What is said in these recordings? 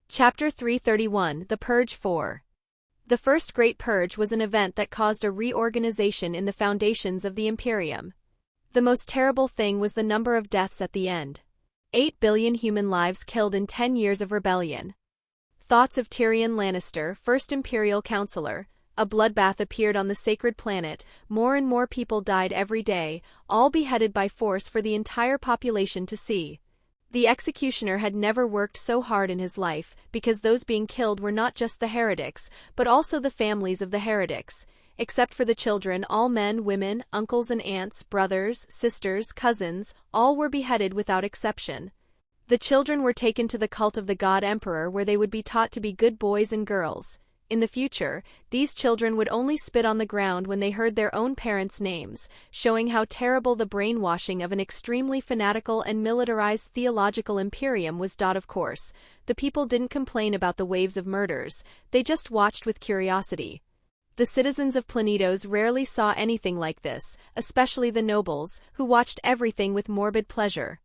Chapter 331, The Purge 4. The First Great Purge was an event that caused a reorganization in the foundations of the Imperium. The most terrible thing was the number of deaths at the end. 8 billion human lives killed in 10 years of rebellion. Thoughts of Tyrion Lannister, first Imperial Counselor. A bloodbath appeared on the sacred planet, more and more people died every day, all beheaded by force for the entire population to see. The executioner had never worked so hard in his life, because those being killed were not just the heretics, but also the families of the heretics. Except for the children, all men, women, uncles and aunts, brothers, sisters, cousins, all were beheaded without exception. The children were taken to the cult of the God Emperor, where they would be taught to be good boys and girls. In the future, these children would only spit on the ground when they heard their own parents' names, showing how terrible the brainwashing of an extremely fanatical and militarized theological imperium was. Of course, the people didn't complain about the waves of murders, they just watched with curiosity. The citizens of Planetos rarely saw anything like this, especially the nobles, who watched everything with morbid pleasure.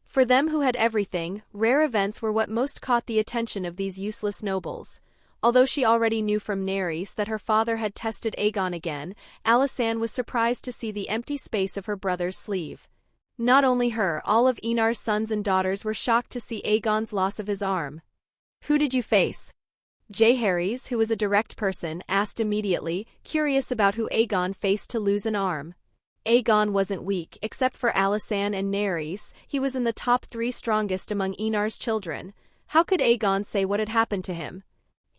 For them who had everything, rare events were what most caught the attention of these useless nobles. Although she already knew from Nerys that her father had tested Aegon again, Alysanne was surprised to see the empty space of her brother's sleeve. Not only her, all of Enar's sons and daughters were shocked to see Aegon's loss of his arm. "Who did you face?" Jaehaerys, who was a direct person, asked immediately, curious about who Aegon faced to lose an arm. Aegon wasn't weak, except for Alysanne and Nerys. He was in the top 3 strongest among Enar's children. How could Aegon say what had happened to him?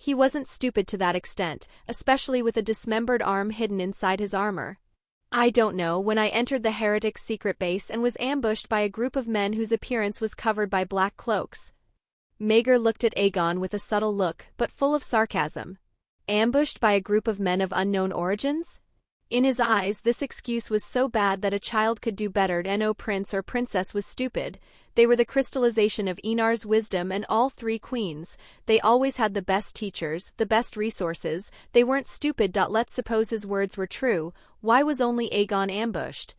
He wasn't stupid to that extent, especially with a dismembered arm hidden inside his armor. "I don't know, when I entered the heretic's secret base and was ambushed by a group of men whose appearance was covered by black cloaks." Maegor looked at Aegon with a subtle look, but full of sarcasm. Ambushed by a group of men of unknown origins? In his eyes, this excuse was so bad that a child could do better. No prince or princess was stupid. They were the crystallization of Enar's wisdom, and all 3 queens. They always had the best teachers, the best resources. They weren't stupid. Let's suppose his words were true. Why was only Aegon ambushed?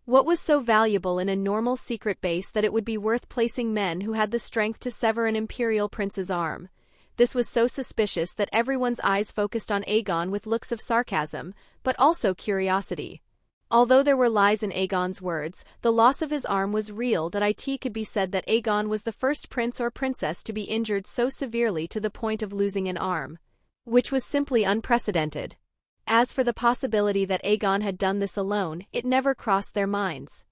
What was so valuable in a normal secret base that it would be worth placing men who had the strength to sever an imperial prince's arm? This was so suspicious that everyone's eyes focused on Aegon with looks of sarcasm, but also curiosity. Although there were lies in Aegon's words, the loss of his arm was real. It could be said that Aegon was the first prince or princess to be injured so severely to the point of losing an arm, which was simply unprecedented. As for the possibility that Aegon had done this alone, it never crossed their minds.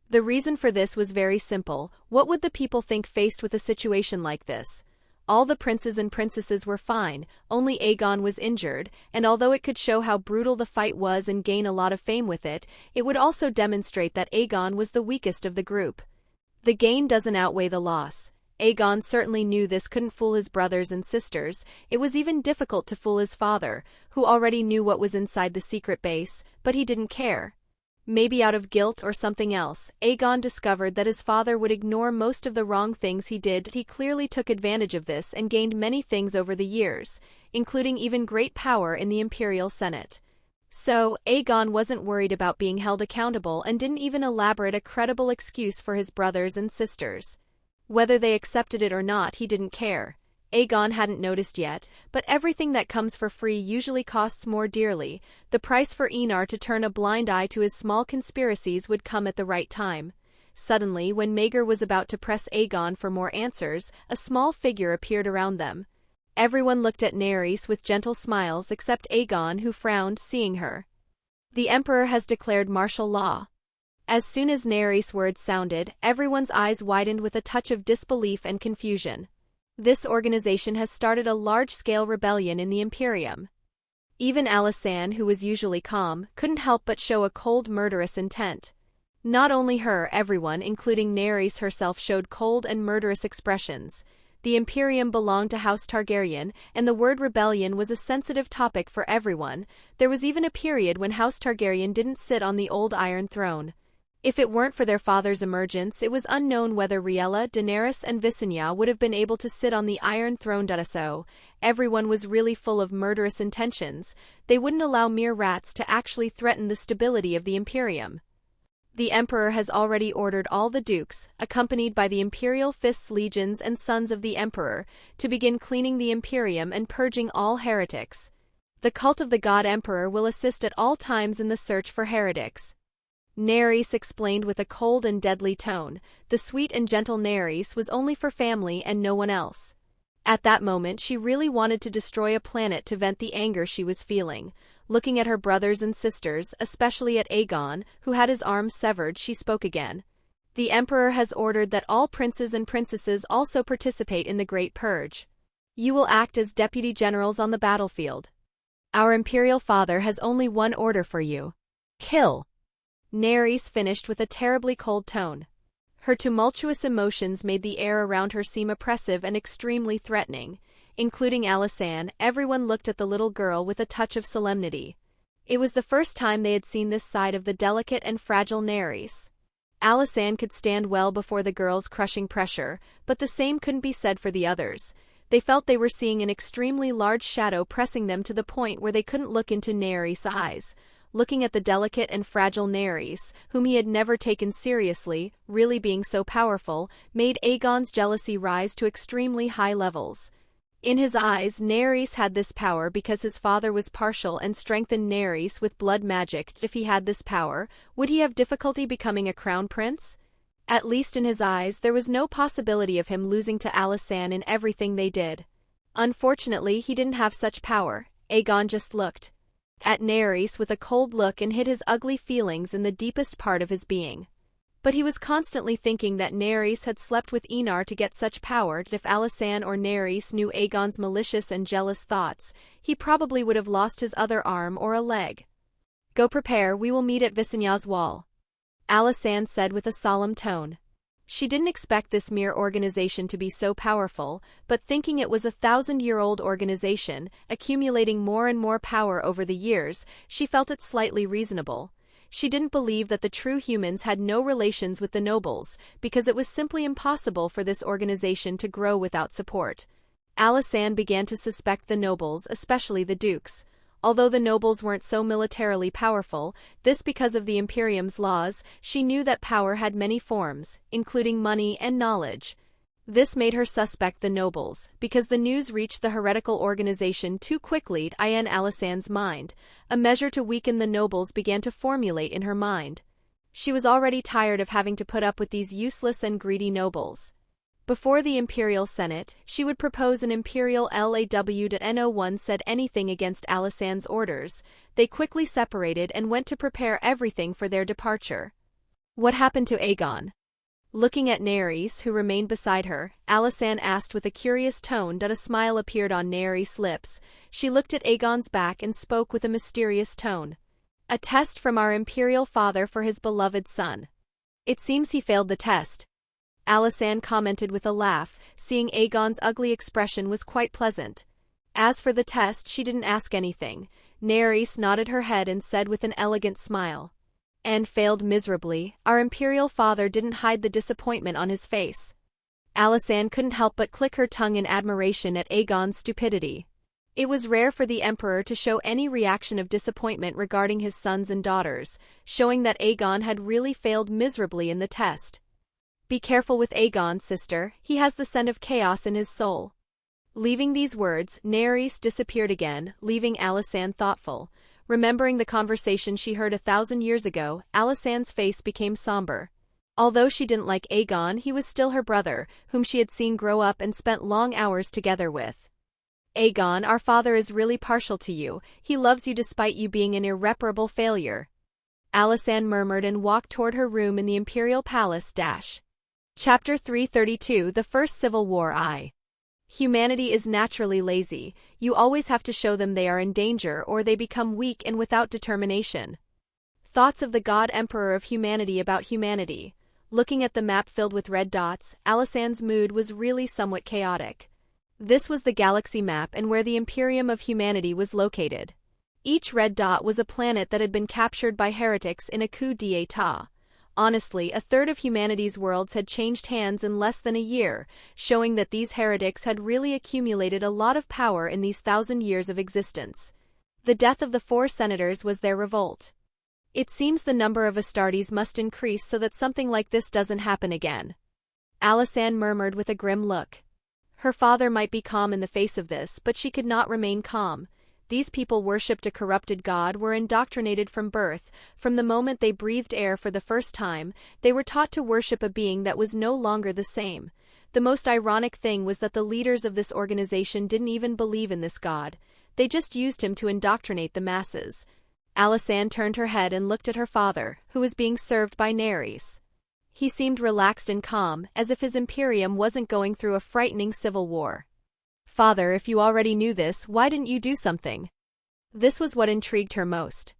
The reason for this was very simple. What would the people think faced with a situation like this? All the princes and princesses were fine, only Aegon was injured, and although it could show how brutal the fight was and gain a lot of fame with it, it would also demonstrate that Aegon was the weakest of the group. The gain doesn't outweigh the loss. Aegon certainly knew this couldn't fool his brothers and sisters. It was even difficult to fool his father, who already knew what was inside the secret base, but he didn't care. Maybe out of guilt or something else, Aegon discovered that his father would ignore most of the wrong things he did. He clearly took advantage of this and gained many things over the years, including even great power in the Imperial Senate. So, Aegon wasn't worried about being held accountable and didn't even elaborate a credible excuse for his brothers and sisters. Whether they accepted it or not, he didn't care. Aegon hadn't noticed yet, but everything that comes for free usually costs more dearly. The price for Enar to turn a blind eye to his small conspiracies would come at the right time. Suddenly, when Maegor was about to press Aegon for more answers, a small figure appeared around them. Everyone looked at Nerys with gentle smiles except Aegon, who frowned seeing her. "The Emperor has declared martial law." As soon as Nerys' words sounded, everyone's eyes widened with a touch of disbelief and confusion. This organization has started a large-scale rebellion in the Imperium. Even Alysanne, who was usually calm, couldn't help but show a cold, murderous intent. Not only her, everyone, including Nerys herself, showed cold and murderous expressions. The Imperium belonged to House Targaryen, and the word rebellion was a sensitive topic for everyone. There was even a period when House Targaryen didn't sit on the old Iron Throne. If it weren't for their father's emergence, it was unknown whether Riella, Daenerys and Visenya would have been able to sit on the Iron Throne. So, everyone was really full of murderous intentions. They wouldn't allow mere rats to actually threaten the stability of the Imperium. The Emperor has already ordered all the dukes, accompanied by the Imperial Fist's legions and sons of the Emperor, to begin cleaning the Imperium and purging all heretics. The cult of the God Emperor will assist at all times in the search for heretics. Nerys explained with a cold and deadly tone. The sweet and gentle Nerys was only for family and no one else. At that moment she really wanted to destroy a planet to vent the anger she was feeling. Looking at her brothers and sisters, especially at Aegon, who had his arms severed, she spoke again. The Emperor has ordered that all princes and princesses also participate in the Great Purge. You will act as deputy generals on the battlefield. Our Imperial Father has only one order for you. Kill. Nerys finished with a terribly cold tone. Her tumultuous emotions made the air around her seem oppressive and extremely threatening. Including Alysanne, everyone looked at the little girl with a touch of solemnity. It was the first time they had seen this side of the delicate and fragile Nerys. Alysanne could stand well before the girl's crushing pressure, but the same couldn't be said for the others. They felt they were seeing an extremely large shadow pressing them to the point where they couldn't look into Nerys' eyes. Looking at the delicate and fragile Nerys, whom he had never taken seriously, really being so powerful, made Aegon's jealousy rise to extremely high levels. In his eyes, Nerys had this power because his father was partial and strengthened Nerys with blood magic. If he had this power, would he have difficulty becoming a crown prince? At least in his eyes, there was no possibility of him losing to Alysanne in everything they did. Unfortunately, he didn't have such power. Aegon just looked at Nerys with a cold look and hid his ugly feelings in the deepest part of his being. But he was constantly thinking that Nerys had slept with Enar to get such power. If Alysanne or Nerys knew Aegon's malicious and jealous thoughts, he probably would have lost his other arm or a leg. Go prepare, we will meet at Viseigna's wall, Alysanne said with a solemn tone. She didn't expect this mere organization to be so powerful, but thinking it was a 1,000-year-old organization, accumulating more and more power over the years, she felt it slightly reasonable. She didn't believe that the true humans had no relations with the nobles, because it was simply impossible for this organization to grow without support. Alysanne began to suspect the nobles, especially the dukes. Although the nobles weren't so militarily powerful, this because of the Imperium's laws, she knew that power had many forms, including money and knowledge. This made her suspect the nobles, because the news reached the heretical organization too quickly in Alysanne's mind. A measure to weaken the nobles began to formulate in her mind. She was already tired of having to put up with these useless and greedy nobles. Before the Imperial Senate, she would propose an Imperial Law. No one said anything against Alysanne's orders. They quickly separated and went to prepare everything for their departure. What happened to Aegon? Looking at Nerys, who remained beside her, Alysanne asked with a curious tone. A smile appeared on Nerys' lips. She looked at Aegon's back and spoke with a mysterious tone. A test from our Imperial Father for his beloved son. It seems he failed the test, Alysanne commented with a laugh, seeing Aegon's ugly expression was quite pleasant. As for the test, she didn't ask anything. Nerys nodded her head and said with an elegant smile. And failed miserably. Our Imperial Father didn't hide the disappointment on his face. Alysanne couldn't help but click her tongue in admiration at Aegon's stupidity. It was rare for the Emperor to show any reaction of disappointment regarding his sons and daughters, showing that Aegon had really failed miserably in the test. Be careful with Aegon, sister, he has the scent of chaos in his soul. Leaving these words, Nerys disappeared again, leaving Alysanne thoughtful. Remembering the conversation she heard 1,000 years ago, Alysanne's face became somber. Although she didn't like Aegon, he was still her brother, whom she had seen grow up and spent long hours together with. Aegon, our father is really partial to you. He loves you despite you being an irreparable failure. Alysanne murmured and walked toward her room in the Imperial Palace. Chapter 332 The First Civil War. Humanity is naturally lazy. You always have to show them they are in danger or they become weak and without determination. Thoughts of the God Emperor of Humanity about humanity. Looking at the map filled with red dots, Alysanne's mood was really somewhat chaotic. This was the galaxy map and where the Imperium of Humanity was located. Each red dot was a planet that had been captured by heretics in a coup d'état. Honestly, a third of humanity's worlds had changed hands in less than a year, showing that these heretics had really accumulated a lot of power in these 1,000 years of existence. The death of the 4 senators was their revolt. It seems the number of Astartes must increase so that something like this doesn't happen again. Alysanne murmured with a grim look. Her father might be calm in the face of this, but she could not remain calm. These people worshipped a corrupted god, were indoctrinated from birth. From the moment they breathed air for the first time, they were taught to worship a being that was no longer the same. The most ironic thing was that the leaders of this organization didn't even believe in this god. They just used him to indoctrinate the masses. Alysanne turned her head and looked at her father, who was being served by Nerys. He seemed relaxed and calm, as if his Imperium wasn't going through a frightening civil war. Father, if you already knew this, why didn't you do something? This was what intrigued her most.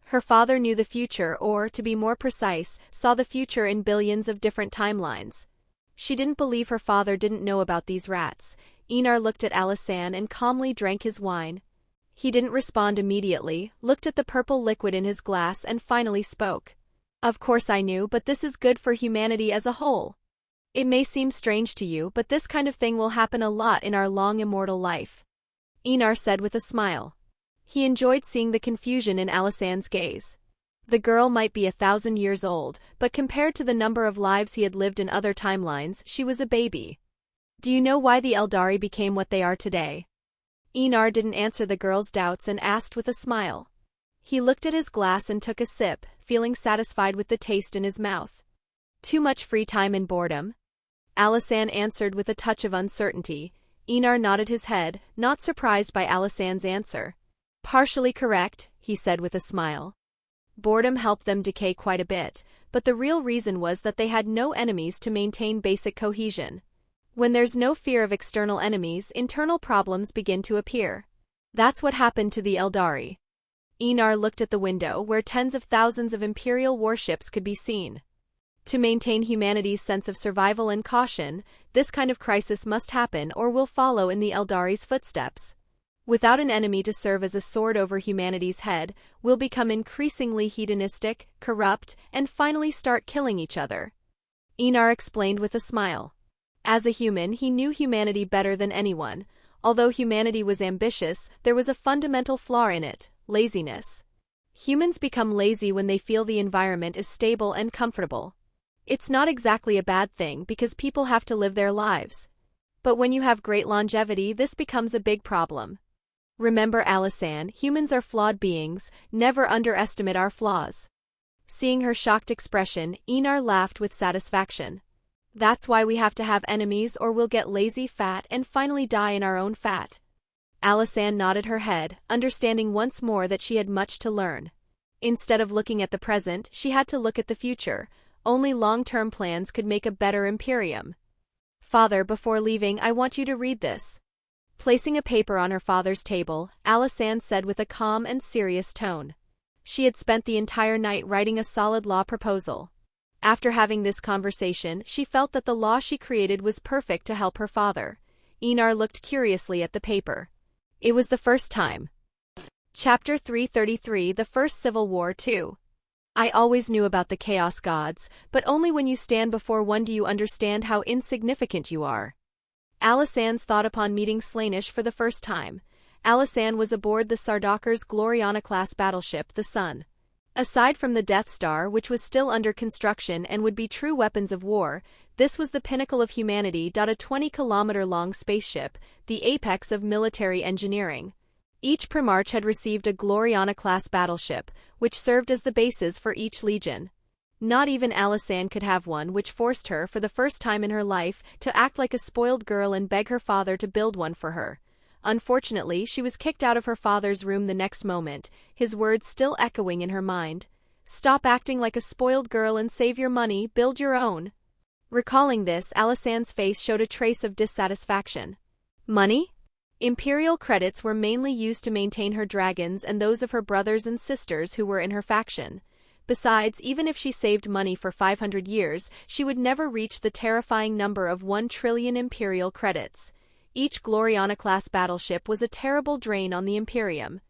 Her father knew the future, or, to be more precise, saw the future in billions of different timelines. She didn't believe her father didn't know about these rats. Enar looked at Alysanne and calmly drank his wine. He didn't respond immediately, looked at the purple liquid in his glass and finally spoke. Of course I knew, but this is good for humanity as a whole. It may seem strange to you, but this kind of thing will happen a lot in our long immortal life. Enar said with a smile. He enjoyed seeing the confusion in Alysanne's gaze. The girl might be 1,000 years old, but compared to the number of lives he had lived in other timelines, she was a baby. Do you know why the Eldari became what they are today? Enar didn't answer the girl's doubts and asked with a smile. He looked at his glass and took a sip, feeling satisfied with the taste in his mouth. Too much free time and boredom? Alysanne answered with a touch of uncertainty. Enar nodded his head, not surprised by Alysanne's answer. Partially correct, he said with a smile. Boredom helped them decay quite a bit, but the real reason was that they had no enemies to maintain basic cohesion. When there's no fear of external enemies, internal problems begin to appear. That's what happened to the Eldari. Enar looked at the window where tens of thousands of Imperial warships could be seen. To maintain humanity's sense of survival and caution, this kind of crisis must happen or will follow in the Eldari's footsteps. Without an enemy to serve as a sword over humanity's head, we'll become increasingly hedonistic, corrupt, and finally start killing each other. Enar explained with a smile. As a human, he knew humanity better than anyone. Although humanity was ambitious, there was a fundamental flaw in it: laziness. Humans become lazy when they feel the environment is stable and comfortable. It's not exactly a bad thing because people have to live their lives. But when you have great longevity, this becomes a big problem. Remember, Alysanne, humans are flawed beings, never underestimate our flaws. Seeing her shocked expression, Enar laughed with satisfaction. That's why we have to have enemies or we'll get lazy, fat, and finally die in our own fat. Alysanne nodded her head, understanding once more that she had much to learn. Instead of looking at the present, she had to look at the future. Only long-term plans could make a better Imperium. Father, before leaving, I want you to read this. Placing a paper on her father's table, Alysanne said with a calm and serious tone. She had spent the entire night writing a solid law proposal. After having this conversation, she felt that the law she created was perfect to help her father. Enar looked curiously at the paper. It was the first time. Chapter 333, The First Civil War 2. I always knew about the Chaos Gods, but only when you stand before one do you understand how insignificant you are. Alysanne's thought upon meeting Slaanesh for the first time. Alysanne was aboard the Sardaukir's Gloriana-class battleship, the Sun. Aside from the Death Star, which was still under construction and would be true weapons of war, this was the pinnacle of humanity. A 20-kilometer-long spaceship, the apex of military engineering. Each Primarch had received a Gloriana-class battleship, which served as the bases for each legion. Not even Alysanne could have one, which forced her, for the first time in her life, to act like a spoiled girl and beg her father to build one for her. Unfortunately, she was kicked out of her father's room the next moment, his words still echoing in her mind. Stop acting like a spoiled girl and save your money, build your own. Recalling this, Alysanne's face showed a trace of dissatisfaction. Money? Imperial credits were mainly used to maintain her dragons and those of her brothers and sisters who were in her faction. Besides, even if she saved money for 500 years, she would never reach the terrifying number of 1 trillion Imperial credits. Each Gloriana-class battleship was a terrible drain on the Imperium.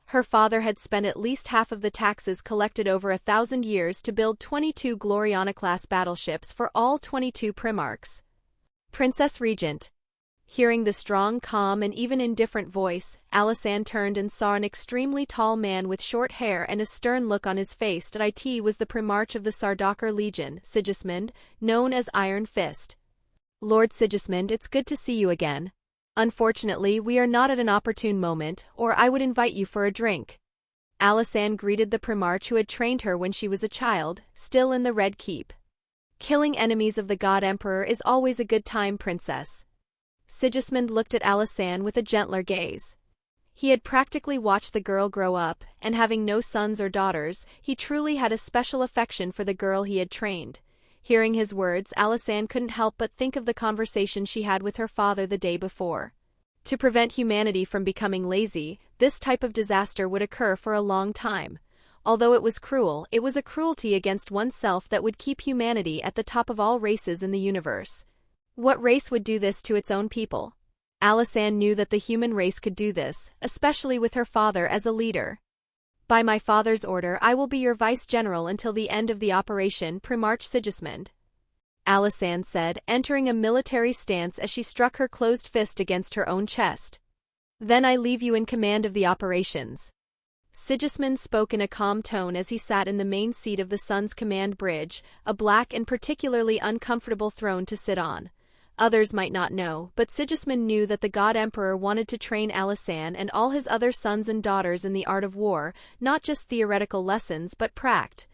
Her father had spent at least half of the taxes collected over 1,000 years to build 22 Gloriana-class battleships for all 22 Primarchs. Princess Regent. Hearing the strong, calm, and even indifferent voice, Alysanne turned and saw an extremely tall man with short hair and a stern look on his face. It was the Primarch of the Sardaukar Legion, Sigismund, known as Iron Fist. Lord Sigismund, it's good to see you again. Unfortunately, we are not at an opportune moment, or I would invite you for a drink. Alysanne greeted the Primarch who had trained her when she was a child, still in the Red Keep. Killing enemies of the God Emperor is always a good time, Princess. Sigismund looked at Alysanne with a gentler gaze. He had practically watched the girl grow up, and having no sons or daughters, he truly had a special affection for the girl he had trained. Hearing his words, Alysanne couldn't help but think of the conversation she had with her father the day before. To prevent humanity from becoming lazy, this type of disaster would occur for a long time. Although it was cruel, it was a cruelty against oneself that would keep humanity at the top of all races in the universe. What race would do this to its own people? Alysanne knew that the human race could do this, especially with her father as a leader. By my father's order, I will be your vice-general until the end of the operation, Primarch Sigismund. Alysanne said, entering a military stance as she struck her closed fist against her own chest. Then I leave you in command of the operations. Sigismund spoke in a calm tone as he sat in the main seat of the Sun's command bridge, a black and particularly uncomfortable throne to sit on. Others might not know, but Sigismund knew that the God Emperor wanted to train Alysanne and all his other sons and daughters in the art of war, not just theoretical lessons but pract.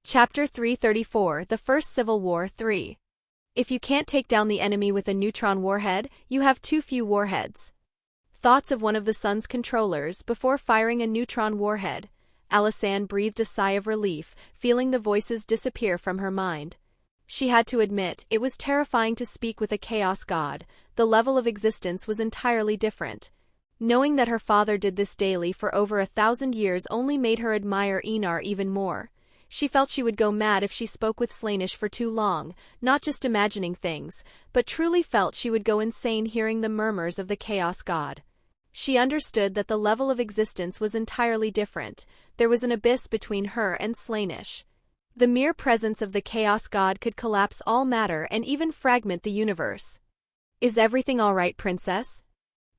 Chapter 334, The First Civil War 3. If you can't take down the enemy with a neutron warhead, you have too few warheads. Thoughts of one of the Sun's controllers before firing a neutron warhead. Alysanne breathed a sigh of relief, feeling the voices disappear from her mind. She had to admit, it was terrifying to speak with a chaos god. The level of existence was entirely different. Knowing that her father did this daily for over 1,000 years only made her admire Enar even more. She felt she would go mad if she spoke with Slaanesh for too long, not just imagining things, but truly felt she would go insane hearing the murmurs of the chaos god. She understood that the level of existence was entirely different. There was an abyss between her and Slaanesh. The mere presence of the Chaos God could collapse all matter and even fragment the universe. Is everything all right, Princess?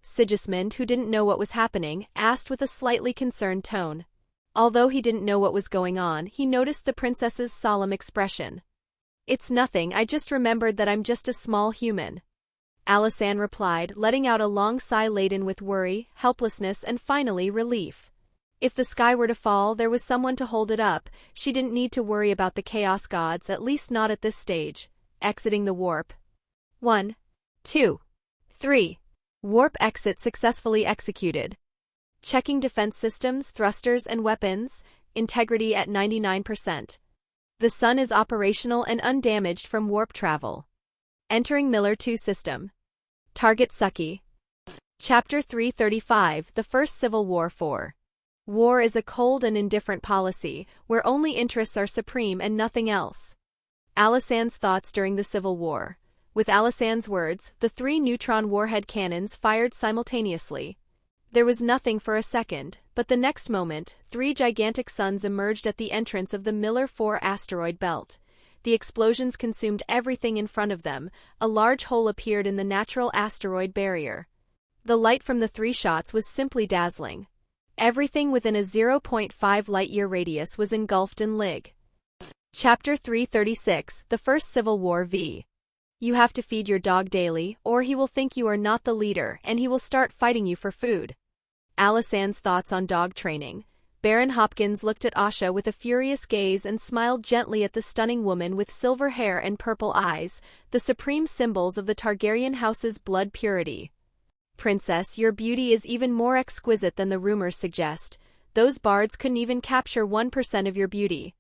Sigismund, who didn't know what was happening, asked with a slightly concerned tone. Although he didn't know what was going on, he noticed the princess's solemn expression. It's nothing, I just remembered that I'm just a small human. Alysanne replied, letting out a long sigh laden with worry, helplessness, and finally relief. If the sky were to fall, there was someone to hold it up. She didn't need to worry about the chaos gods, at least not at this stage. Exiting the warp. 1, 2, 3. Warp exit successfully executed. Checking defense systems, thrusters, and weapons. Integrity at 99%. The Sun is operational and undamaged from warp travel. Entering Miller 2 system. Target Suki. Chapter 335, The First Civil War 4. War is a cold and indifferent policy, where only interests are supreme and nothing else. Alysanne's thoughts during the Civil War. With Alysanne's words, the 3 neutron warhead cannons fired simultaneously. There was nothing for a second, but the next moment, 3 gigantic suns emerged at the entrance of the Miller 4 asteroid belt. The explosions consumed everything in front of them. A large hole appeared in the natural asteroid barrier. The light from the 3 shots was simply dazzling. Everything within a 0.5 light-year radius was engulfed in Lig. Chapter 336, The First Civil War v. You have to feed your dog daily, or he will think you are not the leader, and he will start fighting you for food. Alysanne's thoughts on dog training. Baron Hopkins looked at Asha with a furious gaze and smiled gently at the stunning woman with silver hair and purple eyes, the supreme symbols of the Targaryen house's blood purity. Princess, your beauty is even more exquisite than the rumors suggest. Those bards couldn't even capture 1% of your beauty.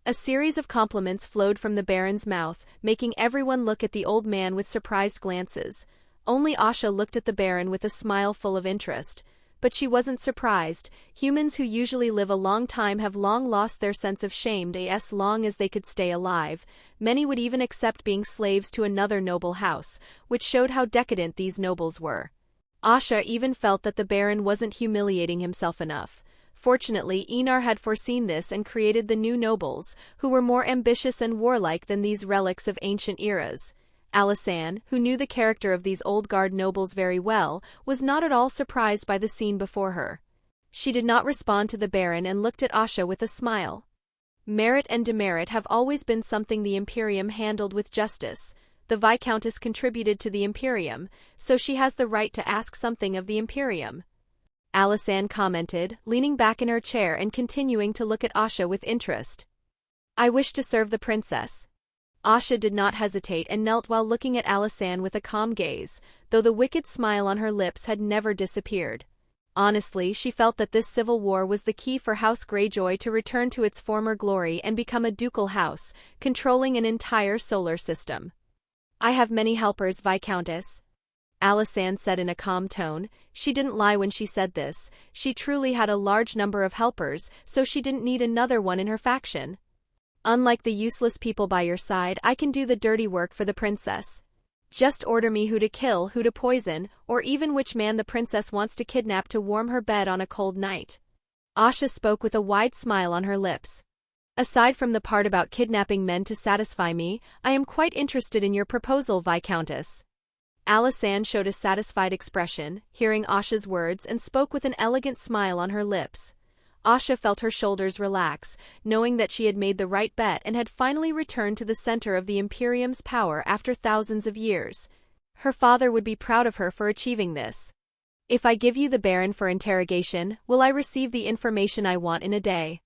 A series of compliments flowed from the Baron's mouth, making everyone look at the old man with surprised glances. Only Asha looked at the Baron with a smile full of interest. But she wasn't surprised. Humans who usually live a long time have long lost their sense of shame as long as they could stay alive. Many would even accept being slaves to another noble house, which showed how decadent these nobles were. Asha even felt that the Baron wasn't humiliating himself enough. Fortunately, Enar had foreseen this and created the new nobles, who were more ambitious and warlike than these relics of ancient eras. Alysanne, who knew the character of these old guard nobles very well, was not at all surprised by the scene before her. She did not respond to the Baron and looked at Asha with a smile. Merit and demerit have always been something the Imperium handled with justice. The Viscountess contributed to the Imperium, so she has the right to ask something of the Imperium. Alysanne commented, leaning back in her chair and continuing to look at Asha with interest. I wish to serve the princess. Asha did not hesitate and knelt while looking at Alysanne with a calm gaze, though the wicked smile on her lips had never disappeared. Honestly, she felt that this civil war was the key for House Greyjoy to return to its former glory and become a ducal house, controlling an entire solar system. I have many helpers, Viscountess. Alysanne said in a calm tone. She didn't lie when she said this. She truly had a large number of helpers, so she didn't need another one in her faction. Unlike the useless people by your side, I can do the dirty work for the princess. Just order me who to kill, who to poison, or even which man the princess wants to kidnap to warm her bed on a cold night. Asha spoke with a wide smile on her lips. Aside from the part about kidnapping men to satisfy me, I am quite interested in your proposal, Viscountess. Alysanne showed a satisfied expression, hearing Asha's words, and spoke with an elegant smile on her lips. Asha felt her shoulders relax, knowing that she had made the right bet and had finally returned to the center of the Imperium's power after thousands of years. Her father would be proud of her for achieving this. If I give you the Baron for interrogation, will I receive the information I want in a day?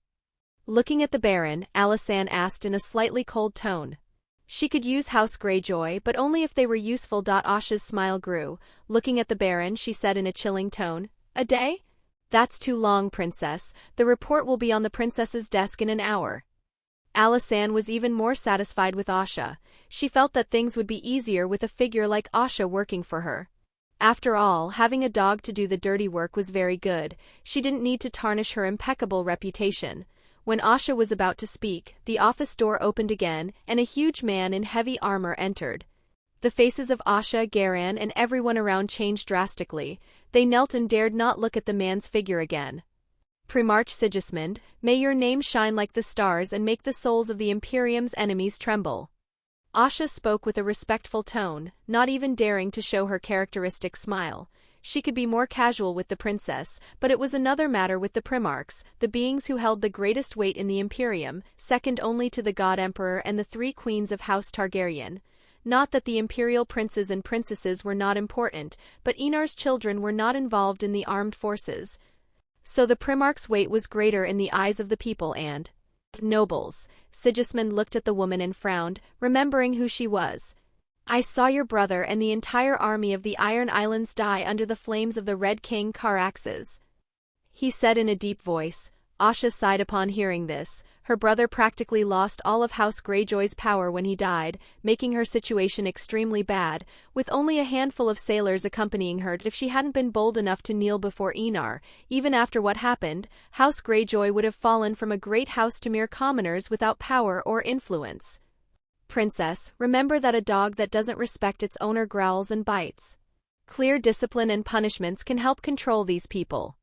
Looking at the Baron, Alysanne asked in a slightly cold tone. She could use House Greyjoy, but only if they were useful. Asha's smile grew. Looking at the Baron, she said in a chilling tone, A day? That's too long, Princess. The report will be on the princess's desk in an hour. Alysanne was even more satisfied with Asha. She felt that things would be easier with a figure like Asha working for her. After all, having a dog to do the dirty work was very good. She didn't need to tarnish her impeccable reputation. When Asha was about to speak, the office door opened again, and a huge man in heavy armor entered. The faces of Asha, Garan, and everyone around changed drastically. They knelt and dared not look at the man's figure again. Primarch Sigismund, may your name shine like the stars and make the souls of the Imperium's enemies tremble. Asha spoke with a respectful tone, not even daring to show her characteristic smile. She could be more casual with the princess, but it was another matter with the Primarchs, the beings who held the greatest weight in the Imperium, second only to the God Emperor and the three queens of House Targaryen. Not that the imperial princes and princesses were not important, but Enar's children were not involved in the armed forces. So the Primarch's weight was greater in the eyes of the people and nobles. Sigismund looked at the woman and frowned, remembering who she was. I saw your brother and the entire army of the Iron Islands die under the flames of the Red King Caraxes, he said in a deep voice. Asha sighed upon hearing this. Her brother practically lost all of House Greyjoy's power when he died, making her situation extremely bad, with only a handful of sailors accompanying her. If she hadn't been bold enough to kneel before Enar, even after what happened, House Greyjoy would have fallen from a great house to mere commoners without power or influence. Princess, remember that a dog that doesn't respect its owner growls and bites. Clear discipline and punishments can help control these people.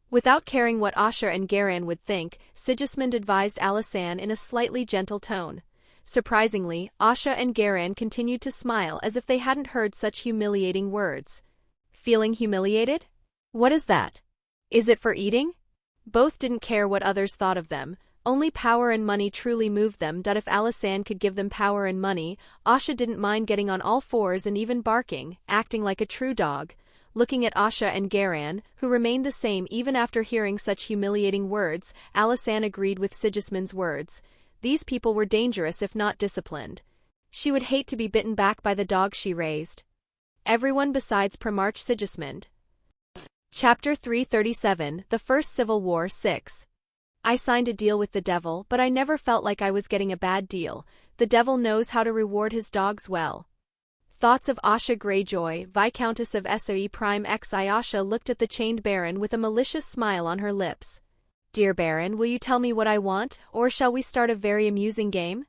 Without caring what Asha and Garan would think, Sigismund advised Alysanne in a slightly gentle tone. Surprisingly, Asha and Garan continued to smile as if they hadn't heard such humiliating words. Feeling humiliated? What is that? Is it for eating? Both didn't care what others thought of them. Only power and money truly moved them. If Alysanne could give them power and money, Asha didn't mind getting on all fours and even barking, acting like a true dog. Looking at Asha and Garan, who remained the same even after hearing such humiliating words, Alysanne agreed with Sigismund's words. These people were dangerous if not disciplined. She would hate to be bitten back by the dog she raised. Everyone besides Primarch Sigismund. Chapter 337, The First Civil War 6. I signed a deal with the devil, but I never felt like I was getting a bad deal. The devil knows how to reward his dogs well. Thoughts of Asha Greyjoy, Viscountess of Soi Prime Xi. Asha looked at the chained Baron with a malicious smile on her lips. Dear Baron, will you tell me what I want, or shall we start a very amusing game?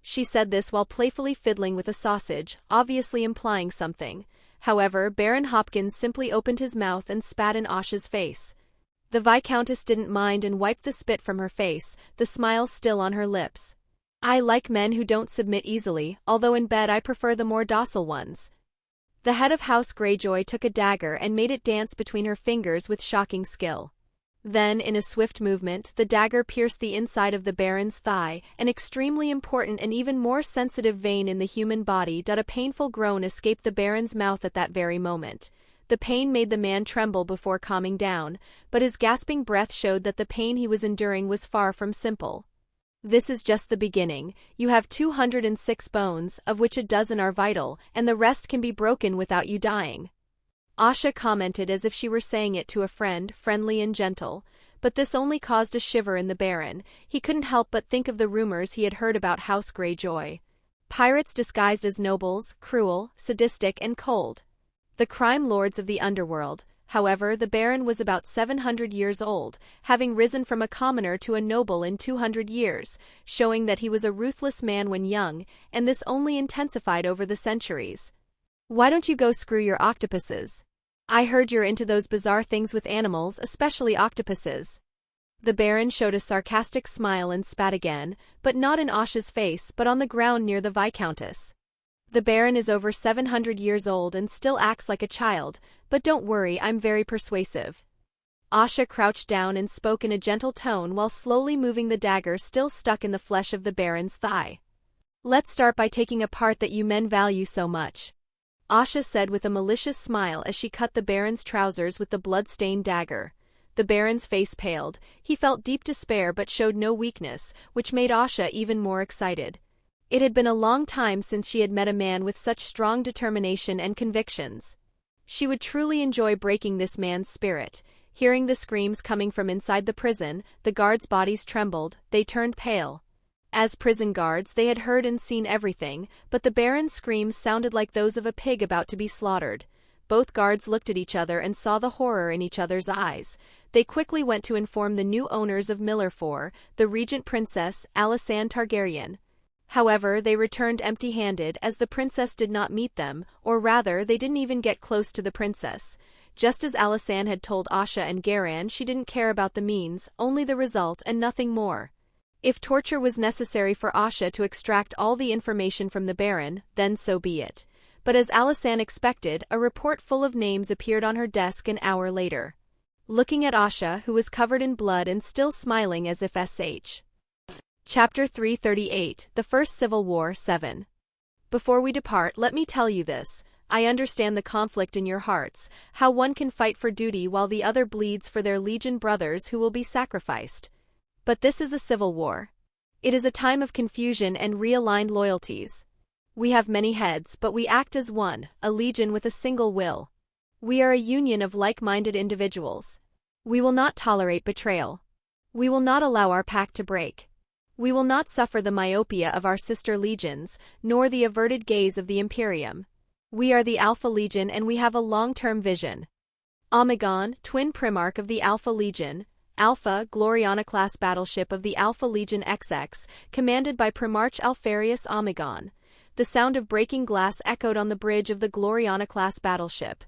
She said this while playfully fiddling with a sausage, obviously implying something. However, Baron Hopkins simply opened his mouth and spat in Asha's face. The Viscountess didn't mind and wiped the spit from her face, the smile still on her lips. I like men who don't submit easily, although in bed I prefer the more docile ones. The head of House Greyjoy took a dagger and made it dance between her fingers with shocking skill. Then, in a swift movement, the dagger pierced the inside of the Baron's thigh, an extremely important and even more sensitive vein in the human body. A painful groan escaped the Baron's mouth at that very moment. The pain made the man tremble before calming down, but his gasping breath showed that the pain he was enduring was far from simple. This is just the beginning. You have 206 bones, of which a dozen are vital, and the rest can be broken without you dying. Asha commented as if she were saying it to a friend, friendly and gentle, but this only caused a shiver in the Baron. He couldn't help but think of the rumors he had heard about House Greyjoy. Pirates disguised as nobles, cruel, sadistic and cold. The crime lords of the underworld. However, the Baron was about 700 years old, having risen from a commoner to a noble in 200 years, showing that he was a ruthless man when young, and this only intensified over the centuries. Why don't you go screw your octopuses? I heard you're into those bizarre things with animals, especially octopuses. The Baron showed a sarcastic smile and spat again, but not in Asha's face but on the ground near the Viscountess. The Baron is over 700 years old and still acts like a child, but don't worry, I'm very persuasive. Asha crouched down and spoke in a gentle tone while slowly moving the dagger still stuck in the flesh of the Baron's thigh. Let's start by taking a part that you men value so much, Asha said with a malicious smile as she cut the Baron's trousers with the blood-stained dagger. The Baron's face paled. He felt deep despair but showed no weakness, which made Asha even more excited. It had been a long time since she had met a man with such strong determination and convictions. She would truly enjoy breaking this man's spirit. Hearing the screams coming from inside the prison, the guards' bodies trembled, they turned pale. As prison guards, they had heard and seen everything, but the Baron's screams sounded like those of a pig about to be slaughtered. Both guards looked at each other and saw the horror in each other's eyes. They quickly went to inform the new owners of Millerfor, the regent princess, Alysanne Targaryen. However, they returned empty-handed as the princess did not meet them, or rather, they didn't even get close to the princess. Just as Alysanne had told Asha and Garan, she didn't care about the means, only the result and nothing more. If torture was necessary for Asha to extract all the information from the Baron, then so be it. But as Alysanne expected, a report full of names appeared on her desk an hour later. Looking at Asha, who was covered in blood and still smiling as if sh. Chapter 338, The First Civil War 7. Before we depart, let me tell you this. I understand the conflict in your hearts, how one can fight for duty while the other bleeds for their legion brothers who will be sacrificed. But this is a civil war. It is a time of confusion and realigned loyalties. We have many heads, but we act as one, a legion with a single will. We are a union of like-minded individuals. We will not tolerate betrayal. We will not allow our pact to break. We will not suffer the myopia of our sister legions, nor the averted gaze of the Imperium. We are the Alpha Legion and we have a long-term vision. Omegon, twin primarch of the Alpha Legion, Alpha, Gloriana-class battleship of the Alpha Legion XX, commanded by Primarch Alfarius Omegon. The sound of breaking glass echoed on the bridge of the Gloriana-class battleship.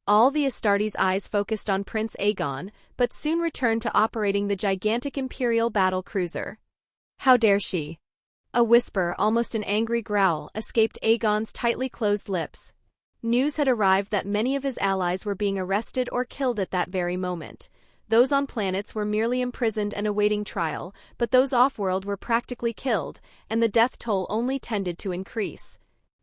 All the Astartes' eyes focused on Prince Aegon, but soon returned to operating the gigantic Imperial battle cruiser. How dare she? A whisper, almost an angry growl, escaped Aegon's tightly closed lips. News had arrived that many of his allies were being arrested or killed at that very moment. Those on planets were merely imprisoned and awaiting trial, but those off-world were practically killed, and the death toll only tended to increase.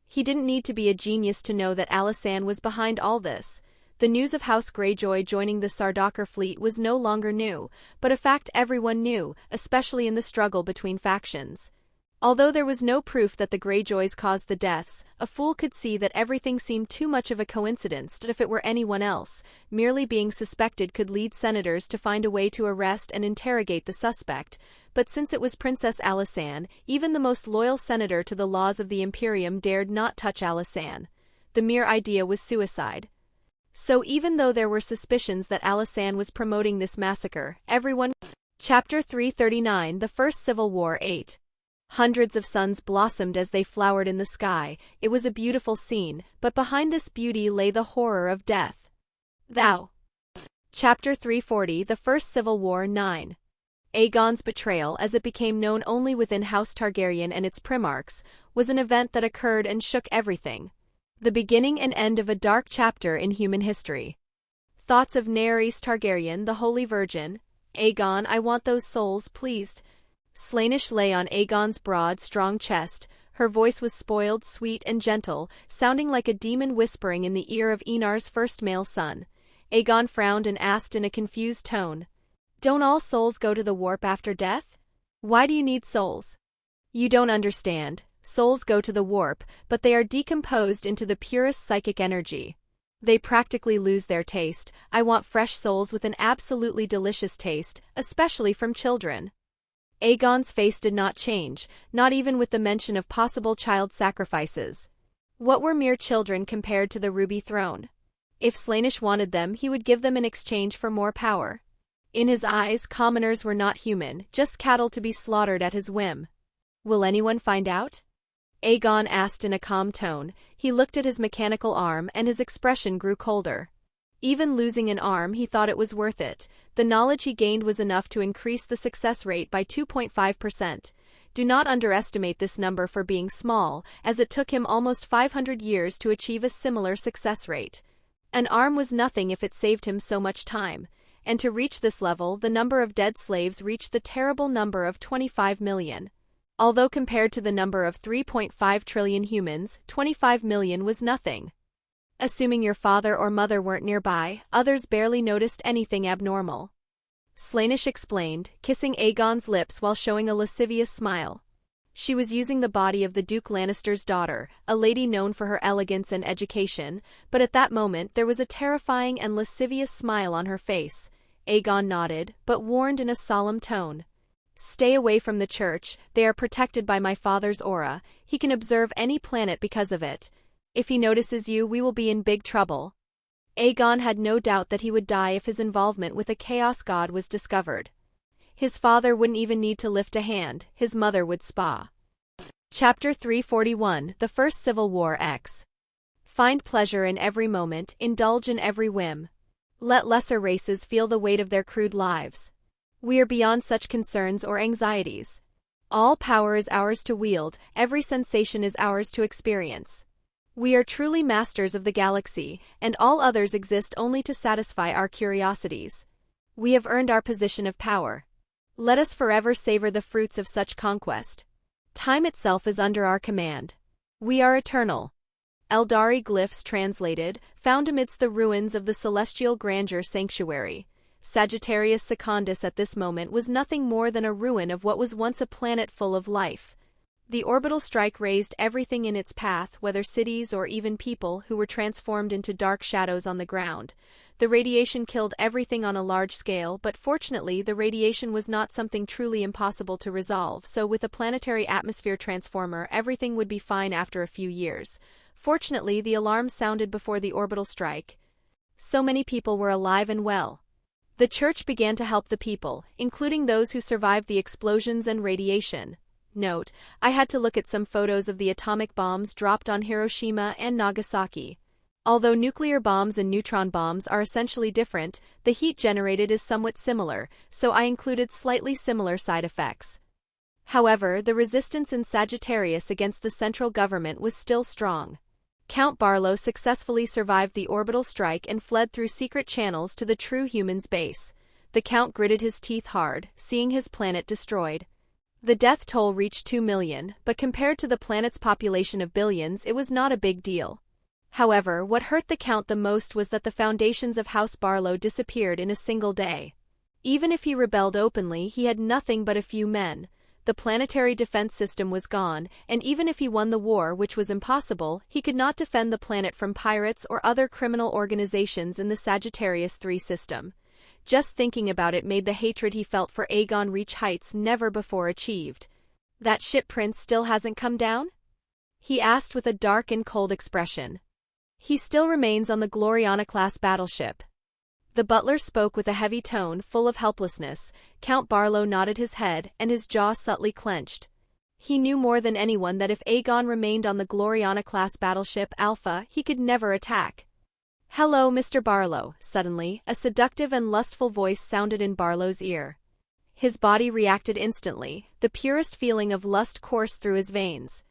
He didn't need to be a genius to know that Alysanne was behind all this. The news of House Greyjoy joining the Sardaukar fleet was no longer new, but a fact everyone knew, especially in the struggle between factions. Although there was no proof that the Greyjoys caused the deaths, a fool could see that everything seemed too much of a coincidence that if it were anyone else, merely being suspected could lead senators to find a way to arrest and interrogate the suspect, but since it was Princess Alysanne, even the most loyal senator to the laws of the Imperium dared not touch Alysanne. The mere idea was suicide. So even though there were suspicions that Alysanne was promoting this massacre, everyone... Chapter 339, The First Civil War 8. Hundreds of suns blossomed as they flowered in the sky. It was a beautiful scene, but behind this beauty lay the horror of death. Thou. Chapter 340, The First Civil War 9. Aegon's betrayal, as it became known only within House Targaryen and its primarchs, was an event that occurred and shook everything. The beginning and end of a dark chapter in human history. Thoughts of Naerys Targaryen, the Holy Virgin. Aegon, I want those souls, please. Slaanesh lay on Aegon's broad, strong chest. Her voice was spoiled, sweet, and gentle, sounding like a demon whispering in the ear of Enar's first male son. Aegon frowned and asked in a confused tone, "Don't all souls go to the warp after death? Why do you need souls?" "You don't understand. Souls go to the warp, but they are decomposed into the purest psychic energy. They practically lose their taste. I want fresh souls with an absolutely delicious taste, especially from children." Aegon's face did not change, not even with the mention of possible child sacrifices. What were mere children compared to the Ruby Throne? If Slaanesh wanted them, he would give them in exchange for more power. In his eyes, commoners were not human, just cattle to be slaughtered at his whim. "Will anyone find out?" Aegon asked in a calm tone. He looked at his mechanical arm and his expression grew colder. Even losing an arm, he thought it was worth it. The knowledge he gained was enough to increase the success rate by 2.5%. Do not underestimate this number for being small, as it took him almost 500 years to achieve a similar success rate. An arm was nothing if it saved him so much time. And to reach this level, the number of dead slaves reached the terrible number of 25 million. Although compared to the number of 3.5 trillion humans, 25 million was nothing. Assuming your father or mother weren't nearby, others barely noticed anything abnormal. Slaanesh explained, kissing Aegon's lips while showing a lascivious smile. She was using the body of the Duke Lannister's daughter, a lady known for her elegance and education, but at that moment there was a terrifying and lascivious smile on her face. Aegon nodded, but warned in a solemn tone. "Stay away from the church, they are protected by my father's aura. He can observe any planet because of it. If he notices you, we will be in big trouble." Aegon had no doubt that he would die if his involvement with a Chaos God was discovered. His father wouldn't even need to lift a hand, his mother would spa. Chapter 341, The First Civil War X. Find pleasure in every moment, indulge in every whim. Let lesser races feel the weight of their crude lives. We are beyond such concerns or anxieties. All power is ours to wield, every sensation is ours to experience. We are truly masters of the galaxy, and all others exist only to satisfy our curiosities. We have earned our position of power. Let us forever savor the fruits of such conquest. Time itself is under our command. We are eternal. Eldari glyphs translated, found amidst the ruins of the Celestial Grandeur Sanctuary. Sagittarius Secundus at this moment was nothing more than a ruin of what was once a planet full of life. The orbital strike razed everything in its path, whether cities or even people who were transformed into dark shadows on the ground. The radiation killed everything on a large scale, but fortunately the radiation was not something truly impossible to resolve, so with a planetary atmosphere transformer everything would be fine after a few years. Fortunately, the alarm sounded before the orbital strike. So many people were alive and well. The church began to help the people, including those who survived the explosions and radiation. Note, I had to look at some photos of the atomic bombs dropped on Hiroshima and Nagasaki. Although nuclear bombs and neutron bombs are essentially different, the heat generated is somewhat similar, so I included slightly similar side effects. However, the resistance in Sagittarius against the central government was still strong. Count Barlow successfully survived the orbital strike and fled through secret channels to the true human's base. The Count gritted his teeth hard, seeing his planet destroyed. The death toll reached 2 million, but compared to the planet's population of billions, it was not a big deal. However, what hurt the Count the most was that the foundations of House Barlow disappeared in a single day. Even if he rebelled openly, he had nothing but a few men. The planetary defense system was gone, and even if he won the war, which was impossible, he could not defend the planet from pirates or other criminal organizations in the Sagittarius 3 system. Just thinking about it made the hatred he felt for Aegon reach heights never before achieved. "That ship prince still hasn't come down?" he asked with a dark and cold expression. "He still remains on the Gloriana-class battleship." The butler spoke with a heavy tone, full of helplessness. Count Barlow nodded his head, and his jaw subtly clenched. He knew more than anyone that if Aegon remained on the Gloriana-class battleship Alpha, he could never attack. "Hello, Mr. Barlow," suddenly, a seductive and lustful voice sounded in Barlow's ear. His body reacted instantly, the purest feeling of lust coursed through his veins.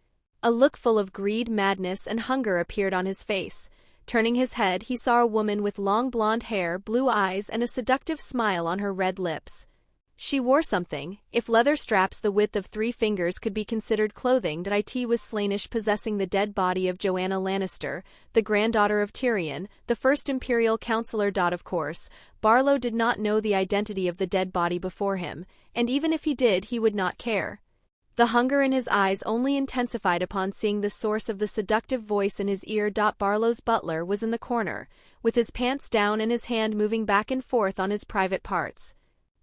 A look full of greed, madness, and hunger appeared on his face. Turning his head, he saw a woman with long blonde hair, blue eyes, and a seductive smile on her red lips. She wore something, if leather straps the width of 3 fingers could be considered clothing. It was Slaanesh possessing the dead body of Joanna Lannister, the granddaughter of Tyrion, the first imperial counselor. Of course, Barlow did not know the identity of the dead body before him, and even if he did, he would not care. The hunger in his eyes only intensified upon seeing the source of the seductive voice in his ear. Barlow's butler was in the corner, with his pants down and his hand moving back and forth on his private parts.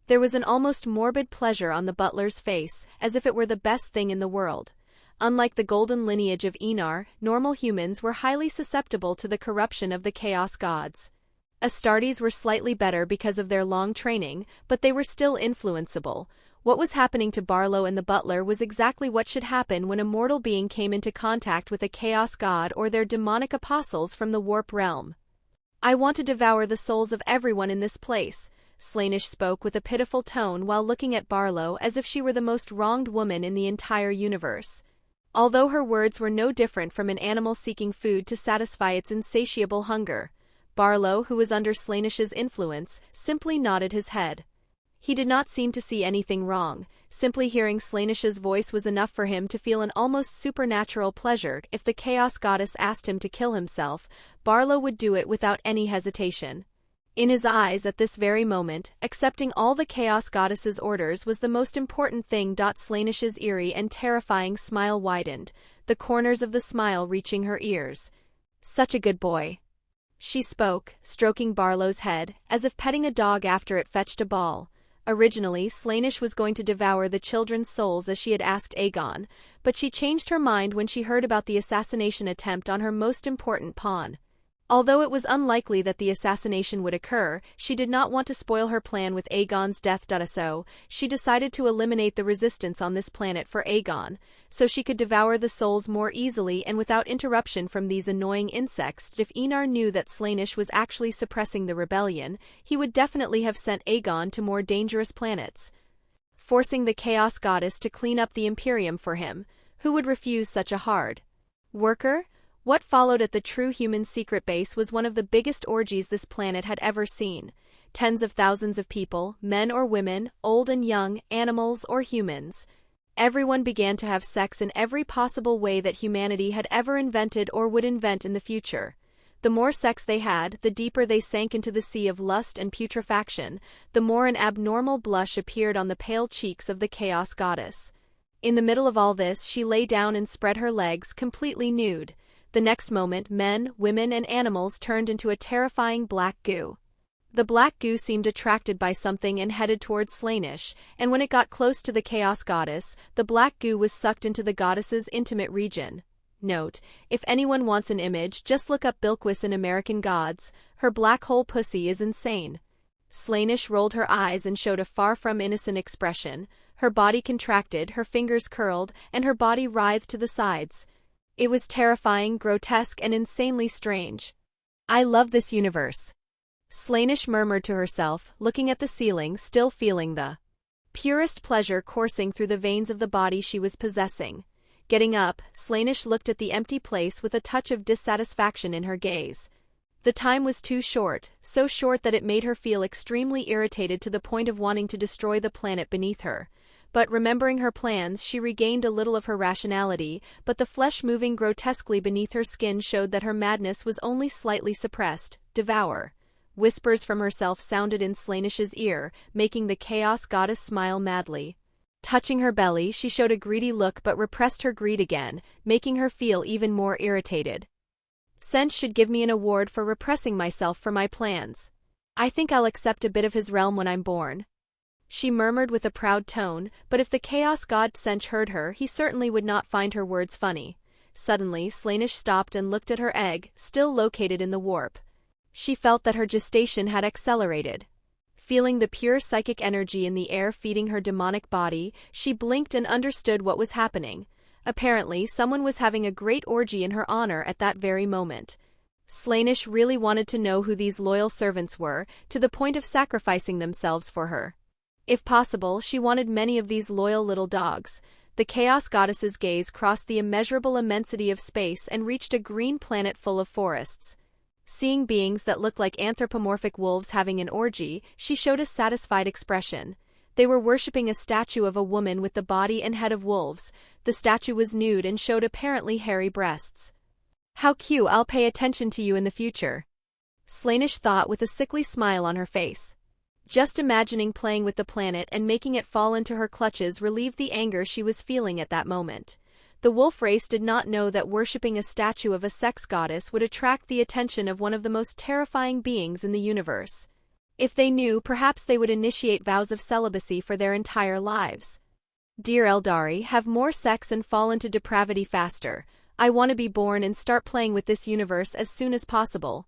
There was an almost morbid pleasure on the butler's face, as if it were the best thing in the world. Unlike the golden lineage of Enar, normal humans were highly susceptible to the corruption of the Chaos Gods. Astartes were slightly better because of their long training, but they were still influenceable. What was happening to Barlow and the butler was exactly what should happen when a mortal being came into contact with a Chaos God or their demonic apostles from the Warp Realm. "I want to devour the souls of everyone in this place," Slaanesh spoke with a pitiful tone while looking at Barlow as if she were the most wronged woman in the entire universe. Although her words were no different from an animal seeking food to satisfy its insatiable hunger, Barlow, who was under Slaanesh's influence, simply nodded his head. He did not seem to see anything wrong. Simply hearing Slaanesh's voice was enough for him to feel an almost supernatural pleasure. If the Chaos Goddess asked him to kill himself, Barlow would do it without any hesitation. In his eyes at this very moment, accepting all the Chaos Goddess's orders was the most important thing. Slaanesh's eerie and terrifying smile widened, the corners of the smile reaching her ears. "Such a good boy," she spoke, stroking Barlow's head, as if petting a dog after it fetched a ball. Originally, Slaanesh was going to devour the children's souls as she had asked Aegon, but she changed her mind when she heard about the assassination attempt on her most important pawn. Although it was unlikely that the assassination would occur, she did not want to spoil her plan with Aegon's death. So, she decided to eliminate the resistance on this planet for Aegon, so she could devour the souls more easily and without interruption from these annoying insects. If Enar knew that Slaanesh was actually suppressing the rebellion, he would definitely have sent Aegon to more dangerous planets, forcing the Chaos Goddess to clean up the Imperium for him. Who would refuse such a hard worker? What followed at the True Human secret base was one of the biggest orgies this planet had ever seen. Tens of thousands of people, men or women, old and young, animals or humans. Everyone began to have sex in every possible way that humanity had ever invented or would invent in the future. The more sex they had, the deeper they sank into the sea of lust and putrefaction, the more an abnormal blush appeared on the pale cheeks of the Chaos Goddess. In the middle of all this, she lay down and spread her legs, completely nude. The next moment, men, women, and animals turned into a terrifying black goo. The black goo seemed attracted by something and headed towards Slaanesh, and when it got close to the Chaos Goddess, the black goo was sucked into the goddess's intimate region. Note: if anyone wants an image, just look up Bilquis in American Gods. Her black hole pussy is insane. Slaanesh rolled her eyes and showed a far from innocent expression. Her body contracted, her fingers curled, and her body writhed to the sides. It was terrifying, grotesque, and insanely strange. "I love this universe," Slaanesh murmured to herself, looking at the ceiling, still feeling the purest pleasure coursing through the veins of the body she was possessing. Getting up, Slaanesh looked at the empty place with a touch of dissatisfaction in her gaze. The time was too short, so short that it made her feel extremely irritated to the point of wanting to destroy the planet beneath her. But remembering her plans, she regained a little of her rationality, but the flesh moving grotesquely beneath her skin showed that her madness was only slightly suppressed. "Devour." Whispers from herself sounded in Slaanesh's ear, making the Chaos Goddess smile madly. Touching her belly, she showed a greedy look but repressed her greed again, making her feel even more irritated. "Sench should give me an award for repressing myself for my plans. I think I'll accept a bit of his realm when I'm born," she murmured with a proud tone, but if the Chaos God Sench heard her, he certainly would not find her words funny. Suddenly, Slaanesh stopped and looked at her egg, still located in the warp. She felt that her gestation had accelerated. Feeling the pure psychic energy in the air feeding her demonic body, she blinked and understood what was happening. Apparently, someone was having a great orgy in her honor at that very moment. Slaanesh really wanted to know who these loyal servants were, to the point of sacrificing themselves for her. If possible, she wanted many of these loyal little dogs. The Chaos Goddess's gaze crossed the immeasurable immensity of space and reached a green planet full of forests. Seeing beings that looked like anthropomorphic wolves having an orgy, she showed a satisfied expression. They were worshipping a statue of a woman with the body and head of wolves. The statue was nude and showed apparently hairy breasts. How cute, I'll pay attention to you in the future. Slaanesh thought with a sickly smile on her face. Just imagining playing with the planet and making it fall into her clutches relieved the anger she was feeling at that moment. The wolf race did not know that worshipping a statue of a sex goddess would attract the attention of one of the most terrifying beings in the universe. If they knew, perhaps they would initiate vows of celibacy for their entire lives. Dear Eldari, have more sex and fall into depravity faster. I want to be born and start playing with this universe as soon as possible.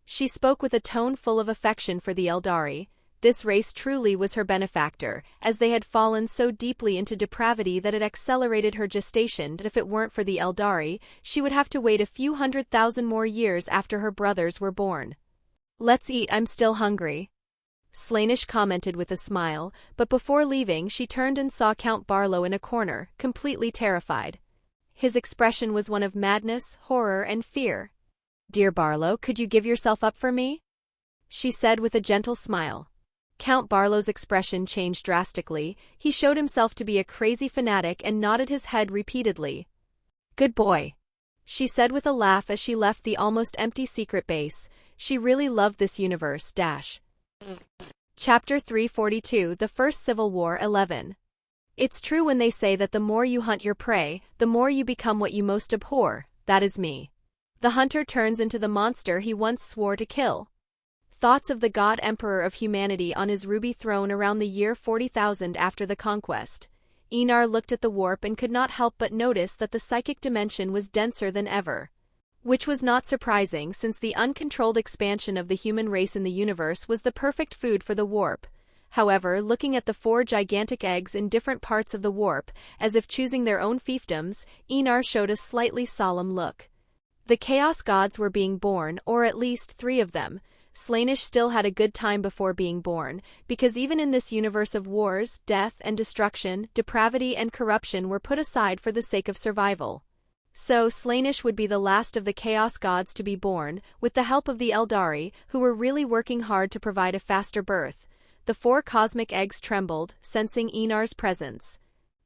She spoke with a tone full of affection for the Eldari. This race truly was her benefactor, as they had fallen so deeply into depravity that it accelerated her gestation, and if it weren't for the Eldari, she would have to wait a few 100,000 more years after her brothers were born. Let's eat, I'm still hungry. Slaanesh commented with a smile, but before leaving she turned and saw Count Barlow in a corner, completely terrified. His expression was one of madness, horror, and fear. Dear Barlow, could you give yourself up for me? She said with a gentle smile. Count Barlow's expression changed drastically. He showed himself to be a crazy fanatic and nodded his head repeatedly. Good boy, she said with a laugh as she left the almost empty secret base. She really loved this universe. Chapter 342, The First Civil War 11. It's true when they say that the more you hunt your prey, the more you become what you most abhor. That is me. The hunter turns into the monster he once swore to kill. Thoughts of the God Emperor of humanity on his ruby throne around the year 40,000 after the conquest. Enar looked at the warp and could not help but notice that the psychic dimension was denser than ever. Which was not surprising, since the uncontrolled expansion of the human race in the universe was the perfect food for the warp. However, looking at the 4 gigantic eggs in different parts of the warp, as if choosing their own fiefdoms, Enar showed a slightly solemn look. The Chaos Gods were being born, or at least 3 of them. Slaanesh still had a good time before being born, because even in this universe of wars, death and destruction, depravity and corruption were put aside for the sake of survival. So Slaanesh would be the last of the Chaos Gods to be born, with the help of the Eldari, who were really working hard to provide a faster birth. The 4 cosmic eggs trembled, sensing Enar's presence.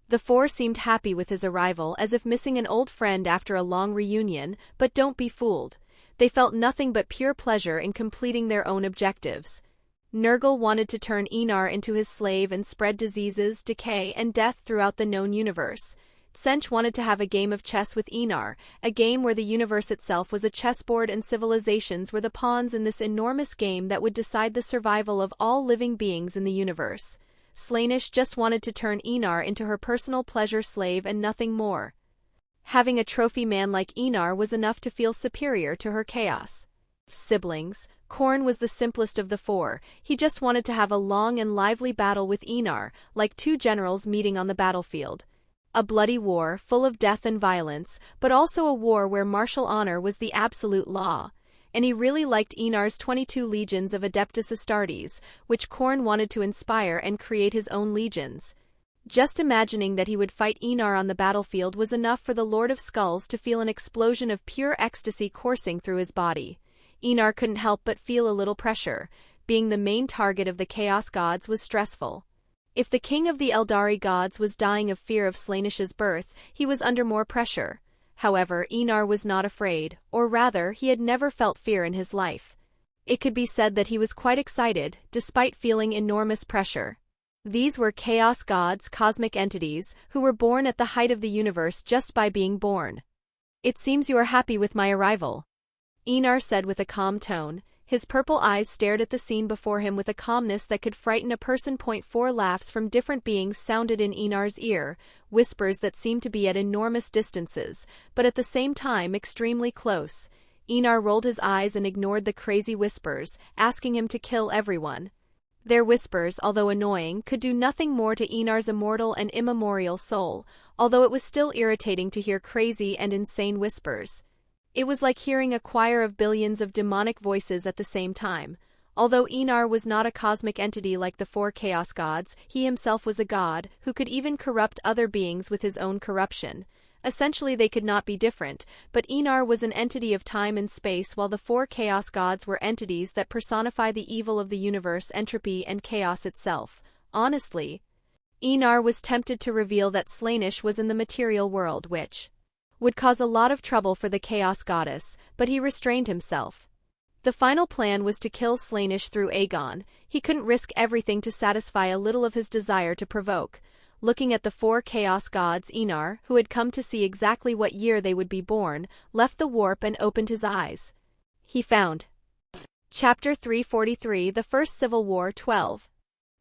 The 4 seemed happy with his arrival, as if missing an old friend after a long reunion, but don't be fooled. They felt nothing but pure pleasure in completing their own objectives. Nurgle wanted to turn Enar into his slave and spread diseases, decay, and death throughout the known universe. Tsench wanted to have a game of chess with Enar, a game where the universe itself was a chessboard and civilizations were the pawns in this enormous game that would decide the survival of all living beings in the universe. Slaanesh just wanted to turn Enar into her personal pleasure slave and nothing more. Having a trophy man like Enar was enough to feel superior to her chaos siblings. Khorne was the simplest of the 4. He just wanted to have a long and lively battle with Enar, like 2 generals meeting on the battlefield. A bloody war, full of death and violence, but also a war where martial honor was the absolute law. And he really liked Enar's 22 legions of Adeptus Astartes, which Khorne wanted to inspire and create his own legions. Just imagining that he would fight Enar on the battlefield was enough for the Lord of Skulls to feel an explosion of pure ecstasy coursing through his body. Enar couldn't help but feel a little pressure. Being the main target of the Chaos Gods was stressful. If the king of the Eldari gods was dying of fear of Slaanesh's birth, he was under more pressure. However, Enar was not afraid, or rather, he had never felt fear in his life. It could be said that he was quite excited, despite feeling enormous pressure. These were Chaos Gods, cosmic entities, who were born at the height of the universe just by being born. It seems you are happy with my arrival, Enar said with a calm tone. His purple eyes stared at the scene before him with a calmness that could frighten a person. 4 laughs from different beings sounded in Enar's ear, whispers that seemed to be at enormous distances, but at the same time extremely close. Enar rolled his eyes and ignored the crazy whispers, asking him to kill everyone. Their whispers, although annoying, could do nothing more to Enar's immortal and immemorial soul, although it was still irritating to hear crazy and insane whispers. It was like hearing a choir of billions of demonic voices at the same time. Although Enar was not a cosmic entity like the four chaos gods, he himself was a god, who could even corrupt other beings with his own corruption. Essentially they could not be different, but Enar was an entity of time and space while the four chaos gods were entities that personify the evil of the universe, entropy and chaos itself. Honestly, Enar was tempted to reveal that Slaanesh was in the material world, which would cause a lot of trouble for the chaos goddess, but he restrained himself. The final plan was to kill Slaanesh through Aegon. He couldn't risk everything to satisfy a little of his desire to provoke. Looking at the four chaos gods, Enar, who had come to see exactly what year they would be born, left the warp and opened his eyes. He found. Chapter 343, The First Civil War 12.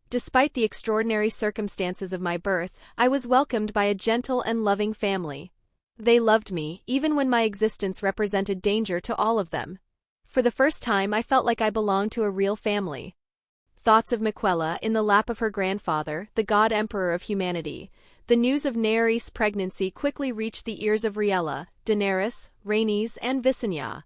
Despite the extraordinary circumstances of my birth, I was welcomed by a gentle and loving family. They loved me, even when my existence represented danger to all of them. For the first time I felt like I belonged to a real family. Thoughts of Miquella in the lap of her grandfather, the god emperor of humanity. The news of Naerys' pregnancy quickly reached the ears of Riella, Daenerys, Rhaenys, and Visenya.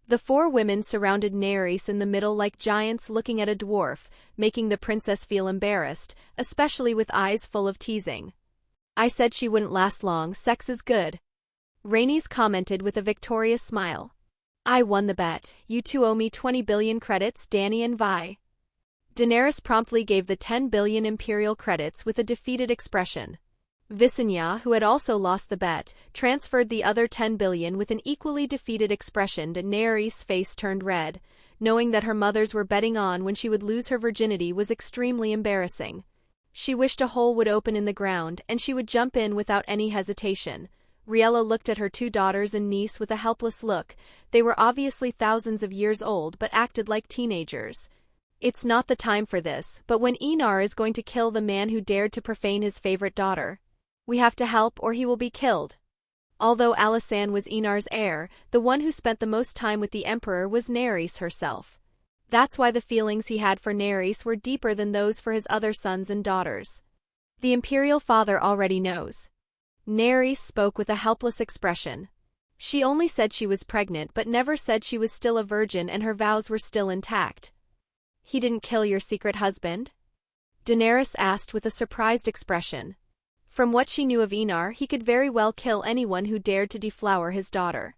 The four women surrounded Naerys in the middle like giants looking at a dwarf, making the princess feel embarrassed, especially with eyes full of teasing. I said she wouldn't last long, sex is good. Rhaenys commented with a victorious smile. I won the bet, you two owe me 20 billion credits, Dany and Vi. Daenerys promptly gave the 10 billion imperial credits with a defeated expression. Visenya, who had also lost the bet, transferred the other 10 billion with an equally defeated expression. Daenerys' face turned red. Knowing that her mothers were betting on when she would lose her virginity was extremely embarrassing. She wished a hole would open in the ground and she would jump in without any hesitation. Riella looked at her two daughters and niece with a helpless look. They were obviously thousands of years old but acted like teenagers. It's not the time for this, but when Enar is going to kill the man who dared to profane his favorite daughter. We have to help or he will be killed. Although Alysanne was Enar's heir, the one who spent the most time with the Emperor was Naerys herself. That's why the feelings he had for Naerys were deeper than those for his other sons and daughters. The Imperial father already knows. Naerys spoke with a helpless expression. She only said she was pregnant but never said she was still a virgin and her vows were still intact. He didn't kill your secret husband? Daenerys asked with a surprised expression. From what she knew of Enar, he could very well kill anyone who dared to deflower his daughter.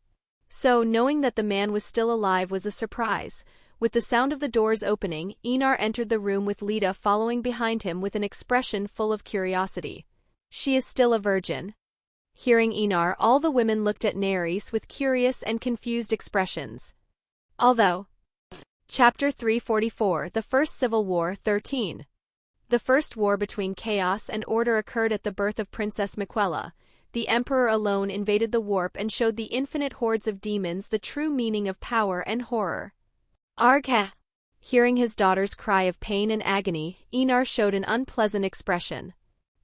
So, knowing that the man was still alive was a surprise. With the sound of the doors opening, Enar entered the room with Lita following behind him with an expression full of curiosity. She is still a virgin. Hearing Enar, all the women looked at Naerys with curious and confused expressions. Although. Chapter 344, The First Civil War 13. The first war between chaos and order occurred at the birth of Princess Miquella. The Emperor alone invaded the warp and showed the infinite hordes of demons the true meaning of power and horror. Argha! Hearing his daughter's cry of pain and agony, Enar showed an unpleasant expression.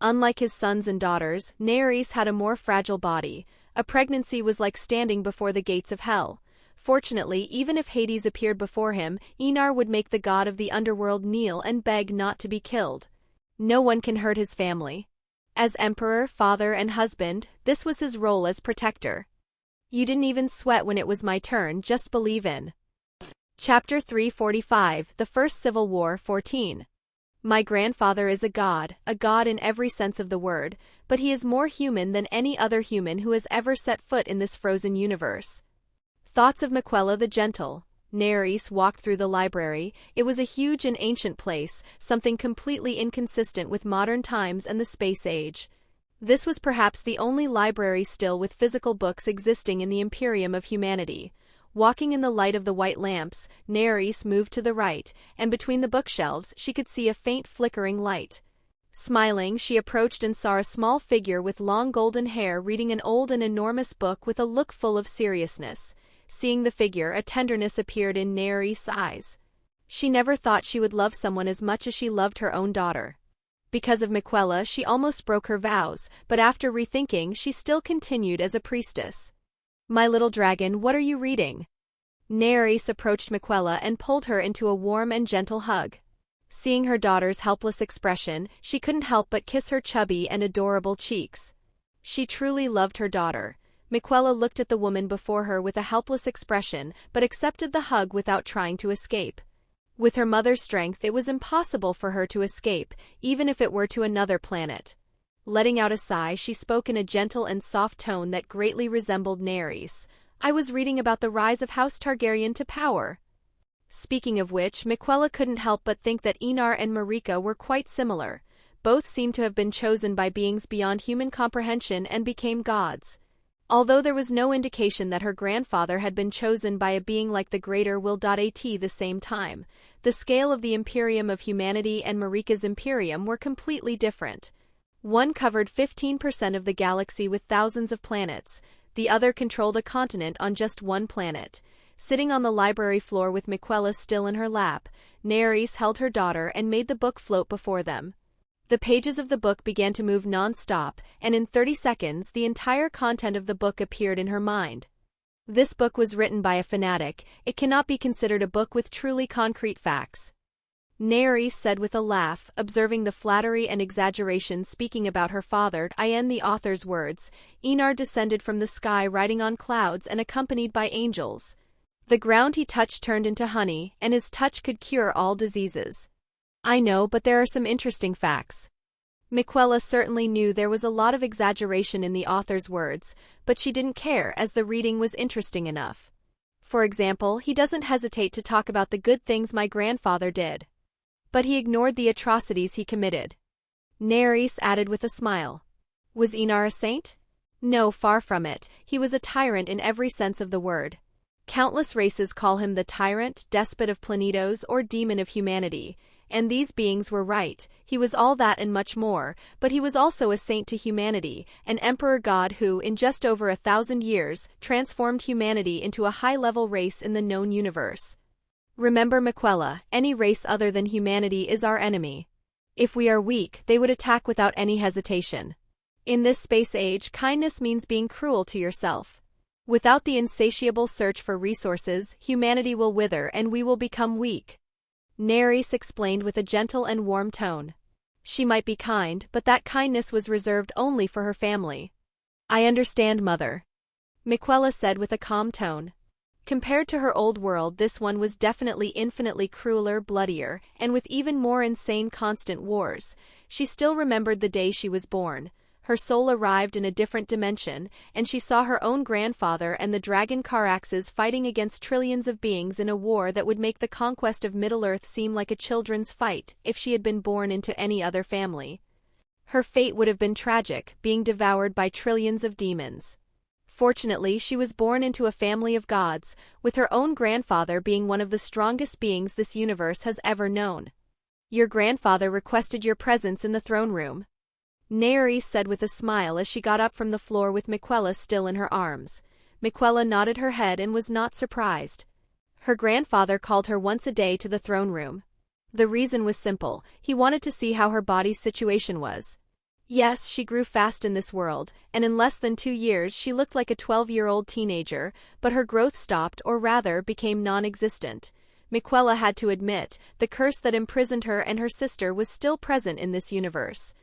Unlike his sons and daughters, Naerys had a more fragile body. A pregnancy was like standing before the gates of hell. Fortunately, even if Hades appeared before him, Enar would make the god of the underworld kneel and beg not to be killed. No one can hurt his family. As emperor, father, and husband, this was his role as protector. You didn't even sweat when it was my turn, just believe in. Chapter 345, The First Civil War 14. My grandfather is a god in every sense of the word, but he is more human than any other human who has ever set foot in this frozen universe. Thoughts of Miquella the Gentle. Naerys walked through the library. It was a huge and ancient place, something completely inconsistent with modern times and the space age. This was perhaps the only library still with physical books existing in the Imperium of humanity. Walking in the light of the white lamps, Naerys moved to the right, and between the bookshelves she could see a faint flickering light. Smiling, she approached and saw a small figure with long golden hair reading an old and enormous book with a look full of seriousness. Seeing the figure, a tenderness appeared in Naerys' eyes. She never thought she would love someone as much as she loved her own daughter. Because of Miquella, she almost broke her vows, but after rethinking, she still continued as a priestess. My little dragon, what are you reading? Naerys approached Miquella and pulled her into a warm and gentle hug. Seeing her daughter's helpless expression, she couldn't help but kiss her chubby and adorable cheeks. She truly loved her daughter. Miquella looked at the woman before her with a helpless expression, but accepted the hug without trying to escape. With her mother's strength, it was impossible for her to escape, even if it were to another planet. Letting out a sigh, she spoke in a gentle and soft tone that greatly resembled Nerys. I was reading about the rise of House Targaryen to power. Speaking of which, Miquella couldn't help but think that Enar and Marika were quite similar. Both seemed to have been chosen by beings beyond human comprehension and became gods. Although there was no indication that her grandfather had been chosen by a being like the greater will.at the same time, the scale of the Imperium of Humanity and Marika's Imperium were completely different. One covered 15% of the galaxy with thousands of planets, the other controlled a continent on just one planet. Sitting on the library floor with Miquella still in her lap, Nerys held her daughter and made the book float before them. The pages of the book began to move non-stop, and in 30 seconds the entire content of the book appeared in her mind. This book was written by a fanatic. It cannot be considered a book with truly concrete facts. Nerys said with a laugh, observing the flattery and exaggeration speaking about her father. I end the author's words. Enar descended from the sky riding on clouds and accompanied by angels. The ground he touched turned into honey, and his touch could cure all diseases. I know, but there are some interesting facts. Miquella certainly knew there was a lot of exaggeration in the author's words, but she didn't care as the reading was interesting enough. For example, he doesn't hesitate to talk about the good things my grandfather did. But he ignored the atrocities he committed. Nerys added with a smile. Was Enar a saint? No, far from it. He was a tyrant in every sense of the word. Countless races call him the tyrant, despot of Planetos, or demon of humanity. And these beings were right. He was all that and much more, but he was also a saint to humanity, an emperor god who, in just over 1,000 years, transformed humanity into a high-level race in the known universe. Remember, Miquella, any race other than humanity is our enemy. If we are weak, they would attack without any hesitation. In this space age, kindness means being cruel to yourself. Without the insatiable search for resources, humanity will wither and we will become weak. Nerys explained with a gentle and warm tone. She might be kind, but that kindness was reserved only for her family. I understand, Mother. Miquella said with a calm tone. Compared to her old world, this one was definitely infinitely crueler, bloodier, and with even more insane constant wars. She still remembered the day she was born. Her soul arrived in a different dimension, and she saw her own grandfather and the dragon Caraxes fighting against trillions of beings in a war that would make the conquest of Middle-earth seem like a children's fight if she had been born into any other family. Her fate would have been tragic, being devoured by trillions of demons. Fortunately, she was born into a family of gods, with her own grandfather being one of the strongest beings this universe has ever known. Your grandfather requested your presence in the throne room. Nerys said with a smile as she got up from the floor with Miquella still in her arms. Miquella nodded her head and was not surprised. Her grandfather called her once a day to the throne room. The reason was simple. He wanted to see how her body's situation was. Yes, she grew fast in this world, and in less than 2 years she looked like a 12-year-old teenager, but her growth stopped, or rather, became non-existent. Miquella had to admit, the curse that imprisoned her and her sister was still present in this universe.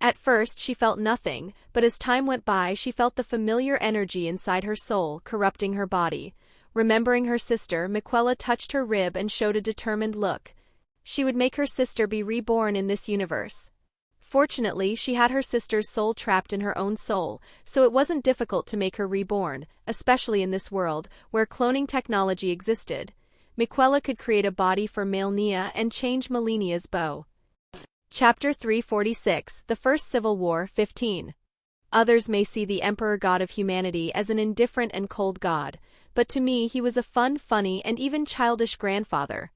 At first she felt nothing, but as time went by she felt the familiar energy inside her soul, corrupting her body. Remembering her sister, Miquella touched her rib and showed a determined look. She would make her sister be reborn in this universe. Fortunately, she had her sister's soul trapped in her own soul, so it wasn't difficult to make her reborn, especially in this world, where cloning technology existed. Miquella could create a body for Malenia and change Malenia's bow. Chapter 346, The First Civil War, 15. Others may see the Emperor God of Humanity as an indifferent and cold god, but to me he was a fun, funny, and even childish grandfather.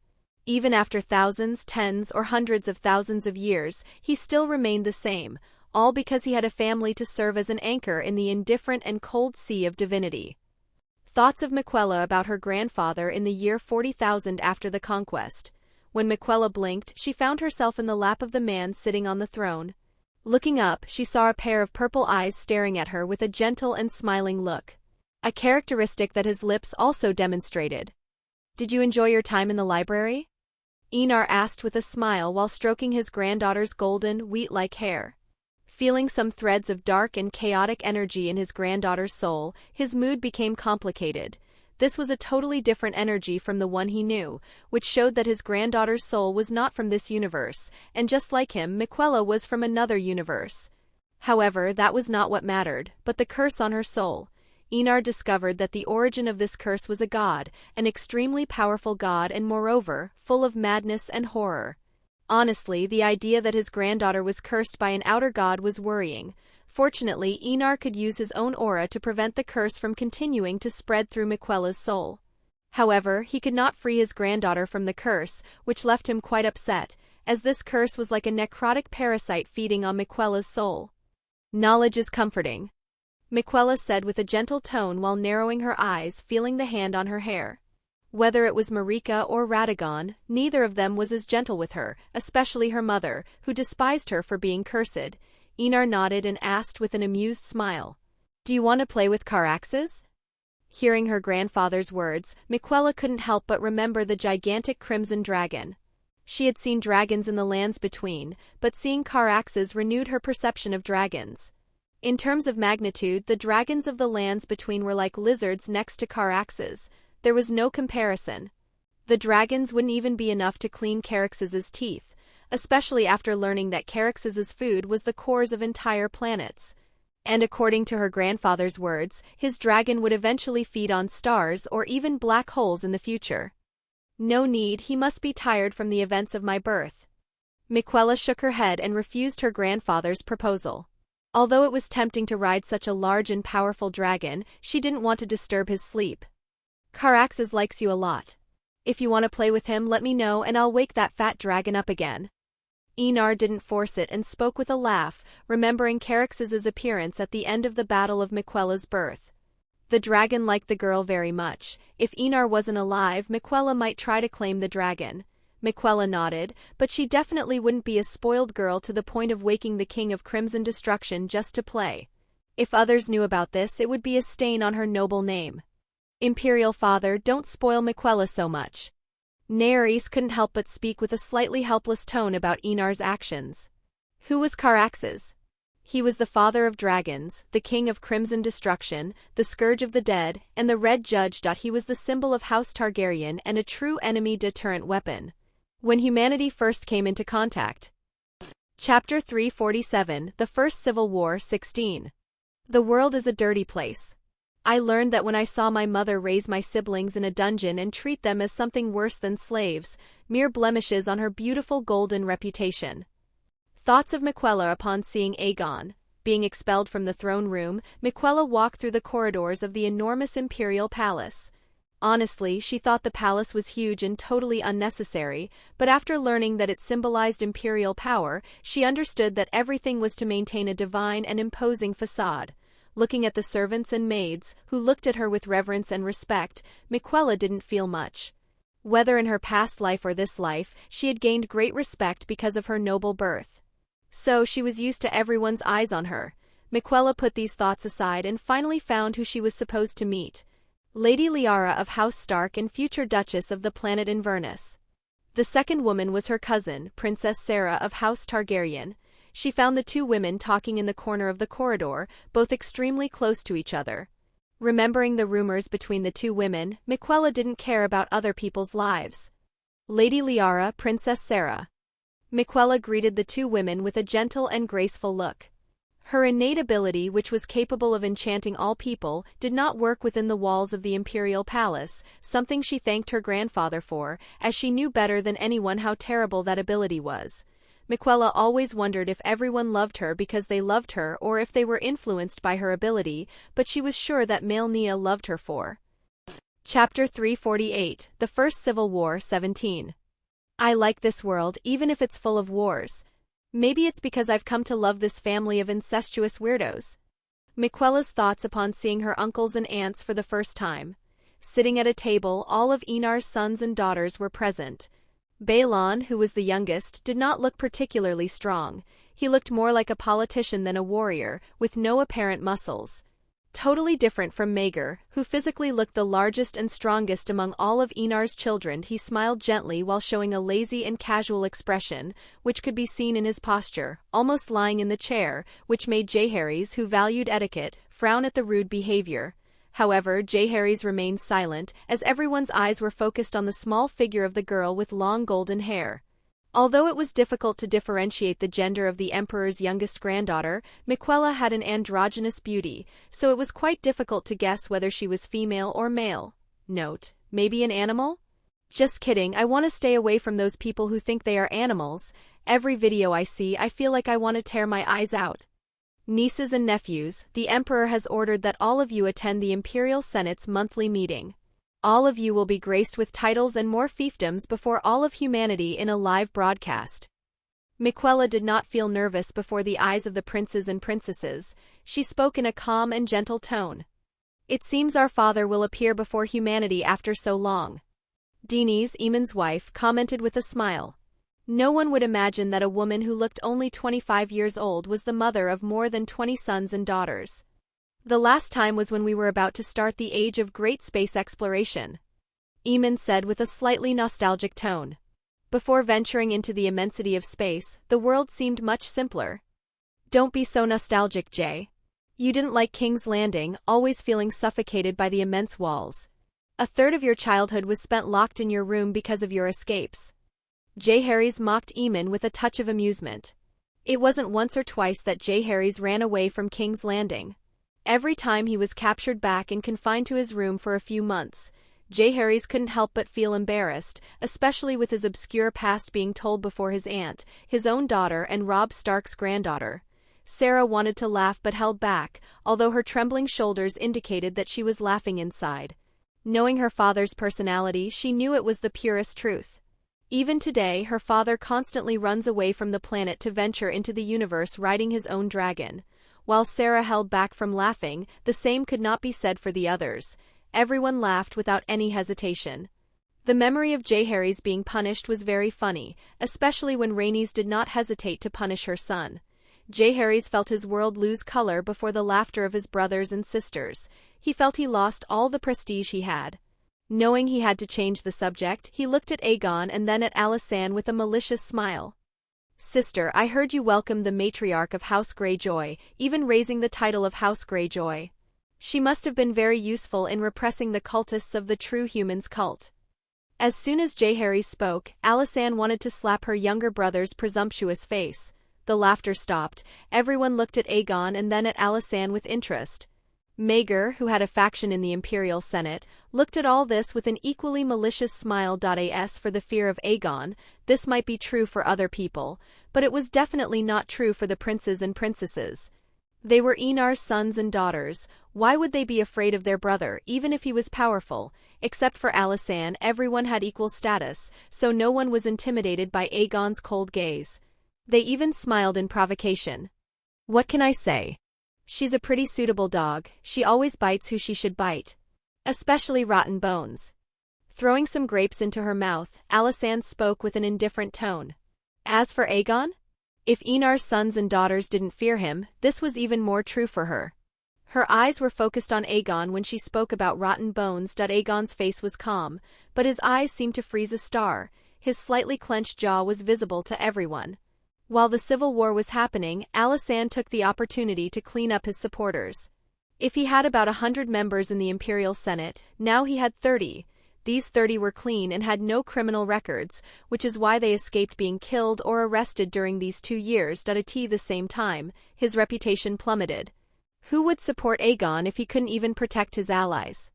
Even after thousands, tens, or hundreds of thousands of years, he still remained the same, all because he had a family to serve as an anchor in the indifferent and cold sea of divinity. Thoughts of Miquella about her grandfather in the year 40,000 after the conquest. When Miquella blinked, she found herself in the lap of the man sitting on the throne. Looking up, she saw a pair of purple eyes staring at her with a gentle and smiling look. A characteristic that his lips also demonstrated. Did you enjoy your time in the library? Enar asked with a smile while stroking his granddaughter's golden, wheat-like hair. Feeling some threads of dark and chaotic energy in his granddaughter's soul, his mood became complicated. This was a totally different energy from the one he knew, which showed that his granddaughter's soul was not from this universe, and just like him, Miquella was from another universe. However, that was not what mattered, but the curse on her soul. Enar discovered that the origin of this curse was a god, an extremely powerful god and moreover, full of madness and horror. Honestly, the idea that his granddaughter was cursed by an outer god was worrying. Fortunately, Enar could use his own aura to prevent the curse from continuing to spread through Miquella's soul. However, he could not free his granddaughter from the curse, which left him quite upset, as this curse was like a necrotic parasite feeding on Miquella's soul. "Knowledge is comforting," Miquella said with a gentle tone while narrowing her eyes, feeling the hand on her hair. Whether it was Marika or Radagon, neither of them was as gentle with her, especially her mother, who despised her for being cursed. Enar nodded and asked with an amused smile, "Do you want to play with Caraxes?" Hearing her grandfather's words, Miquella couldn't help but remember the gigantic crimson dragon. She had seen dragons in the lands between, but seeing Caraxes renewed her perception of dragons. In terms of magnitude, the dragons of the lands between were like lizards next to Caraxes. There was no comparison. The dragons wouldn't even be enough to clean Caraxes' teeth, especially after learning that Caraxes' food was the cores of entire planets. And according to her grandfather's words, his dragon would eventually feed on stars or even black holes in the future. "No need, he must be tired from the events of my birth." Miquella shook her head and refused her grandfather's proposal. Although it was tempting to ride such a large and powerful dragon, she didn't want to disturb his sleep. "Caraxes likes you a lot. If you want to play with him, let me know and I'll wake that fat dragon up again." Enar didn't force it and spoke with a laugh, remembering Caraxes' appearance at the end of the Battle of Miquella's birth. The dragon liked the girl very much. If Enar wasn't alive, Miquella might try to claim the dragon. Miquella nodded, but she definitely wouldn't be a spoiled girl to the point of waking the King of Crimson Destruction just to play. If others knew about this, it would be a stain on her noble name. "Imperial Father, don't spoil Miquella so much." Naerys couldn't help but speak with a slightly helpless tone about Enar's actions. Who was Caraxes? He was the father of dragons, the king of crimson destruction, the scourge of the dead, and the Red Judge. He was the symbol of House Targaryen and a true enemy deterrent weapon. When humanity first came into contact. Chapter 347, The First Civil War 16. The world is a dirty place. I learned that when I saw my mother raise my siblings in a dungeon and treat them as something worse than slaves, mere blemishes on her beautiful golden reputation. Thoughts of Miquella upon seeing Aegon. Being expelled from the throne room, Miquella walked through the corridors of the enormous imperial palace. Honestly, she thought the palace was huge and totally unnecessary, but after learning that it symbolized imperial power, she understood that everything was to maintain a divine and imposing facade. Looking at the servants and maids, who looked at her with reverence and respect, Miquella didn't feel much. Whether in her past life or this life, she had gained great respect because of her noble birth. So she was used to everyone's eyes on her. Miquella put these thoughts aside and finally found who she was supposed to meet. Lady Liara of House Stark and future Duchess of the planet Inverness. The second woman was her cousin, Princess Sarah of House Targaryen. She found the two women talking in the corner of the corridor, both extremely close to each other. Remembering the rumors between the two women, Miquella didn't care about other people's lives. Lady Liara, Princess Sarah. Miquella greeted the two women with a gentle and graceful look. Her innate ability, which was capable of enchanting all people, did not work within the walls of the imperial palace, something she thanked her grandfather for, as she knew better than anyone how terrible that ability was. Miquella always wondered if everyone loved her because they loved her or if they were influenced by her ability, but she was sure that Malnia loved her for. Chapter 348, The First Civil War 17. I like this world, even if it's full of wars. Maybe it's because I've come to love this family of incestuous weirdos. Miquella's thoughts upon seeing her uncles and aunts for the first time. Sitting at a table, all of Enar's sons and daughters were present. Balon, who was the youngest, did not look particularly strong. He looked more like a politician than a warrior, with no apparent muscles. Totally different from Maegor, who physically looked the largest and strongest among all of Enar's children. He smiled gently while showing a lazy and casual expression, which could be seen in his posture, almost lying in the chair, which made Jaehaerys, who valued etiquette, frown at the rude behavior. However, Jaehaerys remained silent, as everyone's eyes were focused on the small figure of the girl with long golden hair. Although it was difficult to differentiate the gender of the emperor's youngest granddaughter, Miquella had an androgynous beauty, so it was quite difficult to guess whether she was female or male. Note: maybe an animal? Just kidding, I want to stay away from those people who think they are animals. Every video I see, I feel like I want to tear my eyes out. Nieces and nephews, the Emperor has ordered that all of you attend the Imperial Senate's monthly meeting. All of you will be graced with titles and more fiefdoms before all of humanity in a live broadcast. Miquella did not feel nervous before the eyes of the princes and princesses. She spoke in a calm and gentle tone. It seems our father will appear before humanity after so long. Daenerys, Aemon's wife, commented with a smile. No one would imagine that a woman who looked only 25 years old was the mother of more than 20 sons and daughters. The last time was when we were about to start the age of great space exploration, Aemon said with a slightly nostalgic tone. Before venturing into the immensity of space, the world seemed much simpler. Don't be so nostalgic, Jay. You didn't like King's Landing, always feeling suffocated by the immense walls. A third of your childhood was spent locked in your room because of your escapes. Jaehaerys mocked Aemon with a touch of amusement. It wasn't once or twice that Jaehaerys ran away from King's Landing. Every time he was captured back and confined to his room for a few months, Jaehaerys couldn't help but feel embarrassed, especially with his obscure past being told before his aunt, his own daughter, and Robb Stark's granddaughter. Sarah wanted to laugh but held back, although her trembling shoulders indicated that she was laughing inside. Knowing her father's personality, she knew it was the purest truth. Even today, her father constantly runs away from the planet to venture into the universe riding his own dragon. While Sarah held back from laughing, the same could not be said for the others. Everyone laughed without any hesitation. The memory of Jaehaerys being punished was very funny, especially when Rhaenys did not hesitate to punish her son. Jaehaerys felt his world lose color before the laughter of his brothers and sisters. He felt he lost all the prestige he had. Knowing he had to change the subject, he looked at Aegon and then at Alysanne with a malicious smile. Sister, I heard you welcomed the matriarch of House Greyjoy, even raising the title of House Greyjoy. She must have been very useful in repressing the cultists of the True Humans cult. As soon as Jaehaerys spoke, Alysanne wanted to slap her younger brother's presumptuous face. The laughter stopped. Everyone looked at Aegon and then at Alysanne with interest. Maegor, who had a faction in the Imperial Senate, looked at all this with an equally malicious smile. As for the fear of Aegon, this might be true for other people, but it was definitely not true for the princes and princesses. They were Aenar's sons and daughters. Why would they be afraid of their brother, even if he was powerful? Except for Alysanne, everyone had equal status, so no one was intimidated by Aegon's cold gaze. They even smiled in provocation. What can I say? She's a pretty suitable dog. She always bites who she should bite. Especially rotten bones. Throwing some grapes into her mouth, Alysanne spoke with an indifferent tone. As for Aegon? If Aenar's sons and daughters didn't fear him, this was even more true for her. Her eyes were focused on Aegon when she spoke about rotten bones. Aegon's face was calm, but his eyes seemed to freeze a star. His slightly clenched jaw was visible to everyone. While the civil war was happening, Alysanne took the opportunity to clean up his supporters. If he had about 100 members in the Imperial Senate, now he had 30. These 30 were clean and had no criminal records, which is why they escaped being killed or arrested during these 2 years. At the same time, his reputation plummeted. Who would support Aegon if he couldn't even protect his allies?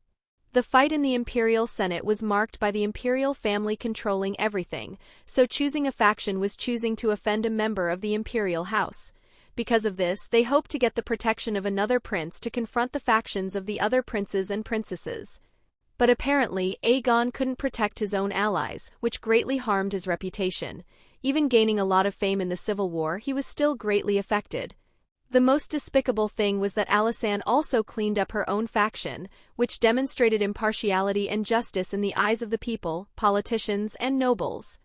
The fight in the Imperial Senate was marked by the imperial family controlling everything, so choosing a faction was choosing to offend a member of the imperial house. Because of this, they hoped to get the protection of another prince to confront the factions of the other princes and princesses. But apparently, Aegon couldn't protect his own allies, which greatly harmed his reputation. Even gaining a lot of fame in the Civil War, he was still greatly affected. The most despicable thing was that Alysanne also cleaned up her own faction, which demonstrated impartiality and justice in the eyes of the people, politicians, and nobles.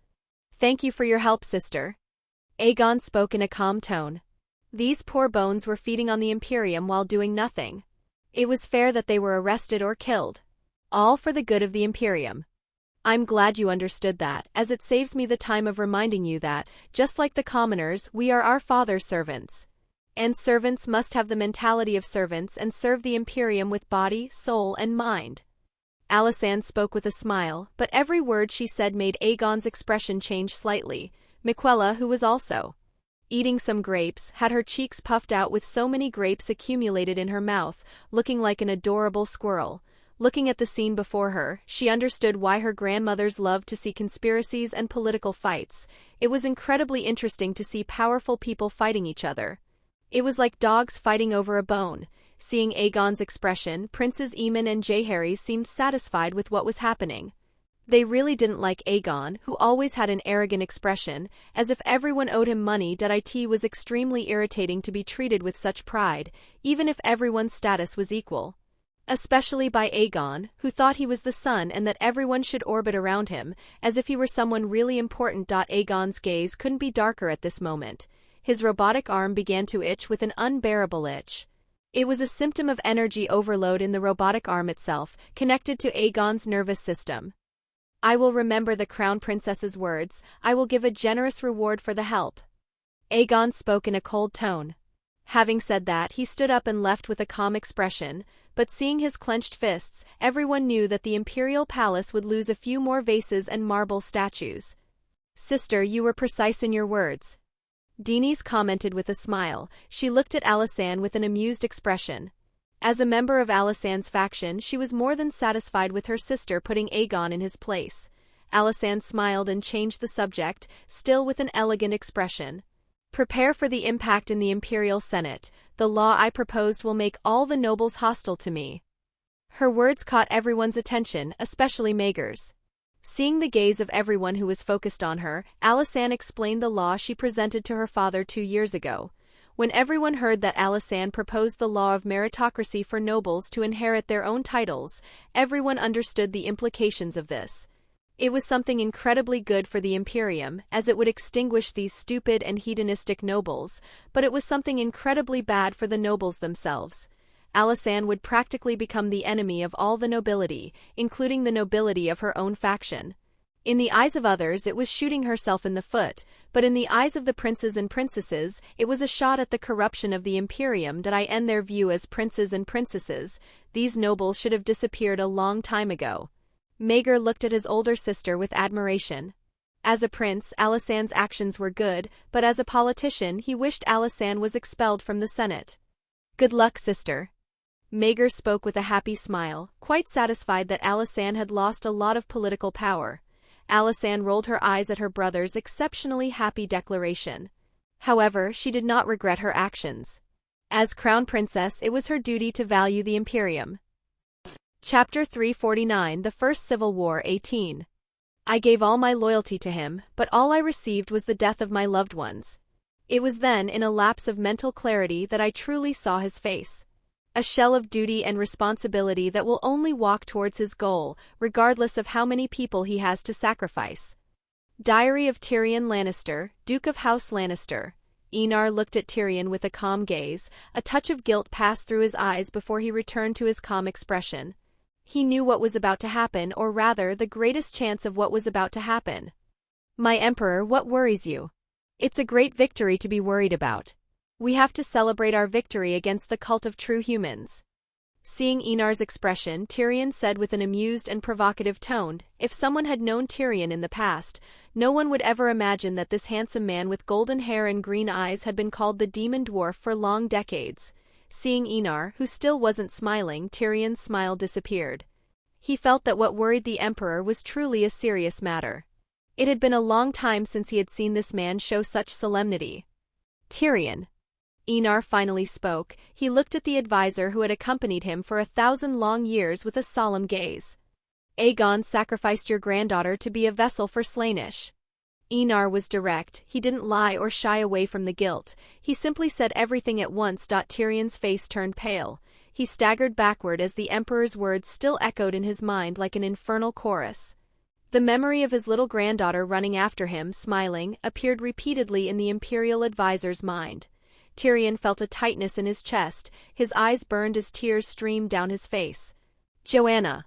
Thank you for your help, sister. Aegon spoke in a calm tone. These poor bones were feeding on the Imperium while doing nothing. It was fair that they were arrested or killed. All for the good of the Imperium. I'm glad you understood that, as it saves me the time of reminding you that, just like the commoners, we are our father's servants. And servants must have the mentality of servants and serve the Imperium with body, soul, and mind. Alysanne spoke with a smile, but every word she said made Aegon's expression change slightly. Miquella, who was also eating some grapes, had her cheeks puffed out with so many grapes accumulated in her mouth, looking like an adorable squirrel. Looking at the scene before her, she understood why her grandmothers loved to see conspiracies and political fights. It was incredibly interesting to see powerful people fighting each other. It was like dogs fighting over a bone. Seeing Aegon's expression, Princes Aemon and Jaehaerys seemed satisfied with what was happening. They really didn't like Aegon, who always had an arrogant expression, as if everyone owed him money. It was extremely irritating to be treated with such pride, even if everyone's status was equal. Especially by Aegon, who thought he was the sun and that everyone should orbit around him, as if he were someone really important. Aegon's gaze couldn't be darker at this moment. His robotic arm began to itch with an unbearable itch. It was a symptom of energy overload in the robotic arm itself, connected to Aegon's nervous system. I will remember the Crown Princess's words. I will give a generous reward for the help. Aegon spoke in a cold tone. Having said that, he stood up and left with a calm expression, but seeing his clenched fists, everyone knew that the Imperial Palace would lose a few more vases and marble statues. Sister, you were precise in your words. Daenerys commented with a smile. She looked at Alysanne with an amused expression. As a member of Alysanne's faction, she was more than satisfied with her sister putting Aegon in his place. Alysanne smiled and changed the subject, still with an elegant expression. Prepare for the impact in the Imperial Senate. The law I proposed will make all the nobles hostile to me. Her words caught everyone's attention, especially Maegor's. Seeing the gaze of everyone who was focused on her, Alysanne explained the law she presented to her father 2 years ago. When everyone heard that Alysanne proposed the law of meritocracy for nobles to inherit their own titles, everyone understood the implications of this. It was something incredibly good for the Imperium, as it would extinguish these stupid and hedonistic nobles, but it was something incredibly bad for the nobles themselves. Alysanne would practically become the enemy of all the nobility, including the nobility of her own faction. In the eyes of others it was shooting herself in the foot, but in the eyes of the princes and princesses, it was a shot at the corruption of the Imperium. Did I end their view as princes and princesses? These nobles should have disappeared a long time ago. Maegor looked at his older sister with admiration. As a prince, Alysanne's actions were good, but as a politician he wished Alysanne was expelled from the Senate. Good luck, sister. Maegor spoke with a happy smile, quite satisfied that Alysanne had lost a lot of political power. Alysanne rolled her eyes at her brother's exceptionally happy declaration. However, she did not regret her actions. As Crown Princess, it was her duty to value the Imperium. Chapter 349 The First Civil War 18. I gave all my loyalty to him, but all I received was the death of my loved ones. It was then, in a lapse of mental clarity, that I truly saw his face. A shell of duty and responsibility that will only walk towards his goal, regardless of how many people he has to sacrifice. Diary of Tyrion Lannister, Duke of House Lannister. Enar looked at Tyrion with a calm gaze. A touch of guilt passed through his eyes before he returned to his calm expression. He knew what was about to happen, or rather, the greatest chance of what was about to happen. My Emperor, what worries you? It's a great victory to be worried about. We have to celebrate our victory against the cult of true humans. Seeing Enar's expression, Tyrion said with an amused and provocative tone, if someone had known Tyrion in the past, no one would ever imagine that this handsome man with golden hair and green eyes had been called the Demon Dwarf for long decades. Seeing Enar, who still wasn't smiling, Tyrion's smile disappeared. He felt that what worried the Emperor was truly a serious matter. It had been a long time since he had seen this man show such solemnity. Tyrion. Enar finally spoke. He looked at the advisor who had accompanied him for 1,000 long years with a solemn gaze. Aegon sacrificed your granddaughter to be a vessel for Slaanesh. Enar was direct. He didn't lie or shy away from the guilt. He simply said everything at once. Tyrion's face turned pale. He staggered backward as the Emperor's words still echoed in his mind like an infernal chorus. The memory of his little granddaughter running after him, smiling, appeared repeatedly in the Imperial advisor's mind. Tyrion felt a tightness in his chest. His eyes burned as tears streamed down his face. Joanna.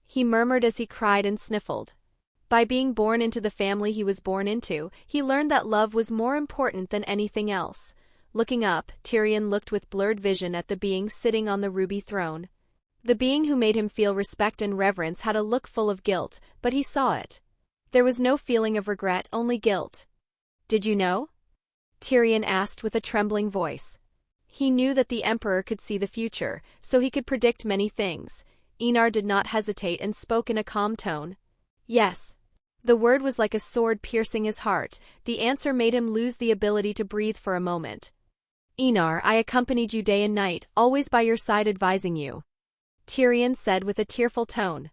He murmured as he cried and sniffled. By being born into the family he was born into, he learned that love was more important than anything else. Looking up, Tyrion looked with blurred vision at the being sitting on the ruby throne. The being who made him feel respect and reverence had a look full of guilt, but he saw it. There was no feeling of regret, only guilt. "Did you know?" Tyrion asked with a trembling voice. He knew that the Emperor could see the future, so he could predict many things. Enar did not hesitate and spoke in a calm tone. "Yes." The word was like a sword piercing his heart. The answer made him lose the ability to breathe for a moment. "Enar, I accompanied you day and night, always by your side advising you," Tyrion said with a tearful tone.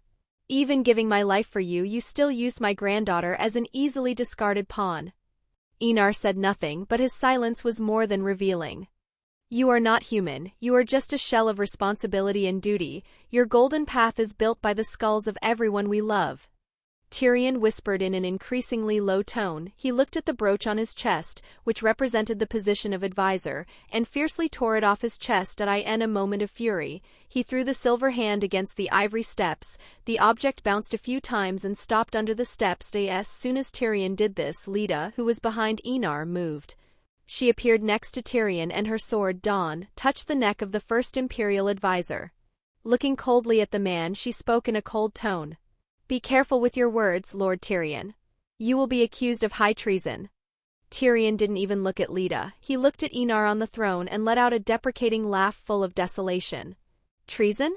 "Even giving my life for you, you still used my granddaughter as an easily discarded pawn." Enar said nothing, but his silence was more than revealing. "You are not human, you are just a shell of responsibility and duty. Your golden path is built by the skulls of everyone we love." Tyrion whispered in an increasingly low tone. He looked at the brooch on his chest, which represented the position of advisor, and fiercely tore it off his chest in a moment of fury. He threw the silver hand against the ivory steps. The object bounced a few times and stopped under the steps. As soon as Tyrion did this, Leda, who was behind Enar, moved. She appeared next to Tyrion and her sword, Dawn, touched the neck of the first Imperial advisor. Looking coldly at the man, she spoke in a cold tone. "Be careful with your words, Lord Tyrion. You will be accused of high treason." Tyrion didn't even look at Leda. He looked at Enar on the throne and let out a deprecating laugh full of desolation. "Treason?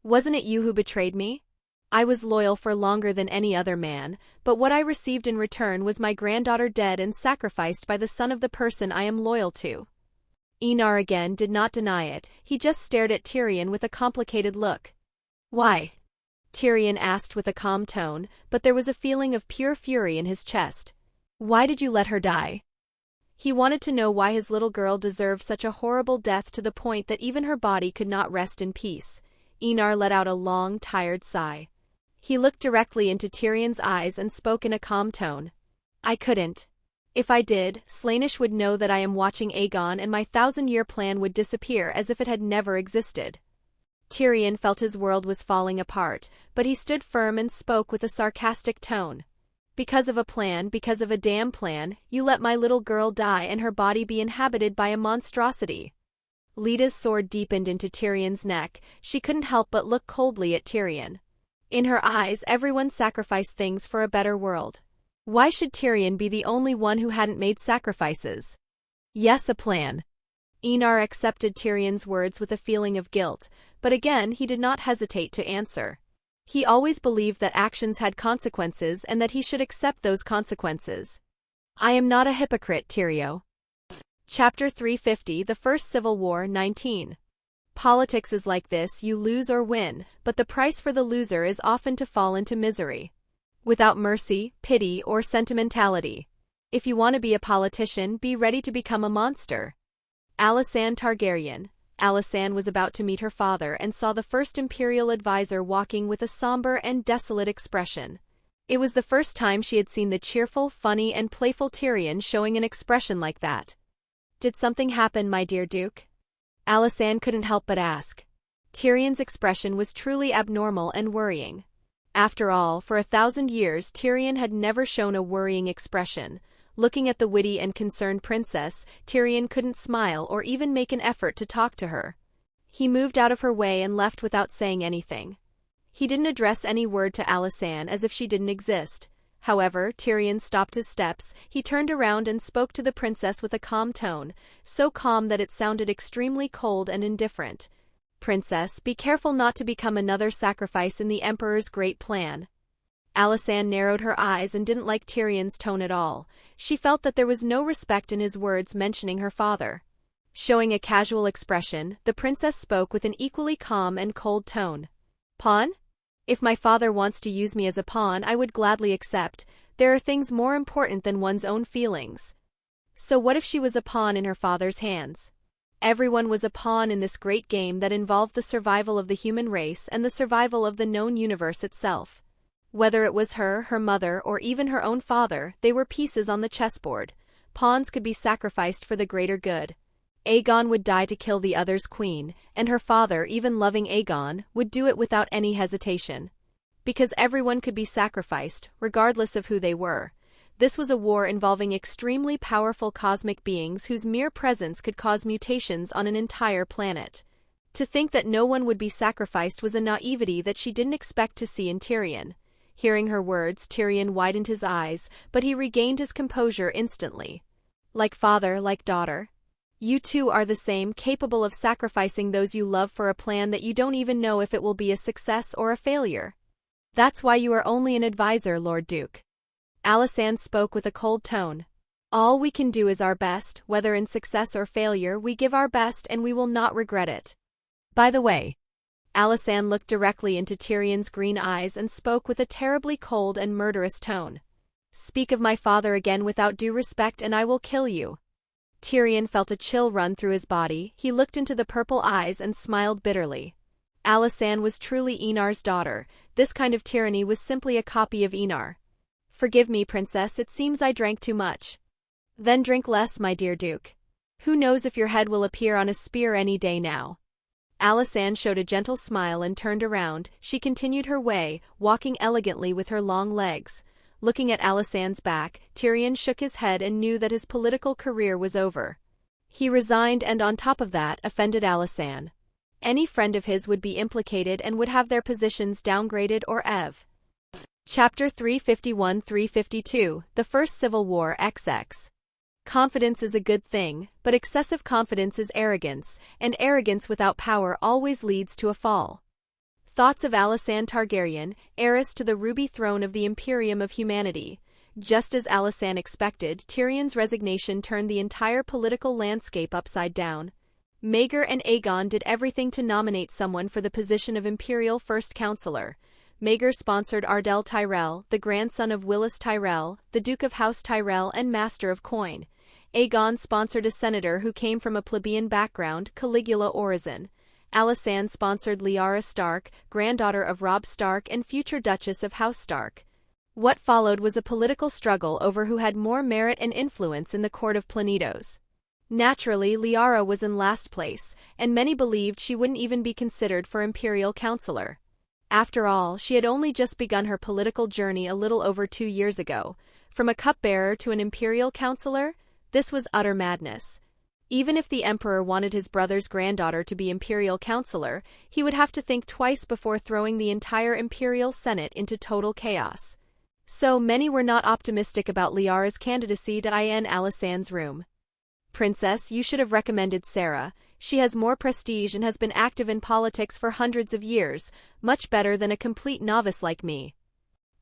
Wasn't it you who betrayed me? I was loyal for longer than any other man, but what I received in return was my granddaughter dead and sacrificed by the son of the person I am loyal to." Enar again did not deny it. He just stared at Tyrion with a complicated look. "Why?" Tyrion asked with a calm tone, but there was a feeling of pure fury in his chest. "Why did you let her die?" He wanted to know why his little girl deserved such a horrible death, to the point that even her body could not rest in peace. Enar let out a long, tired sigh. He looked directly into Tyrion's eyes and spoke in a calm tone. "I couldn't. If I did, Slaanesh would know that I am watching Aegon, and my 1,000-year plan would disappear as if it had never existed." Tyrion felt his world was falling apart, but he stood firm and spoke with a sarcastic tone. "Because of a plan, because of a damn plan, you let my little girl die and her body be inhabited by a monstrosity." Leda's sword deepened into Tyrion's neck. She couldn't help but look coldly at Tyrion. In her eyes, everyone sacrificed things for a better world. Why should Tyrion be the only one who hadn't made sacrifices? "Yes, a plan." Enar accepted Tyrion's words with a feeling of guilt, but again he did not hesitate to answer. He always believed that actions had consequences and that he should accept those consequences. "I am not a hypocrite, Tyrio." Chapter 350, The First Civil War, 19. Politics is like this: you lose or win, but the price for the loser is often to fall into misery. Without mercy, pity, or sentimentality. If you want to be a politician, be ready to become a monster. Alysanne Targaryen. Alysanne was about to meet her father and saw the first Imperial advisor walking with a somber and desolate expression. It was the first time she had seen the cheerful, funny, and playful Tyrion showing an expression like that. "Did something happen, my dear Duke?" Alysanne couldn't help but ask. Tyrion's expression was truly abnormal and worrying. After all, for 1,000 years Tyrion had never shown a worrying expression. Looking at the witty and concerned princess, Tyrion couldn't smile or even make an effort to talk to her. He moved out of her way and left without saying anything. He didn't address any word to Alysanne as if she didn't exist. However, Tyrion stopped his steps. He turned around and spoke to the princess with a calm tone, so calm that it sounded extremely cold and indifferent. "Princess, be careful not to become another sacrifice in the Emperor's great plan." Alysanne narrowed her eyes and didn't like Tyrion's tone at all. She felt that there was no respect in his words mentioning her father. Showing a casual expression, the princess spoke with an equally calm and cold tone. "Pawn? If my father wants to use me as a pawn, I would gladly accept. There are things more important than one's own feelings." So what if she was a pawn in her father's hands? Everyone was a pawn in this great game that involved the survival of the human race and the survival of the known universe itself. Whether it was her, her mother, or even her own father, they were pieces on the chessboard. Pawns could be sacrificed for the greater good. Aegon would die to kill the other's queen, and her father, even loving Aegon, would do it without any hesitation. Because everyone could be sacrificed, regardless of who they were. This was a war involving extremely powerful cosmic beings whose mere presence could cause mutations on an entire planet. To think that no one would be sacrificed was a naivety that she didn't expect to see in Tyrion. Hearing her words, Tyrion widened his eyes, but he regained his composure instantly. Like father, like daughter. You two are the same, capable of sacrificing those you love for a plan that you don't even know if it will be a success or a failure. That's why you are only an advisor, Lord Duke. Alysanne spoke with a cold tone. All we can do is our best, whether in success or failure, we give our best and we will not regret it. By the way, Alysanne looked directly into Tyrion's green eyes and spoke with a terribly cold and murderous tone. Speak of my father again without due respect and I will kill you. Tyrion felt a chill run through his body. He looked into the purple eyes and smiled bitterly. Alysanne was truly Enar's daughter. This kind of tyranny was simply a copy of Enar. Forgive me, princess, it seems I drank too much. Then drink less, my dear Duke. Who knows if your head will appear on a spear any day now. Alysanne showed a gentle smile and turned around. She continued her way, walking elegantly with her long legs. Looking at Alysanne's back, Tyrion shook his head and knew that his political career was over. He resigned and on top of that offended Alysanne. Any friend of his would be implicated and would have their positions downgraded or ev. Chapter 351-352, The First Civil War XX. Confidence is a good thing, but excessive confidence is arrogance, and arrogance without power always leads to a fall. Thoughts of Alysanne Targaryen, heiress to the ruby throne of the Imperium of Humanity. Just as Alysanne expected, Tyrion's resignation turned the entire political landscape upside down. Maegor and Aegon did everything to nominate someone for the position of Imperial First Counselor. Maegor sponsored Ardell Tyrell, the grandson of Willis Tyrell, the Duke of House Tyrell and Master of Coin. Aegon sponsored a senator who came from a plebeian background, Caligula Orizon. Alysanne sponsored Lyanna Stark, granddaughter of Robb Stark and future Duchess of House Stark. What followed was a political struggle over who had more merit and influence in the court of Planetos. Naturally, Lyanna was in last place, and many believed she wouldn't even be considered for imperial counselor. After all, she had only just begun her political journey a little over 2 years ago. From a cupbearer to an imperial counselor, this was utter madness. Even if the emperor wanted his brother's granddaughter to be imperial counselor, he would have to think twice before throwing the entire imperial senate into total chaos. So many were not optimistic about Lyanna's candidacy to in Alysanne's room. Princess, you should have recommended Sarah. She has more prestige and has been active in politics for hundreds of years, much better than a complete novice like me.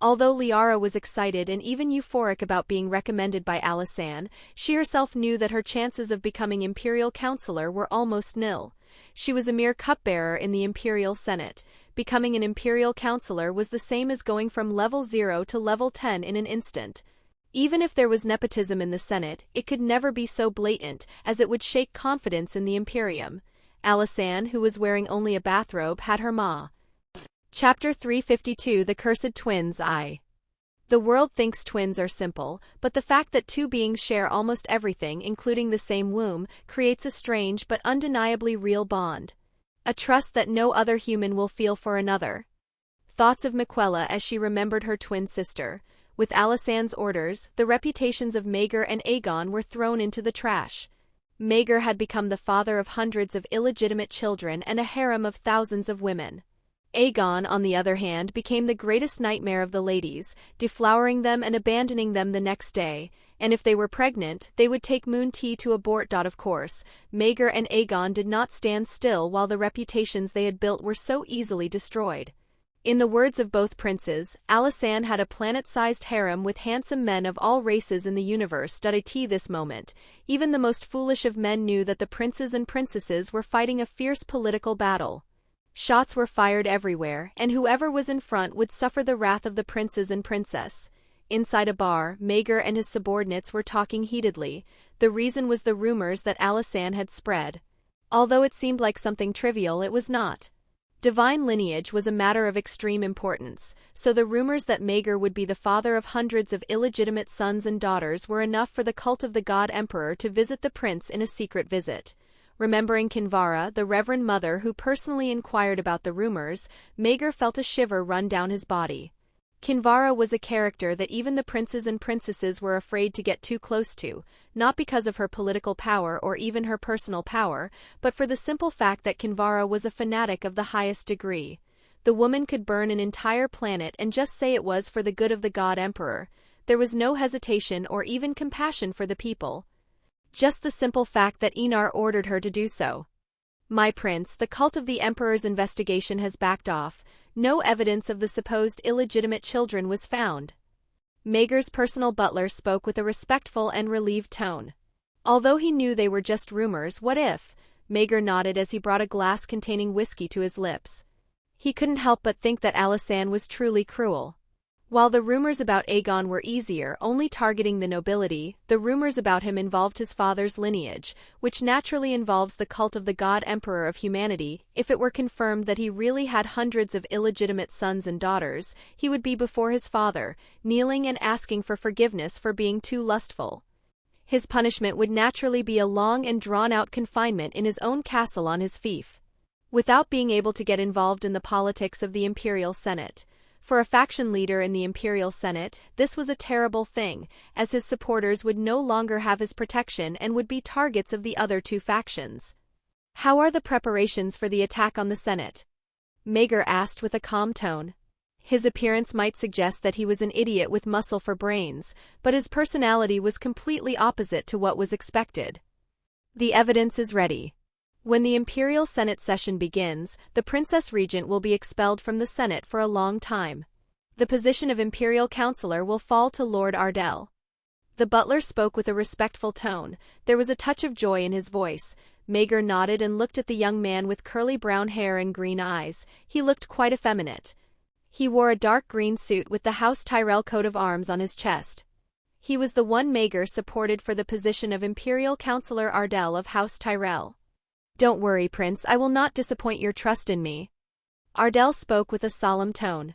Although Lyanna was excited and even euphoric about being recommended by Alysanne, she herself knew that her chances of becoming imperial counselor were almost nil. She was a mere cupbearer in the imperial senate. Becoming an imperial counselor was the same as going from level 0 to level 10 in an instant. Even if there was nepotism in the senate, it could never be so blatant, as it would shake confidence in the Imperium. Alysanne, who was wearing only a bathrobe, had her ma. Chapter 352, The Cursed Twins. The world thinks twins are simple, but the fact that two beings share almost everything, including the same womb, creates a strange but undeniably real bond. A trust that no other human will feel for another. Thoughts of Miquella as she remembered her twin sister. With Alysanne's orders, the reputations of Maegor and Aegon were thrown into the trash. Maegor had become the father of hundreds of illegitimate children and a harem of thousands of women. Aegon, on the other hand, became the greatest nightmare of the ladies, deflowering them and abandoning them the next day, and if they were pregnant, they would take moon tea to abort. Of course, Maegor and Aegon did not stand still while the reputations they had built were so easily destroyed. In the words of both princes, Alysanne had a planet-sized harem with handsome men of all races in the universe. At this moment, even the most foolish of men knew that the princes and princesses were fighting a fierce political battle. Shots were fired everywhere, and whoever was in front would suffer the wrath of the princes and princess. Inside a bar, Maegor and his subordinates were talking heatedly. The reason was the rumors that Alysanne had spread. Although it seemed like something trivial, it was not. Divine lineage was a matter of extreme importance, so the rumors that Maegor would be the father of hundreds of illegitimate sons and daughters were enough for the cult of the God Emperor to visit the prince in a secret visit. Remembering Kinvara, the Reverend Mother who personally inquired about the rumors, Maegor felt a shiver run down his body. Kinvara was a character that even the princes and princesses were afraid to get too close to, not because of her political power or even her personal power, but for the simple fact that Kinvara was a fanatic of the highest degree. The woman could burn an entire planet and just say it was for the good of the god emperor. There was no hesitation or even compassion for the people. Just the simple fact that Enar ordered her to do so. My prince, the cult of the emperor's investigation has backed off. No evidence of the supposed illegitimate children was found. Maegor's personal butler spoke with a respectful and relieved tone. Although he knew they were just rumors, what if? Maegor nodded as he brought a glass containing whiskey to his lips. He couldn't help but think that Alysanne was truly cruel. While the rumors about Aegon were easier, only targeting the nobility, the rumors about him involved his father's lineage, which naturally involves the cult of the god emperor of humanity. If it were confirmed that he really had hundreds of illegitimate sons and daughters, he would be before his father, kneeling and asking for forgiveness for being too lustful. His punishment would naturally be a long and drawn-out confinement in his own castle on his fief, without being able to get involved in the politics of the Imperial Senate. For a faction leader in the Imperial Senate, this was a terrible thing, as his supporters would no longer have his protection and would be targets of the other two factions. "How are the preparations for the attack on the Senate?" Maegor asked with a calm tone. His appearance might suggest that he was an idiot with muscle for brains, but his personality was completely opposite to what was expected. "The evidence is ready. When the Imperial Senate session begins, the Princess Regent will be expelled from the Senate for a long time. The position of Imperial Counselor will fall to Lord Ardell." The butler spoke with a respectful tone. There was a touch of joy in his voice. Maegor nodded and looked at the young man with curly brown hair and green eyes. He looked quite effeminate. He wore a dark green suit with the House Tyrell coat of arms on his chest. He was the one Maegor supported for the position of Imperial Counselor Ardell of House Tyrell. "Don't worry, Prince, I will not disappoint your trust in me." Ardell spoke with a solemn tone.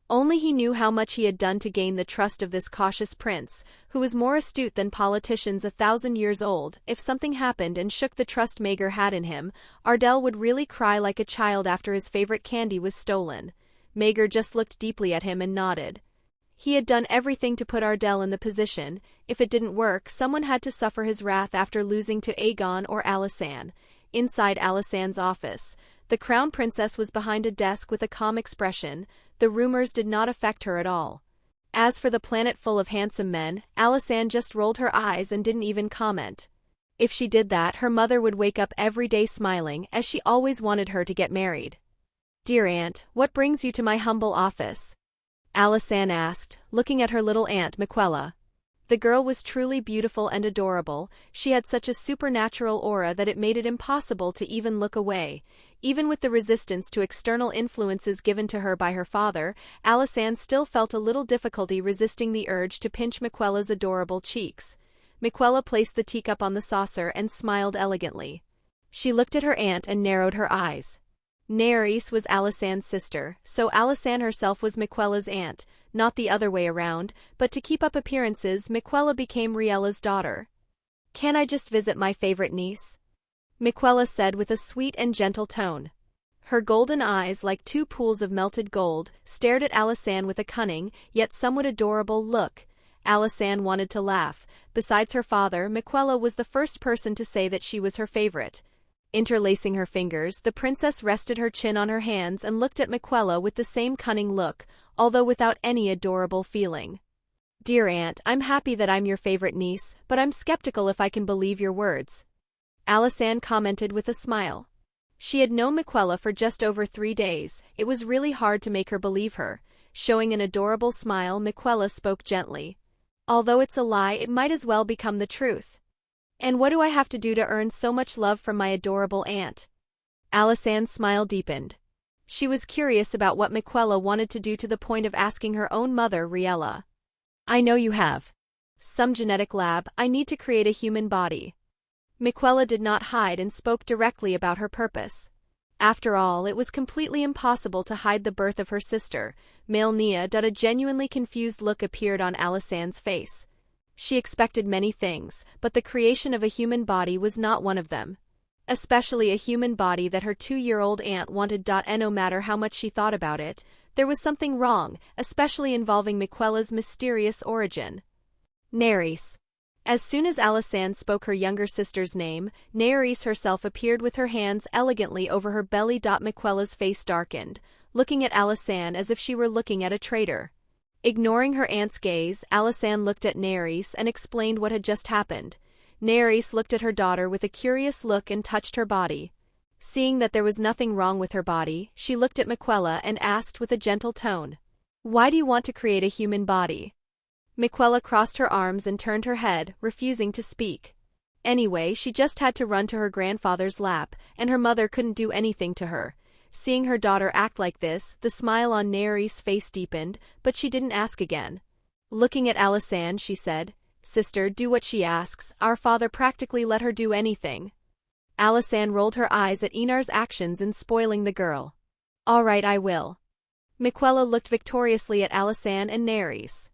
Only he knew how much he had done to gain the trust of this cautious prince, who was more astute than politicians 1,000 years old. If something happened and shook the trust Maegor had in him, Ardell would really cry like a child after his favorite candy was stolen. Maegor just looked deeply at him and nodded. He had done everything to put Ardell in the position. If it didn't work, someone had to suffer his wrath after losing to Aegon or Alysanne. Inside Alysanne's office, the crown princess was behind a desk with a calm expression. The rumors did not affect her at all. As for the planet full of handsome men, Alysanne just rolled her eyes and didn't even comment. If she did that, her mother would wake up every day smiling, as she always wanted her to get married. "Dear aunt, what brings you to my humble office?" Alysanne asked, looking at her little aunt Miquella. The girl was truly beautiful and adorable. She had such a supernatural aura that it made it impossible to even look away. Even with the resistance to external influences given to her by her father, Alysanne still felt a little difficulty resisting the urge to pinch Miquella's adorable cheeks. Miquella placed the teacup on the saucer and smiled elegantly. She looked at her aunt and narrowed her eyes. Nerys was Alysanne's sister, so Alysanne herself was Miquella's aunt, not the other way around, but to keep up appearances, Miquella became Riella's daughter. "Can I just visit my favorite niece?" Miquella said with a sweet and gentle tone. Her golden eyes, like two pools of melted gold, stared at Alysanne with a cunning, yet somewhat adorable look. Alysanne wanted to laugh. Besides her father, Miquella was the first person to say that she was her favorite. Interlacing her fingers, the princess rested her chin on her hands and looked at Miquella with the same cunning look, although without any adorable feeling. "Dear aunt, I'm happy that I'm your favorite niece, but I'm skeptical if I can believe your words," Alysanne commented with a smile. She had known Miquella for just over 3 days. It was really hard to make her believe her. Showing an adorable smile, Miquella spoke gently. "Although it's a lie, it might as well become the truth. And what do I have to do to earn so much love from my adorable aunt?" Alysanne's smile deepened. She was curious about what Miquella wanted to do to the point of asking her own mother, Riella. "I know you have some genetic lab. I need to create a human body." Miquella did not hide and spoke directly about her purpose. After all, it was completely impossible to hide the birth of her sister. Malnia. A genuinely confused look appeared on Alysanne's face. She expected many things, but the creation of a human body was not one of them. Especially a human body that her 2-year-old aunt wanted. No matter how much she thought about it, there was something wrong, especially involving Miquella's mysterious origin. Nerys. As soon as Alysanne spoke her younger sister's name, Nerys herself appeared with her hands elegantly over her belly. Miquella's face darkened, looking at Alysanne as if she were looking at a traitor. Ignoring her aunt's gaze, Alysanne looked at Nerys and explained what had just happened. Nerys looked at her daughter with a curious look and touched her body. Seeing that there was nothing wrong with her body, she looked at Miquella and asked with a gentle tone, "Why do you want to create a human body?" Miquella crossed her arms and turned her head, refusing to speak. Anyway, she just had to run to her grandfather's lap, and her mother couldn't do anything to her. Seeing her daughter act like this, the smile on Nerys' face deepened, but she didn't ask again. Looking at Alysanne, she said, "Sister, do what she asks. Our father practically let her do anything." Alysanne rolled her eyes at Inar's actions in spoiling the girl. "All right, I will." Miquella looked victoriously at Alysanne and Nerys.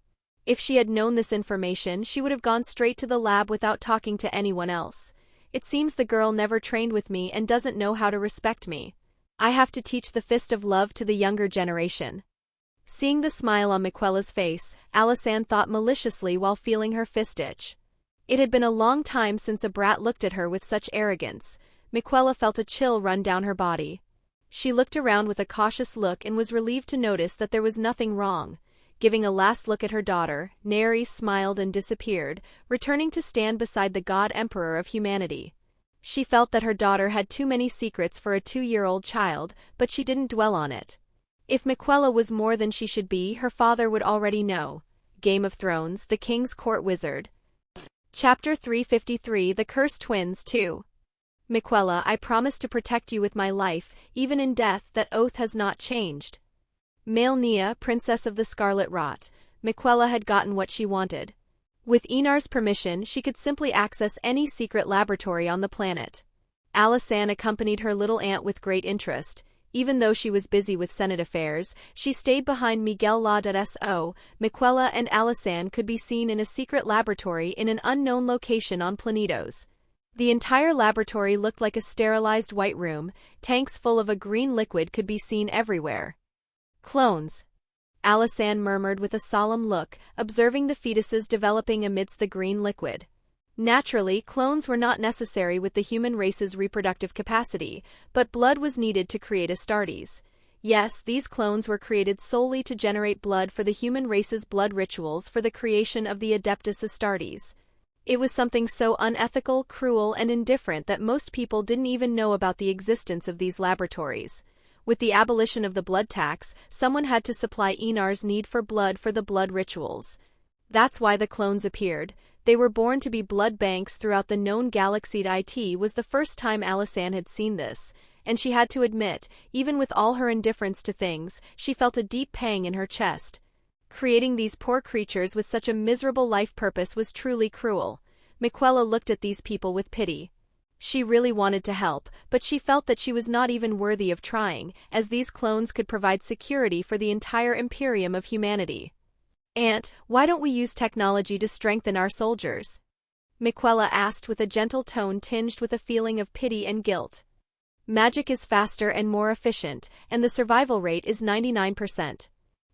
If she had known this information, she would have gone straight to the lab without talking to anyone else. It seems the girl never trained with me and doesn't know how to respect me. I have to teach the fist of love to the younger generation. Seeing the smile on Miquella's face, Alysanne thought maliciously while feeling her fist itch. It had been a long time since a brat looked at her with such arrogance. Miquella felt a chill run down her body. She looked around with a cautious look and was relieved to notice that there was nothing wrong. Giving a last look at her daughter, Nerys smiled and disappeared, returning to stand beside the God Emperor of humanity. She felt that her daughter had too many secrets for a 2-year-old child, but she didn't dwell on it. If Miquella was more than she should be, her father would already know. Game of Thrones, The King's Court Wizard. Chapter 353, The Cursed Twins 2. Miquella, I promise to protect you with my life, even in death. That oath has not changed. Male Nia, Princess of the Scarlet Rot. Miquella had gotten what she wanted. With Inar's permission, she could simply access any secret laboratory on the planet. Alysanne accompanied her little aunt with great interest. Even though she was busy with Senate affairs, she stayed behind Miguel So. Miquella and Alysanne could be seen in a secret laboratory in an unknown location on Planetos. The entire laboratory looked like a sterilized white room. Tanks full of a green liquid could be seen everywhere. Clones. Alysanne murmured with a solemn look, observing the fetuses developing amidst the green liquid. Naturally, clones were not necessary with the human race's reproductive capacity, but blood was needed to create Astartes. Yes, these clones were created solely to generate blood for the human race's blood rituals for the creation of the Adeptus Astartes. It was something so unethical, cruel, and indifferent that most people didn't even know about the existence of these laboratories. With the abolition of the blood tax, someone had to supply Inar's need for the blood rituals. That's why the clones appeared. They were born to be blood banks throughout the known galaxy. It was the first time Alysanne had seen this, and she had to admit, even with all her indifference to things, she felt a deep pang in her chest. Creating these poor creatures with such a miserable life purpose was truly cruel. Miquella looked at these people with pity. She really wanted to help, but she felt that she was not even worthy of trying, as these clones could provide security for the entire Imperium of humanity. "Aunt, why don't we use technology to strengthen our soldiers?" Miquella asked with a gentle tone tinged with a feeling of pity and guilt. "Magic is faster and more efficient, and the survival rate is 99%.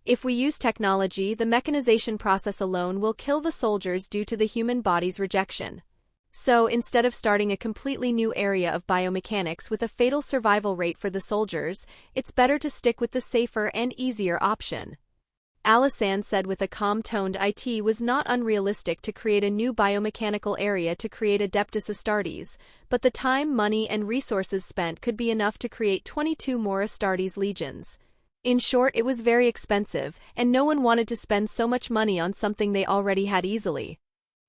If we use technology, the mechanization process alone will kill the soldiers due to the human body's rejection. So, instead of starting a completely new area of biomechanics with a fatal survival rate for the soldiers, it's better to stick with the safer and easier option." Alysanne said with a calm tone. It was not unrealistic to create a new biomechanical area to create Adeptus Astartes, but the time, money, and resources spent could be enough to create 22 more Astartes legions. In short, it was very expensive, and no one wanted to spend so much money on something they already had easily.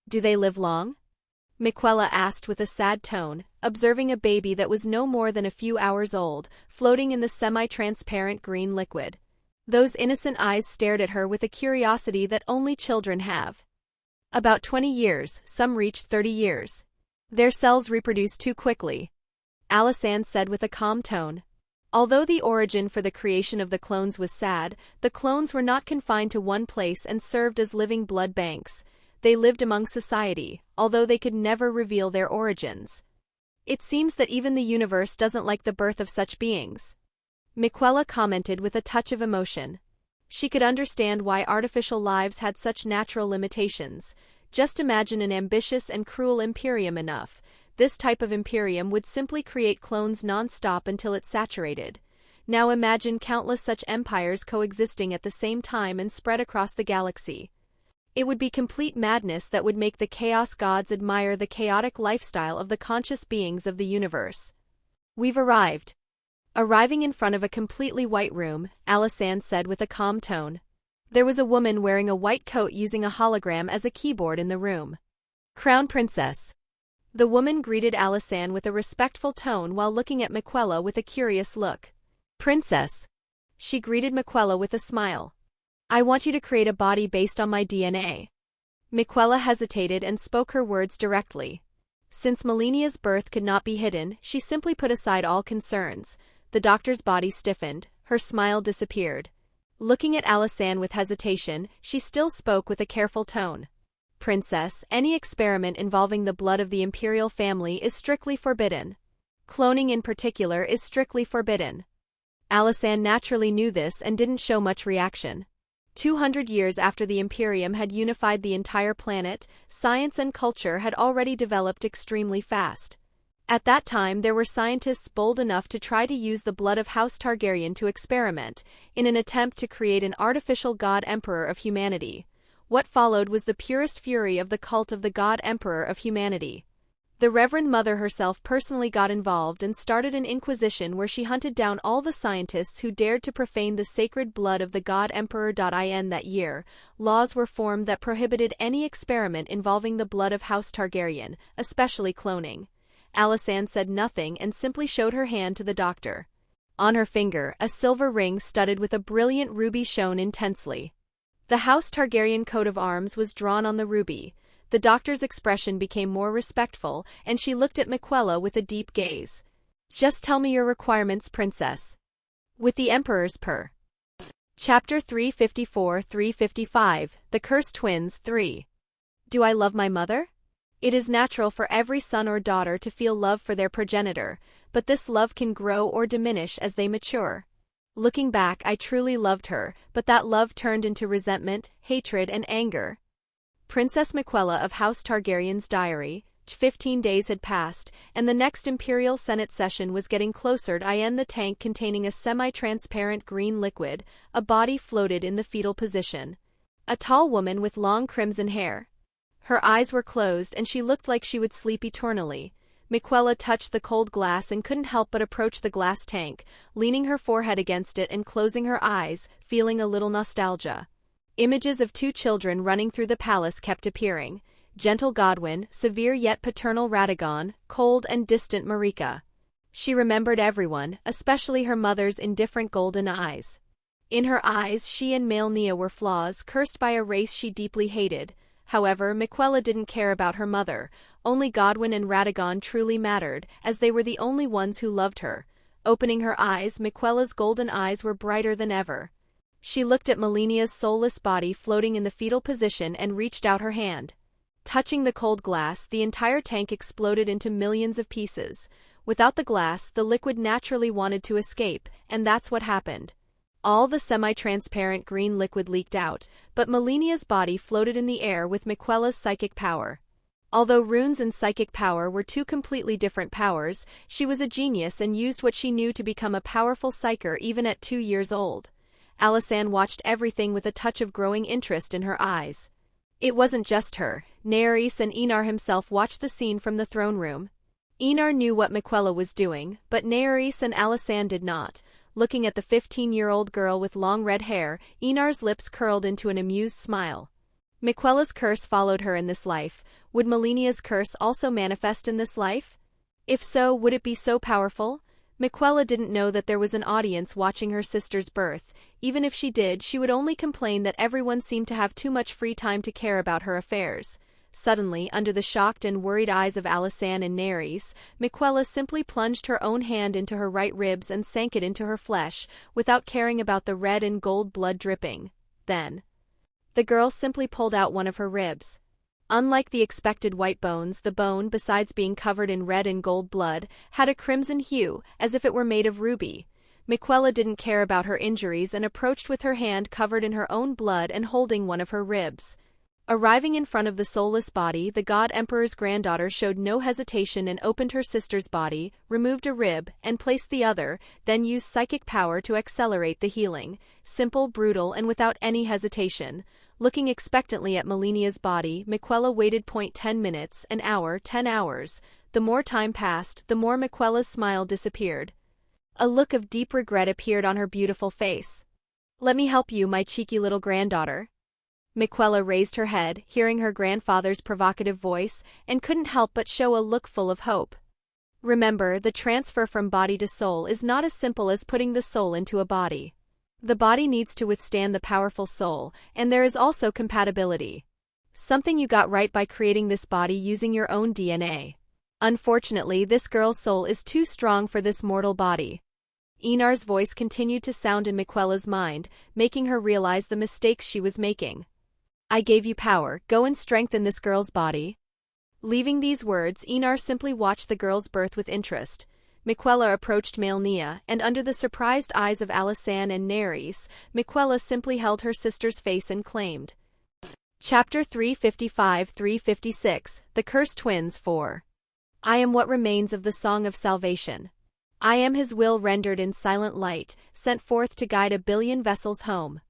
"Do they live long?" Miquella asked with a sad tone, observing a baby that was no more than a few hours old, floating in the semi-transparent green liquid. Those innocent eyes stared at her with a curiosity that only children have. "About 20 years, some reached 30 years. Their cells reproduce too quickly," Alysanne said with a calm tone. Although the origin for the creation of the clones was sad, the clones were not confined to one place and served as living blood banks. They lived among society, although they could never reveal their origins. It seems that even the universe doesn't like the birth of such beings. Miquella commented with a touch of emotion. She could understand why artificial lives had such natural limitations. Just imagine an ambitious and cruel imperium enough. This type of imperium would simply create clones non-stop until it's saturated. Now imagine countless such empires coexisting at the same time and spread across the galaxy. It would be complete madness that would make the chaos gods admire the chaotic lifestyle of the conscious beings of the universe. We've arrived. Arriving in front of a completely white room, Alysanne said with a calm tone. There was a woman wearing a white coat using a hologram as a keyboard in the room. Crown Princess. The woman greeted Alysanne with a respectful tone while looking at Miquella with a curious look. Princess. She greeted Miquella with a smile. I want you to create a body based on my DNA. Miquella hesitated and spoke her words directly. Since Melinia's birth could not be hidden, she simply put aside all concerns. The doctor's body stiffened, her smile disappeared. Looking at Alysanne with hesitation, she still spoke with a careful tone. Princess, any experiment involving the blood of the imperial family is strictly forbidden. Cloning in particular is strictly forbidden. Alysanne naturally knew this and didn't show much reaction. 200 years after the Imperium had unified the entire planet, science and culture had already developed extremely fast. At that time there were scientists bold enough to try to use the blood of House Targaryen to experiment, in an attempt to create an artificial god-emperor of humanity. What followed was the purest fury of the cult of the god-emperor of humanity. The Reverend Mother herself personally got involved and started an inquisition where she hunted down all the scientists who dared to profane the sacred blood of the god-emperor. In that year, laws were formed that prohibited any experiment involving the blood of House Targaryen, especially cloning. Alysanne said nothing and simply showed her hand to the doctor. On her finger, a silver ring studded with a brilliant ruby shone intensely. The House Targaryen coat of arms was drawn on the ruby. The doctor's expression became more respectful, and she looked at Miquella with a deep gaze. Just tell me your requirements, Princess. With the Emperor's per. Chapter 354-355, The Cursed Twins 3. Do I love my mother? It is natural for every son or daughter to feel love for their progenitor, but this love can grow or diminish as they mature. Looking back, I truly loved her, but that love turned into resentment, hatred, and anger. Princess Miquella of House Targaryen's diary. 15 days had passed, and the next Imperial Senate session was getting closer. In the tank containing a semi-transparent green liquid, a body floated in the fetal position. A tall woman with long crimson hair. Her eyes were closed and she looked like she would sleep eternally. Miquella touched the cold glass and couldn't help but approach the glass tank, leaning her forehead against it and closing her eyes, feeling a little nostalgia. Images of two children running through the palace kept appearing. Gentle Godwyn, severe yet paternal Radagon, cold and distant Marika. She remembered everyone, especially her mother's indifferent golden eyes. In her eyes she and Malenia were flaws, cursed by a race she deeply hated. However, Miquella didn't care about her mother. Only Godwyn and Radagon truly mattered, as they were the only ones who loved her. Opening her eyes, Miquella's golden eyes were brighter than ever. She looked at Malenia's soulless body floating in the fetal position and reached out her hand. Touching the cold glass, the entire tank exploded into millions of pieces. Without the glass, the liquid naturally wanted to escape, and that's what happened. All the semi-transparent green liquid leaked out, but Malenia's body floated in the air with Miquella's psychic power. Although runes and psychic power were two completely different powers, she was a genius and used what she knew to become a powerful psyker even at 2 years old. Alysanne watched everything with a touch of growing interest in her eyes. It wasn't just her. Naerys and Enar himself watched the scene from the throne room. Enar knew what Miquella was doing, but Naerys and Alysanne did not. Looking at the 15-year-old girl with long red hair, Enar's lips curled into an amused smile. Miquella's curse followed her in this life. Would Malenia's curse also manifest in this life? If so, would it be so powerful? Miquella didn't know that there was an audience watching her sister's birth. Even if she did, she would only complain that everyone seemed to have too much free time to care about her affairs. Suddenly, under the shocked and worried eyes of Alysanne and Naerys, Miquella simply plunged her own hand into her right ribs and sank it into her flesh, without caring about the red and gold blood dripping. Then, the girl simply pulled out one of her ribs. Unlike the expected white bones, the bone, besides being covered in red and gold blood, had a crimson hue, as if it were made of ruby. Miquella didn't care about her injuries and approached with her hand covered in her own blood and holding one of her ribs. Arriving in front of the soulless body, the God Emperor's granddaughter showed no hesitation and opened her sister's body, removed a rib, and placed the other, then used psychic power to accelerate the healing. Simple, brutal, and without any hesitation. Looking expectantly at Melinia's body, Miquella waited. 10 minutes, an hour, 10 hours. The more time passed, the more Miquella's smile disappeared. A look of deep regret appeared on her beautiful face. "Let me help you, my cheeky little granddaughter." Miquella raised her head, hearing her grandfather's provocative voice, and couldn't help but show a look full of hope. Remember, the transfer from body to soul is not as simple as putting the soul into a body. The body needs to withstand the powerful soul, and there is also compatibility. Something you got right by creating this body using your own DNA. Unfortunately, this girl's soul is too strong for this mortal body. Enar's voice continued to sound in Miquella's mind, making her realize the mistakes she was making. "I gave you power, go and strengthen this girl's body." Leaving these words, Enar simply watched the girl's birth with interest. Miquella approached Melnia, and under the surprised eyes of Alisanne and Nerys, Miquella simply held her sister's face and claimed. Chapter 355-356, The Cursed Twins 4. I am what remains of the Song of Salvation. I am his will rendered in silent light, sent forth to guide a billion vessels home.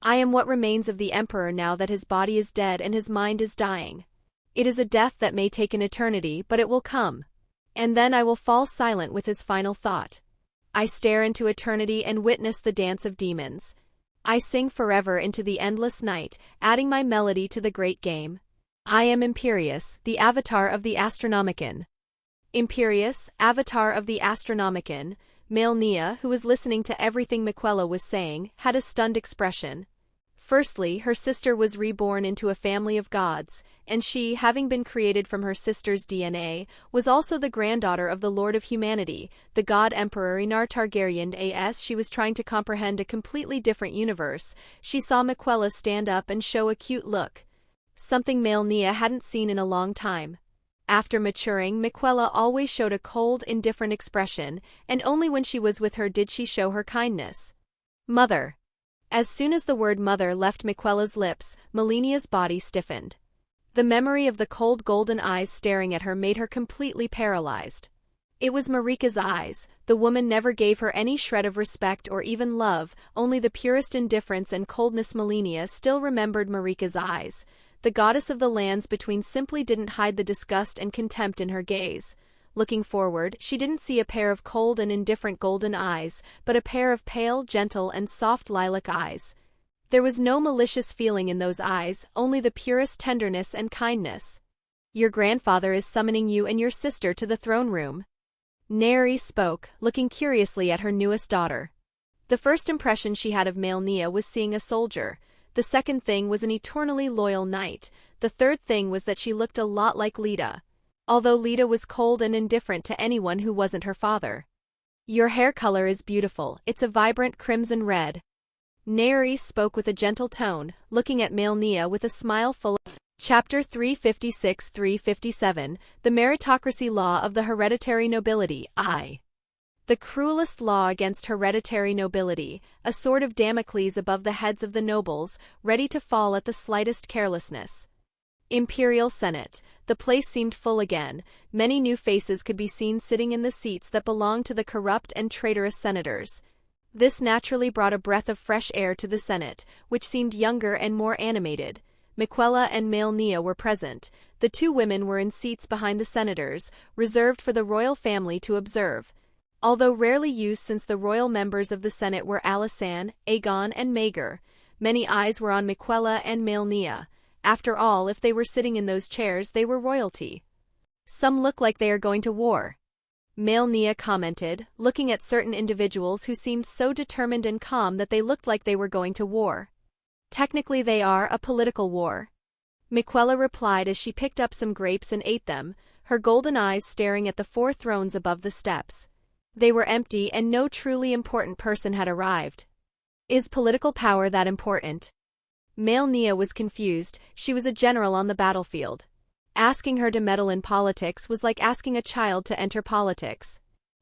I am what remains of the Emperor now that his body is dead and his mind is dying. It is a death that may take an eternity, but it will come. And then I will fall silent with his final thought. I stare into eternity and witness the dance of demons. I sing forever into the endless night, adding my melody to the great game. I am Imperius, the avatar of the Astronomicon. Imperius, avatar of the Astronomicon, Melnia, who was listening to everything Miquella was saying, had a stunned expression. Firstly, her sister was reborn into a family of gods, and she, having been created from her sister's DNA, was also the granddaughter of the Lord of Humanity, the God Emperor Enar Targaryen. As she was trying to comprehend a completely different universe, she saw Miquella stand up and show a cute look. Something Melnia hadn't seen in a long time. After maturing, Miquella always showed a cold, indifferent expression, and only when she was with her did she show her kindness. Mother. As soon as the word mother left Miquella's lips, Melinia's body stiffened. The memory of the cold golden eyes staring at her made her completely paralyzed. It was Marika's eyes. The woman never gave her any shred of respect or even love, only the purest indifference and coldness. Melinia still remembered Marika's eyes. The goddess of the lands between simply didn't hide the disgust and contempt in her gaze. Looking forward, she didn't see a pair of cold and indifferent golden eyes, but a pair of pale, gentle, and soft lilac eyes. There was no malicious feeling in those eyes, only the purest tenderness and kindness. Your grandfather is summoning you and your sister to the throne room. Nerys spoke, looking curiously at her newest daughter. The first impression she had of Melnia was seeing a soldier. The second thing was an eternally loyal knight. The third thing was that she looked a lot like Lita. Although Lita was cold and indifferent to anyone who wasn't her father. Your hair color is beautiful, it's a vibrant crimson red. Nerys spoke with a gentle tone, looking at Melnia with a smile full of... Chapter 356-357, The Meritocracy Law of the Hereditary Nobility, I. The cruelest law against hereditary nobility, a sword of Damocles above the heads of the nobles, ready to fall at the slightest carelessness. Imperial Senate. The place seemed full again. Many new faces could be seen sitting in the seats that belonged to the corrupt and traitorous senators. This naturally brought a breath of fresh air to the Senate, which seemed younger and more animated. Miquella and Melnia were present. The two women were in seats behind the senators, reserved for the royal family to observe. Although rarely used since the royal members of the Senate were Alisanne, Aegon, and Maegor, many eyes were on Miquella and Melnia. After all, if they were sitting in those chairs, they were royalty. Some look like they are going to war. Melnia commented, looking at certain individuals who seemed so determined and calm that they looked like they were going to war. Technically they are a political war. Miquella replied as she picked up some grapes and ate them, her golden eyes staring at the 4 thrones above the steps. They were empty and no truly important person had arrived. Is political power that important? Melnia was confused. She was a general on the battlefield. Asking her to meddle in politics was like asking a child to enter politics.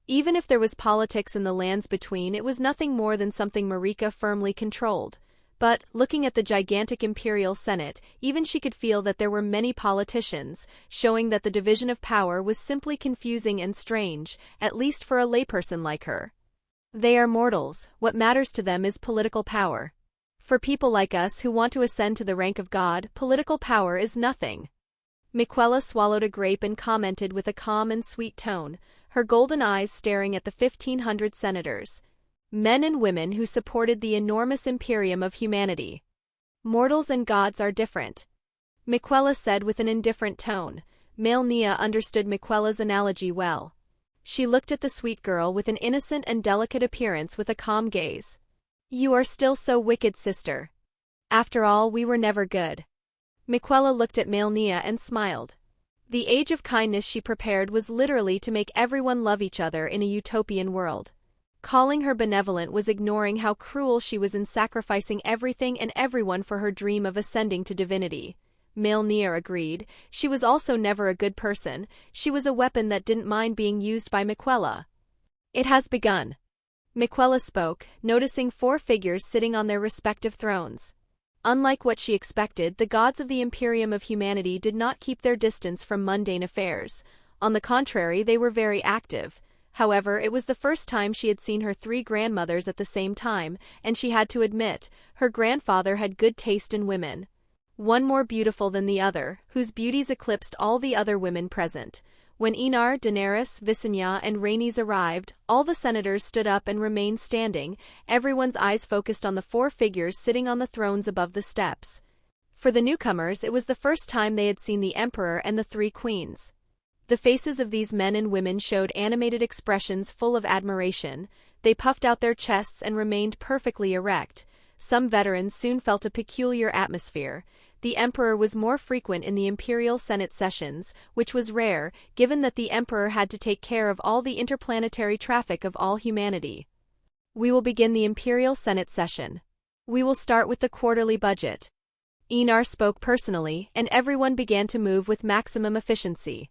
Even if there was politics in the lands between, it was nothing more than something Marika firmly controlled. But, looking at the gigantic Imperial Senate, even she could feel that there were many politicians, showing that the division of power was simply confusing and strange, at least for a layperson like her. They are mortals, what matters to them is political power. For people like us who want to ascend to the rank of God, political power is nothing. Miquella swallowed a grape and commented with a calm and sweet tone, her golden eyes staring at the 1,500 senators. Men and women who supported the enormous imperium of humanity. Mortals and gods are different. Miquella said with an indifferent tone. Nia understood Miquella's analogy well. She looked at the sweet girl with an innocent and delicate appearance with a calm gaze. You are still so wicked, sister. After all, we were never good. Miquella looked at Nia and smiled. The age of kindness she prepared was literally to make everyone love each other in a utopian world. Calling her benevolent was ignoring how cruel she was in sacrificing everything and everyone for her dream of ascending to divinity. Nia agreed. She was also never a good person, she was a weapon that didn't mind being used by Miquella. It has begun. Miquella spoke, noticing 4 figures sitting on their respective thrones. Unlike what she expected, the gods of the Imperium of Humanity did not keep their distance from mundane affairs. On the contrary, they were very active. However, it was the first time she had seen her 3 grandmothers at the same time, and she had to admit, her grandfather had good taste in women. One more beautiful than the other, whose beauties eclipsed all the other women present. When Enar, Daenerys, Visenya, and Rhaenys arrived, all the senators stood up and remained standing, everyone's eyes focused on the 4 figures sitting on the thrones above the steps. For the newcomers, it was the first time they had seen the Emperor and the 3 queens. The faces of these men and women showed animated expressions full of admiration. They puffed out their chests and remained perfectly erect. Some veterans soon felt a peculiar atmosphere. The Emperor was more frequent in the Imperial Senate sessions, which was rare, given that the Emperor had to take care of all the interplanetary traffic of all humanity. We will begin the Imperial Senate session. We will start with the quarterly budget. Enar spoke personally, and everyone began to move with maximum efficiency.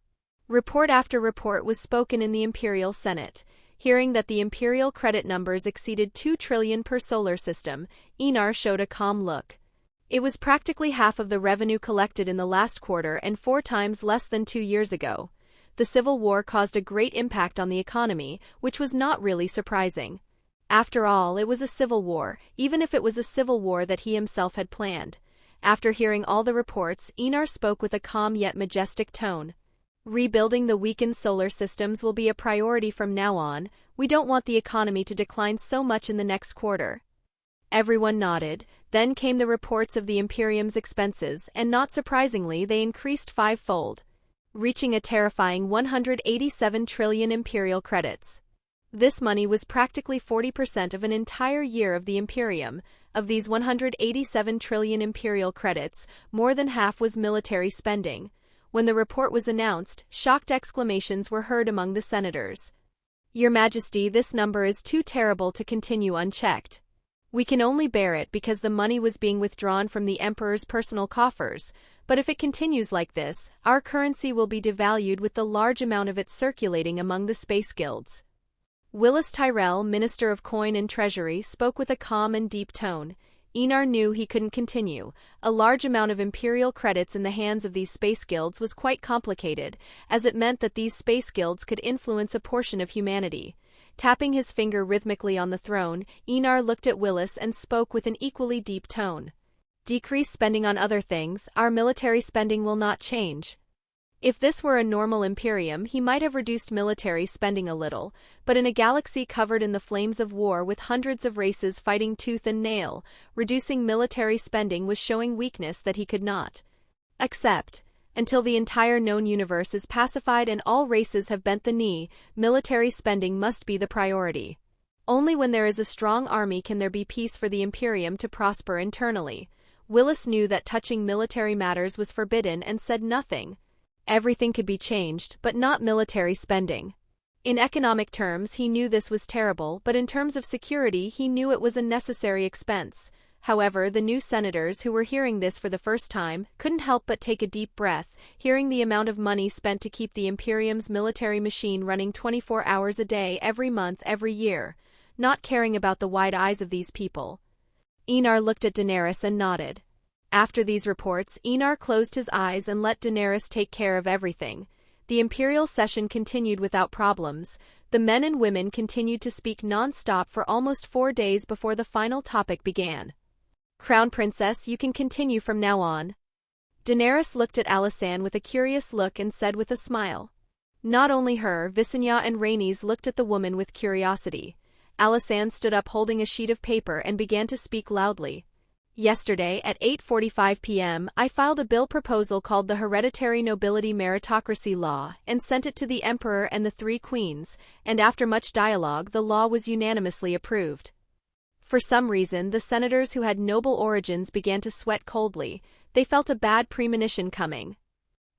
Report after report was spoken in the Imperial Senate. Hearing that the Imperial credit numbers exceeded 2 trillion per solar system, Enar showed a calm look. It was practically half of the revenue collected in the last quarter and 4 times less than 2 years ago. The civil war caused a great impact on the economy, which was not really surprising. After all, it was a civil war, even if it was a civil war that he himself had planned. After hearing all the reports, Enar spoke with a calm yet majestic tone. Rebuilding the weakened solar systems will be a priority from now on. We don't want the economy to decline so much in the next quarter. Everyone nodded. Then came the reports of the Imperium's expenses, and not surprisingly, they increased 5-fold, reaching a terrifying 187 trillion Imperial credits. This money was practically 40% of an entire year of the Imperium. Of these 187 trillion Imperial credits, more than half was military spending. When the report was announced, shocked exclamations were heard among the senators. Your Majesty, this number is too terrible to continue unchecked. We can only bear it because the money was being withdrawn from the Emperor's personal coffers, but if it continues like this, our currency will be devalued with the large amount of it circulating among the space guilds. Willis Tyrell, Minister of Coin and Treasury, spoke with a calm and deep tone. Enar knew he couldn't continue. A large amount of Imperial credits in the hands of these space guilds was quite complicated, as it meant that these space guilds could influence a portion of humanity. Tapping his finger rhythmically on the throne, Enar looked at Willis and spoke with an equally deep tone. Decrease spending on other things, our military spending will not change. If this were a normal Imperium, he might have reduced military spending a little, but in a galaxy covered in the flames of war with hundreds of races fighting tooth and nail, reducing military spending was showing weakness that he could not accept. Until the entire known universe is pacified and all races have bent the knee, military spending must be the priority. Only when there is a strong army can there be peace for the Imperium to prosper internally. Willis knew that touching military matters was forbidden and said nothing. Everything could be changed, but not military spending. In economic terms, he knew this was terrible, but in terms of security, he knew it was a necessary expense. However, the new senators who were hearing this for the first time couldn't help but take a deep breath, hearing the amount of money spent to keep the Imperium's military machine running 24 hours a day every month every year, not caring about the wide eyes of these people. Enar looked at Daenerys and nodded. After these reports, Enar closed his eyes and let Daenerys take care of everything. The imperial session continued without problems. The men and women continued to speak non-stop for almost 4 days before the final topic began. Crown Princess, you can continue from now on. Daenerys looked at Alysanne with a curious look and said with a smile. Not only her, Visenya and Rhaenys looked at the woman with curiosity. Alysanne stood up holding a sheet of paper and began to speak loudly. Yesterday, at 8:45 p.m., I filed a bill proposal called the Hereditary Nobility Meritocracy Law and sent it to the Emperor and the 3 queens, and after much dialogue the law was unanimously approved. For some reason, the senators who had noble origins began to sweat coldly. They felt a bad premonition coming.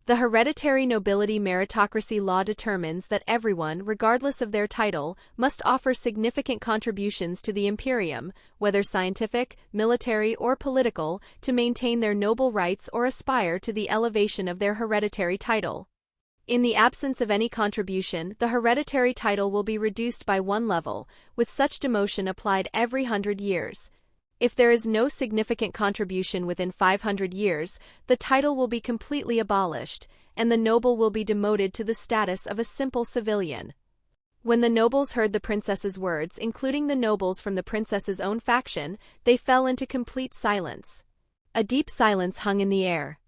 The Hereditary Nobility Meritocracy Law determines that everyone, regardless of their title, must offer significant contributions to the Imperium, whether scientific, military, or political, to maintain their noble rights or aspire to the elevation of their hereditary title. In the absence of any contribution, the hereditary title will be reduced by 1 level, with such demotion applied every 100 years. If there is no significant contribution within 500 years, the title will be completely abolished, and the noble will be demoted to the status of a simple civilian. When the nobles heard the princess's words, including the nobles from the princess's own faction, they fell into complete silence. A deep silence hung in the air.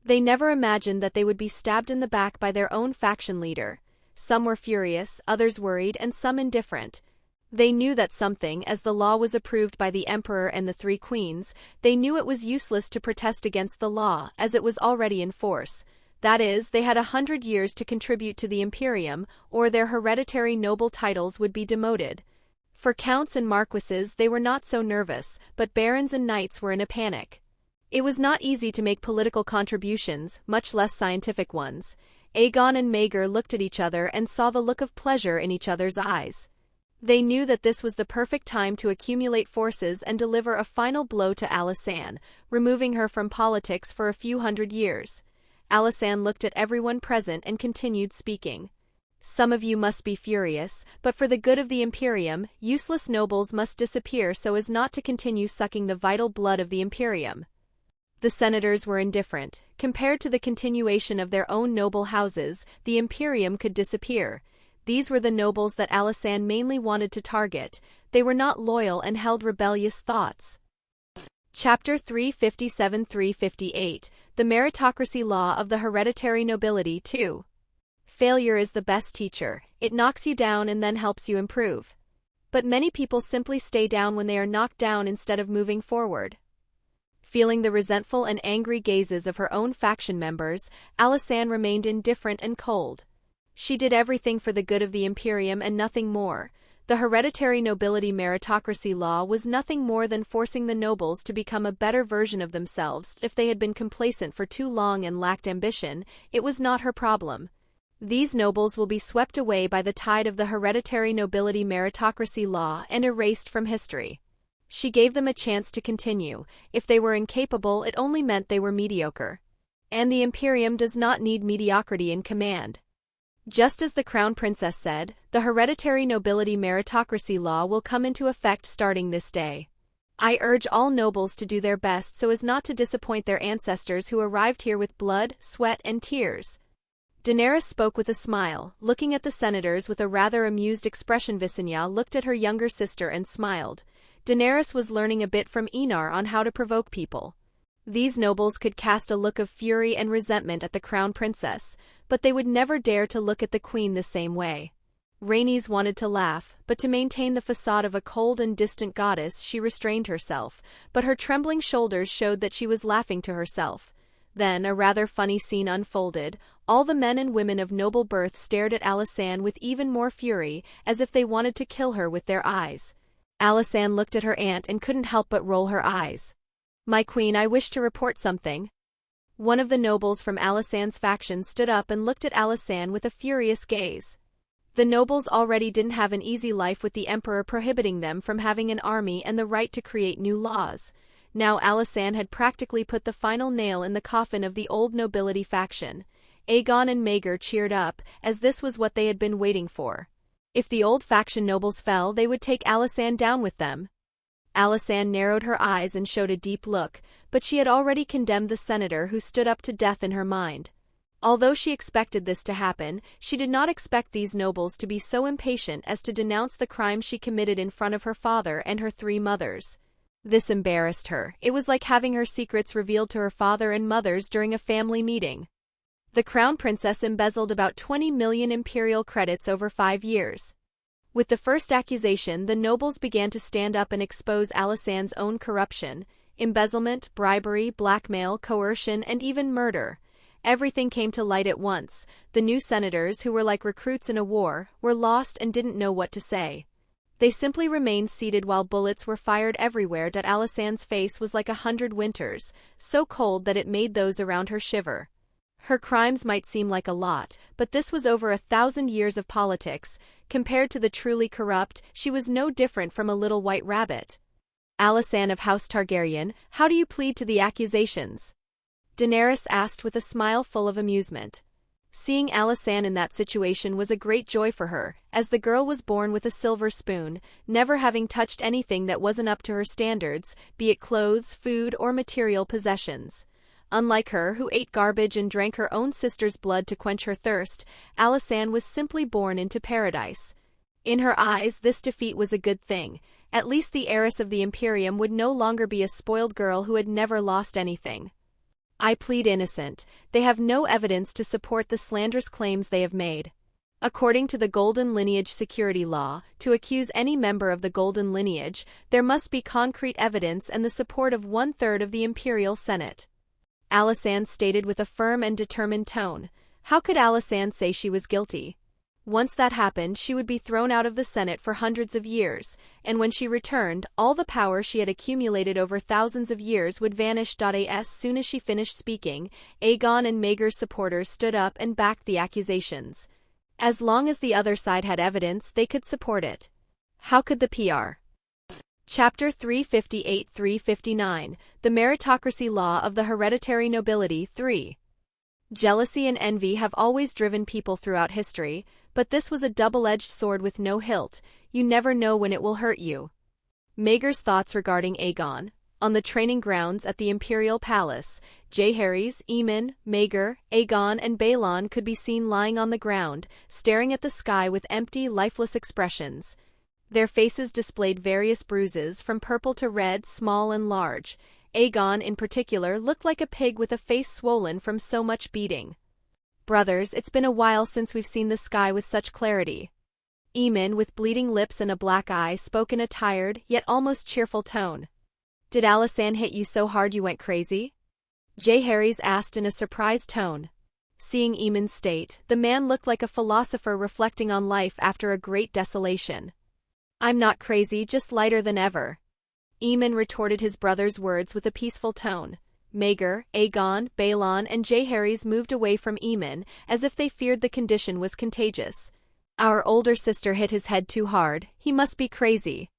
They never imagined that they would be stabbed in the back by their own faction leader. Some were furious, others worried, and some indifferent. They knew that something, as the law was approved by the Emperor and the 3 queens, they knew it was useless to protest against the law, as it was already in force. That is, they had 100 years to contribute to the Imperium, or their hereditary noble titles would be demoted. For counts and marquises they were not so nervous, but barons and knights were in a panic. It was not easy to make political contributions, much less scientific ones. Aegon and Maegor looked at each other and saw the look of pleasure in each other's eyes. They knew that this was the perfect time to accumulate forces and deliver a final blow to Alysanne, removing her from politics for a few 100 years. Alysanne looked at everyone present and continued speaking. Some of you must be furious, but for the good of the Imperium, useless nobles must disappear so as not to continue sucking the vital blood of the Imperium. The senators were indifferent. Compared to the continuation of their own noble houses, the Imperium could disappear. These were the nobles that Alysanne mainly wanted to target. They were not loyal and held rebellious thoughts. Chapter 357-358, The Meritocracy Law of the Hereditary Nobility 2. Failure is the best teacher. It knocks you down and then helps you improve. But many people simply stay down when they are knocked down instead of moving forward. Feeling the resentful and angry gazes of her own faction members, Alysanne remained indifferent and cold. She did everything for the good of the Imperium and nothing more. The Hereditary Nobility Meritocracy Law was nothing more than forcing the nobles to become a better version of themselves. If they had been complacent for too long and lacked ambition, it was not her problem. These nobles will be swept away by the tide of the Hereditary Nobility Meritocracy Law and erased from history. She gave them a chance to continue. If they were incapable, it only meant they were mediocre. And the Imperium does not need mediocrity in command. Just as the Crown Princess said, the Hereditary Nobility Meritocracy Law will come into effect starting this day. I urge all nobles to do their best so as not to disappoint their ancestors who arrived here with blood, sweat, and tears. Daenerys spoke with a smile, looking at the senators with a rather amused expression. Visenya looked at her younger sister and smiled. Daenerys was learning a bit from Enar on how to provoke people. These nobles could cast a look of fury and resentment at the Crown Princess, but they would never dare to look at the Queen the same way. Rhaenys wanted to laugh, but to maintain the facade of a cold and distant goddess she restrained herself, but her trembling shoulders showed that she was laughing to herself. Then a rather funny scene unfolded. All the men and women of noble birth stared at Alysanne with even more fury, as if they wanted to kill her with their eyes. Alysanne looked at her aunt and couldn't help but roll her eyes. "My queen, I wish to report something." One of the nobles from Alysanne's faction stood up and looked at Alysanne with a furious gaze. The nobles already didn't have an easy life with the Emperor prohibiting them from having an army and the right to create new laws. Now Alysanne had practically put the final nail in the coffin of the old nobility faction. Aegon and Maegor cheered up, as this was what they had been waiting for. If the old faction nobles fell, they would take Alysanne down with them. Alysanne narrowed her eyes and showed a deep look, but she had already condemned the senator who stood up to death in her mind. Although she expected this to happen, she did not expect these nobles to be so impatient as to denounce the crime she committed in front of her father and her 3 mothers. This embarrassed her. It was like having her secrets revealed to her father and mothers during a family meeting. The crown princess embezzled about 20 million imperial credits over 5 years. With the first accusation, the nobles began to stand up and expose Alysanne's own corruption, embezzlement, bribery, blackmail, coercion, and even murder. Everything came to light at once. The new senators, who were like recruits in a war, were lost and didn't know what to say. They simply remained seated while bullets were fired everywhere. Alysanne's face was like 100 winters, so cold that it made those around her shiver. Her crimes might seem like a lot, but this was over 1,000 years of politics. Compared to the truly corrupt, she was no different from a little white rabbit. Alysanne of House Targaryen, how do you plead to the accusations? Daenerys asked with a smile full of amusement. Seeing Alysanne in that situation was a great joy for her, as the girl was born with a silver spoon, never having touched anything that wasn't up to her standards, be it clothes, food, or material possessions. Unlike her, who ate garbage and drank her own sister's blood to quench her thirst, Alysanne was simply born into paradise. In her eyes, this defeat was a good thing. At least the heiress of the Imperium would no longer be a spoiled girl who had never lost anything. I plead innocent. They have no evidence to support the slanderous claims they have made. According to the Golden Lineage security law, to accuse any member of the Golden Lineage, there must be concrete evidence and the support of 1/3 of the Imperial Senate. Alysanne stated with a firm and determined tone. How could Alysanne say she was guilty? Once that happened, she would be thrown out of the Senate for hundreds of years, and when she returned, all the power she had accumulated over thousands of years would vanish. As soon as she finished speaking, Aegon and Maegor's supporters stood up and backed the accusations. As long as the other side had evidence, they could support it. How could the PR? Chapter 358-359, The Meritocracy Law of the Hereditary Nobility 3. Jealousy and envy have always driven people throughout history, but this was a double-edged sword with no hilt. You never know when it will hurt you. Maegor's thoughts regarding Aegon. On the training grounds at the Imperial Palace, Jaehaerys, Aemon, Maegor, Aegon, and Balon could be seen lying on the ground, staring at the sky with empty, lifeless expressions. Their faces displayed various bruises, from purple to red, small and large. Aegon, in particular, looked like a pig with a face swollen from so much beating. Brothers, it's been a while since we've seen the sky with such clarity. Aemon, with bleeding lips and a black eye, spoke in a tired, yet almost cheerful tone. Did Alysanne hit you so hard you went crazy? Jaehaerys asked in a surprised tone. Seeing Aemon's state, the man looked like a philosopher reflecting on life after a great desolation. I'm not crazy, just lighter than ever. Aemon retorted his brother's words with a peaceful tone. Maegor, Aegon, Balon, and Jaehaerys moved away from Aemon, as if they feared the condition was contagious. Our older sister hit his head too hard, he must be crazy.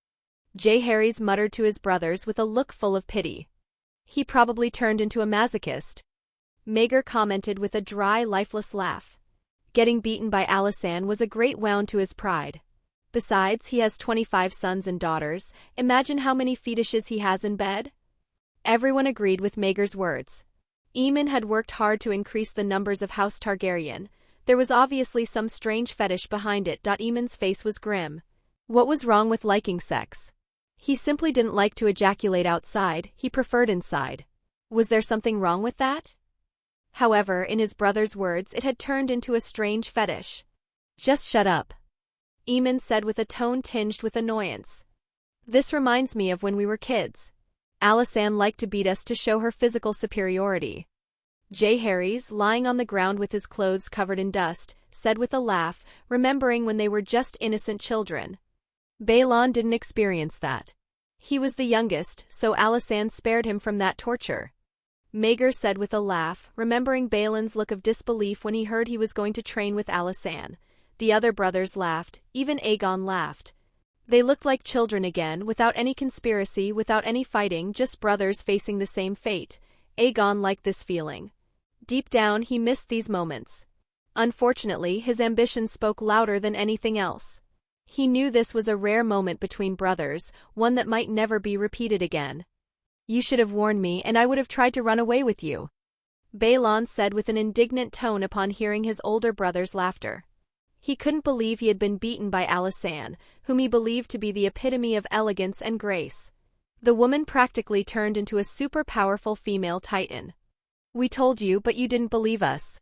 Jaehaerys muttered to his brothers with a look full of pity. He probably turned into a masochist. Maegor commented with a dry, lifeless laugh. Getting beaten by Alysanne was a great wound to his pride. Besides, he has 25 sons and daughters. Imagine how many fetishes he has in bed. Everyone agreed with Maegor's words. Aemon had worked hard to increase the numbers of House Targaryen. There was obviously some strange fetish behind it. Aemon's face was grim. What was wrong with liking sex? He simply didn't like to ejaculate outside, he preferred inside. Was there something wrong with that? However, in his brother's words, it had turned into a strange fetish. Just shut up, Aemon said with a tone tinged with annoyance. This reminds me of when we were kids. Alysanne liked to beat us to show her physical superiority. Jaehaerys, lying on the ground with his clothes covered in dust, said with a laugh, remembering when they were just innocent children. Balon didn't experience that. He was the youngest, so Alysanne spared him from that torture. Maegor said with a laugh, remembering Balon's look of disbelief when he heard he was going to train with Alysanne. The other brothers laughed, even Aegon laughed. They looked like children again, without any conspiracy, without any fighting, just brothers facing the same fate. Aegon liked this feeling. Deep down, he missed these moments. Unfortunately, his ambition spoke louder than anything else. He knew this was a rare moment between brothers, one that might never be repeated again. You should have warned me, and I would have tried to run away with you, Balon said with an indignant tone upon hearing his older brother's laughter. He couldn't believe he had been beaten by Alysanne, whom he believed to be the epitome of elegance and grace. The woman practically turned into a super-powerful female titan. We told you, but you didn't believe us,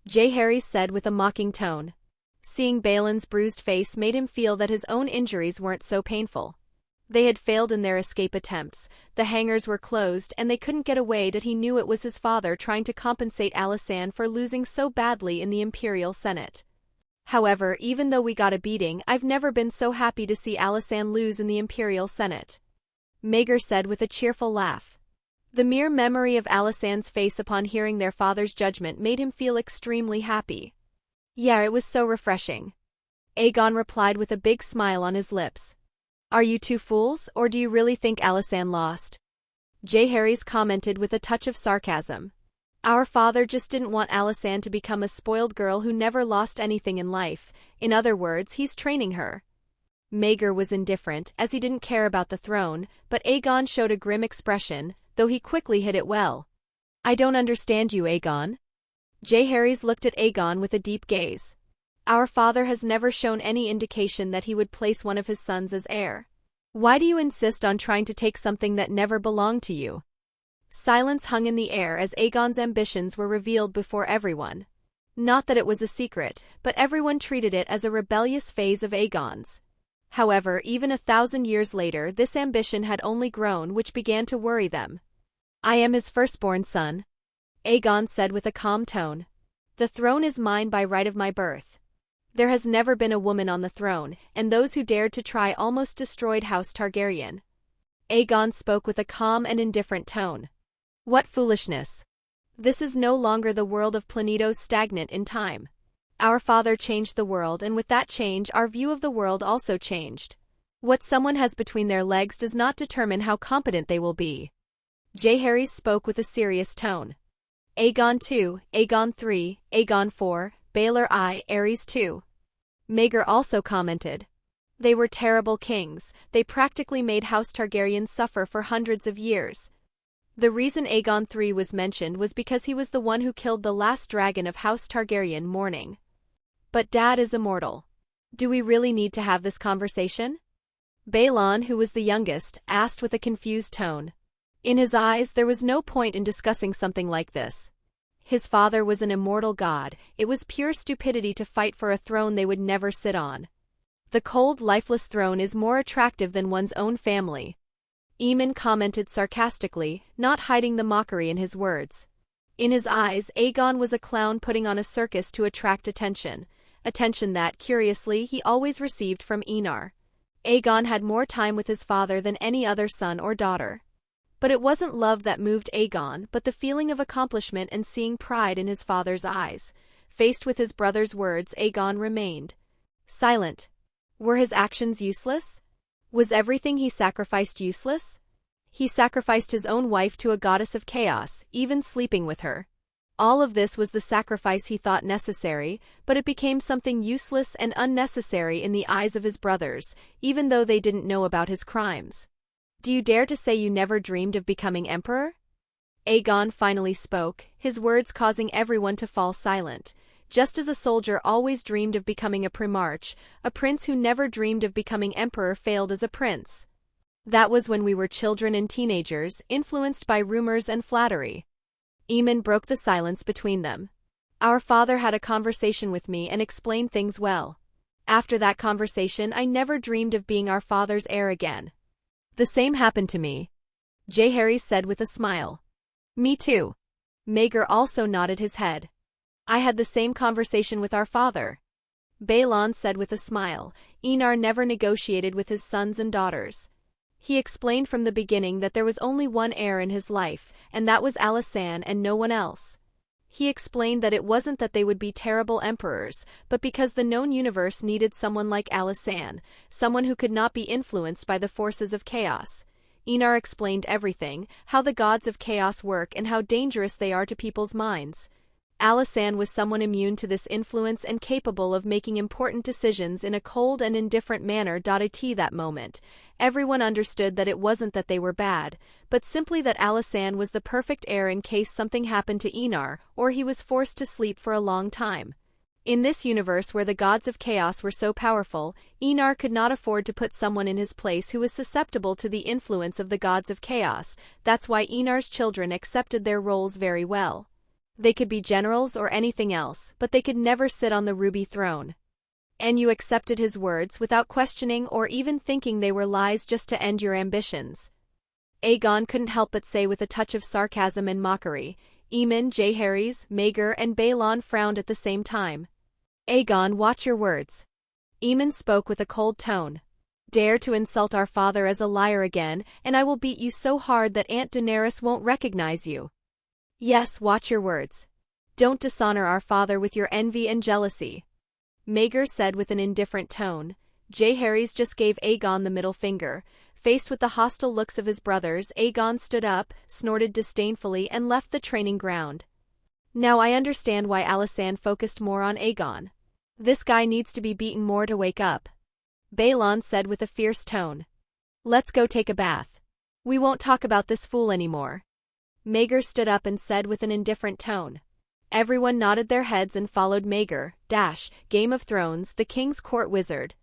Jaehaerys said with a mocking tone. Seeing Balon's bruised face made him feel that his own injuries weren't so painful. They had failed in their escape attempts, the hangars were closed, and they couldn't get away. That he knew it was his father trying to compensate Alysanne for losing so badly in the Imperial Senate. However, even though we got a beating, I've never been so happy to see Alysanne lose in the Imperial Senate, Maegor said with a cheerful laugh. The mere memory of Alysanne's face upon hearing their father's judgment made him feel extremely happy. Yeah, it was so refreshing, Aegon replied with a big smile on his lips. Are you two fools, or do you really think Alysanne lost? Jaehaerys commented with a touch of sarcasm. Our father just didn't want Alysanne to become a spoiled girl who never lost anything in life. In other words, he's training her. Maegor was indifferent, as he didn't care about the throne, but Aegon showed a grim expression, though he quickly hid it well. I don't understand you, Aegon. Jaehaerys looked at Aegon with a deep gaze. Our father has never shown any indication that he would place one of his sons as heir. Why do you insist on trying to take something that never belonged to you? Silence hung in the air as Aegon's ambitions were revealed before everyone. Not that it was a secret, but everyone treated it as a rebellious phase of Aegon's. However, even 1,000 years later, this ambition had only grown, which began to worry them. I am his firstborn son, Aegon said with a calm tone. The throne is mine by right of my birth. There has never been a woman on the throne, and those who dared to try almost destroyed House Targaryen. Aegon spoke with a calm and indifferent tone. What foolishness! This is no longer the world of Planetos, stagnant in time. Our father changed the world, and with that change our view of the world also changed. What someone has between their legs does not determine how competent they will be. Jaehaerys spoke with a serious tone. Aegon II, Aegon III, Aegon IV, Baelor I, Aerys II. Maegor also commented. They were terrible kings, they practically made House Targaryen suffer for hundreds of years. The reason Aegon III was mentioned was because he was the one who killed the last dragon of House Targaryen, Morning. But Dad is immortal. Do we really need to have this conversation? Balon, who was the youngest, asked with a confused tone. In his eyes, there was no point in discussing something like this. His father was an immortal god, it was pure stupidity to fight for a throne they would never sit on. The cold, lifeless throne is more attractive than one's own family. Aemon commented sarcastically, not hiding the mockery in his words. In his eyes, Aegon was a clown putting on a circus to attract attention that, curiously, he always received from Enar. Aegon had more time with his father than any other son or daughter. But it wasn't love that moved Aegon, but the feeling of accomplishment and seeing pride in his father's eyes. Faced with his brother's words, Aegon remained silent. Were his actions useless? Was everything he sacrificed useless? He sacrificed his own wife to a goddess of chaos, even sleeping with her. All of this was the sacrifice he thought necessary, but it became something useless and unnecessary in the eyes of his brothers, even though they didn't know about his crimes. Do you dare to say you never dreamed of becoming emperor? Aegon finally spoke, his words causing everyone to fall silent. Just as a soldier always dreamed of becoming a primarch, a prince who never dreamed of becoming emperor failed as a prince. That was when we were children and teenagers, influenced by rumors and flattery. Aemon broke the silence between them. Our father had a conversation with me and explained things well. After that conversation, I never dreamed of being our father's heir again. The same happened to me, Jaehaerys said with a smile. Me too. Maegor also nodded his head. I had the same conversation with our father, Balon said with a smile. Enar never negotiated with his sons and daughters. He explained from the beginning that there was only one heir in his life, and that was Alysanne and no one else. He explained that it wasn't that they would be terrible emperors, but because the known universe needed someone like Alysanne, someone who could not be influenced by the forces of chaos. Enar explained everything, how the gods of chaos work and how dangerous they are to people's minds. Alysanne was someone immune to this influence and capable of making important decisions in a cold and indifferent manner. At that moment, everyone understood that it wasn't that they were bad, but simply that Alysanne was the perfect heir in case something happened to Enar, or he was forced to sleep for a long time. In this universe where the gods of chaos were so powerful, Enar could not afford to put someone in his place who was susceptible to the influence of the gods of chaos. That's why Enar's children accepted their roles very well. They could be generals or anything else, but they could never sit on the ruby throne. And you accepted his words without questioning or even thinking they were lies just to end your ambitions. Aegon couldn't help but say with a touch of sarcasm and mockery. Aemon, Jaehaerys, Maegor and Balon frowned at the same time. Aegon, watch your words. Aemon spoke with a cold tone. Dare to insult our father as a liar again, and I will beat you so hard that Aunt Daenerys won't recognize you. Yes, watch your words. Don't dishonor our father with your envy and jealousy. Maegor said with an indifferent tone. Jaehaerys just gave Aegon the middle finger. Faced with the hostile looks of his brothers, Aegon stood up, snorted disdainfully and left the training ground. Now I understand why Alysanne focused more on Aegon. This guy needs to be beaten more to wake up. Balon said with a fierce tone. Let's go take a bath. We won't talk about this fool anymore. Maegor stood up and said with an indifferent tone. Everyone nodded their heads and followed Maegor. Game of Thrones, the King's Court Wizard.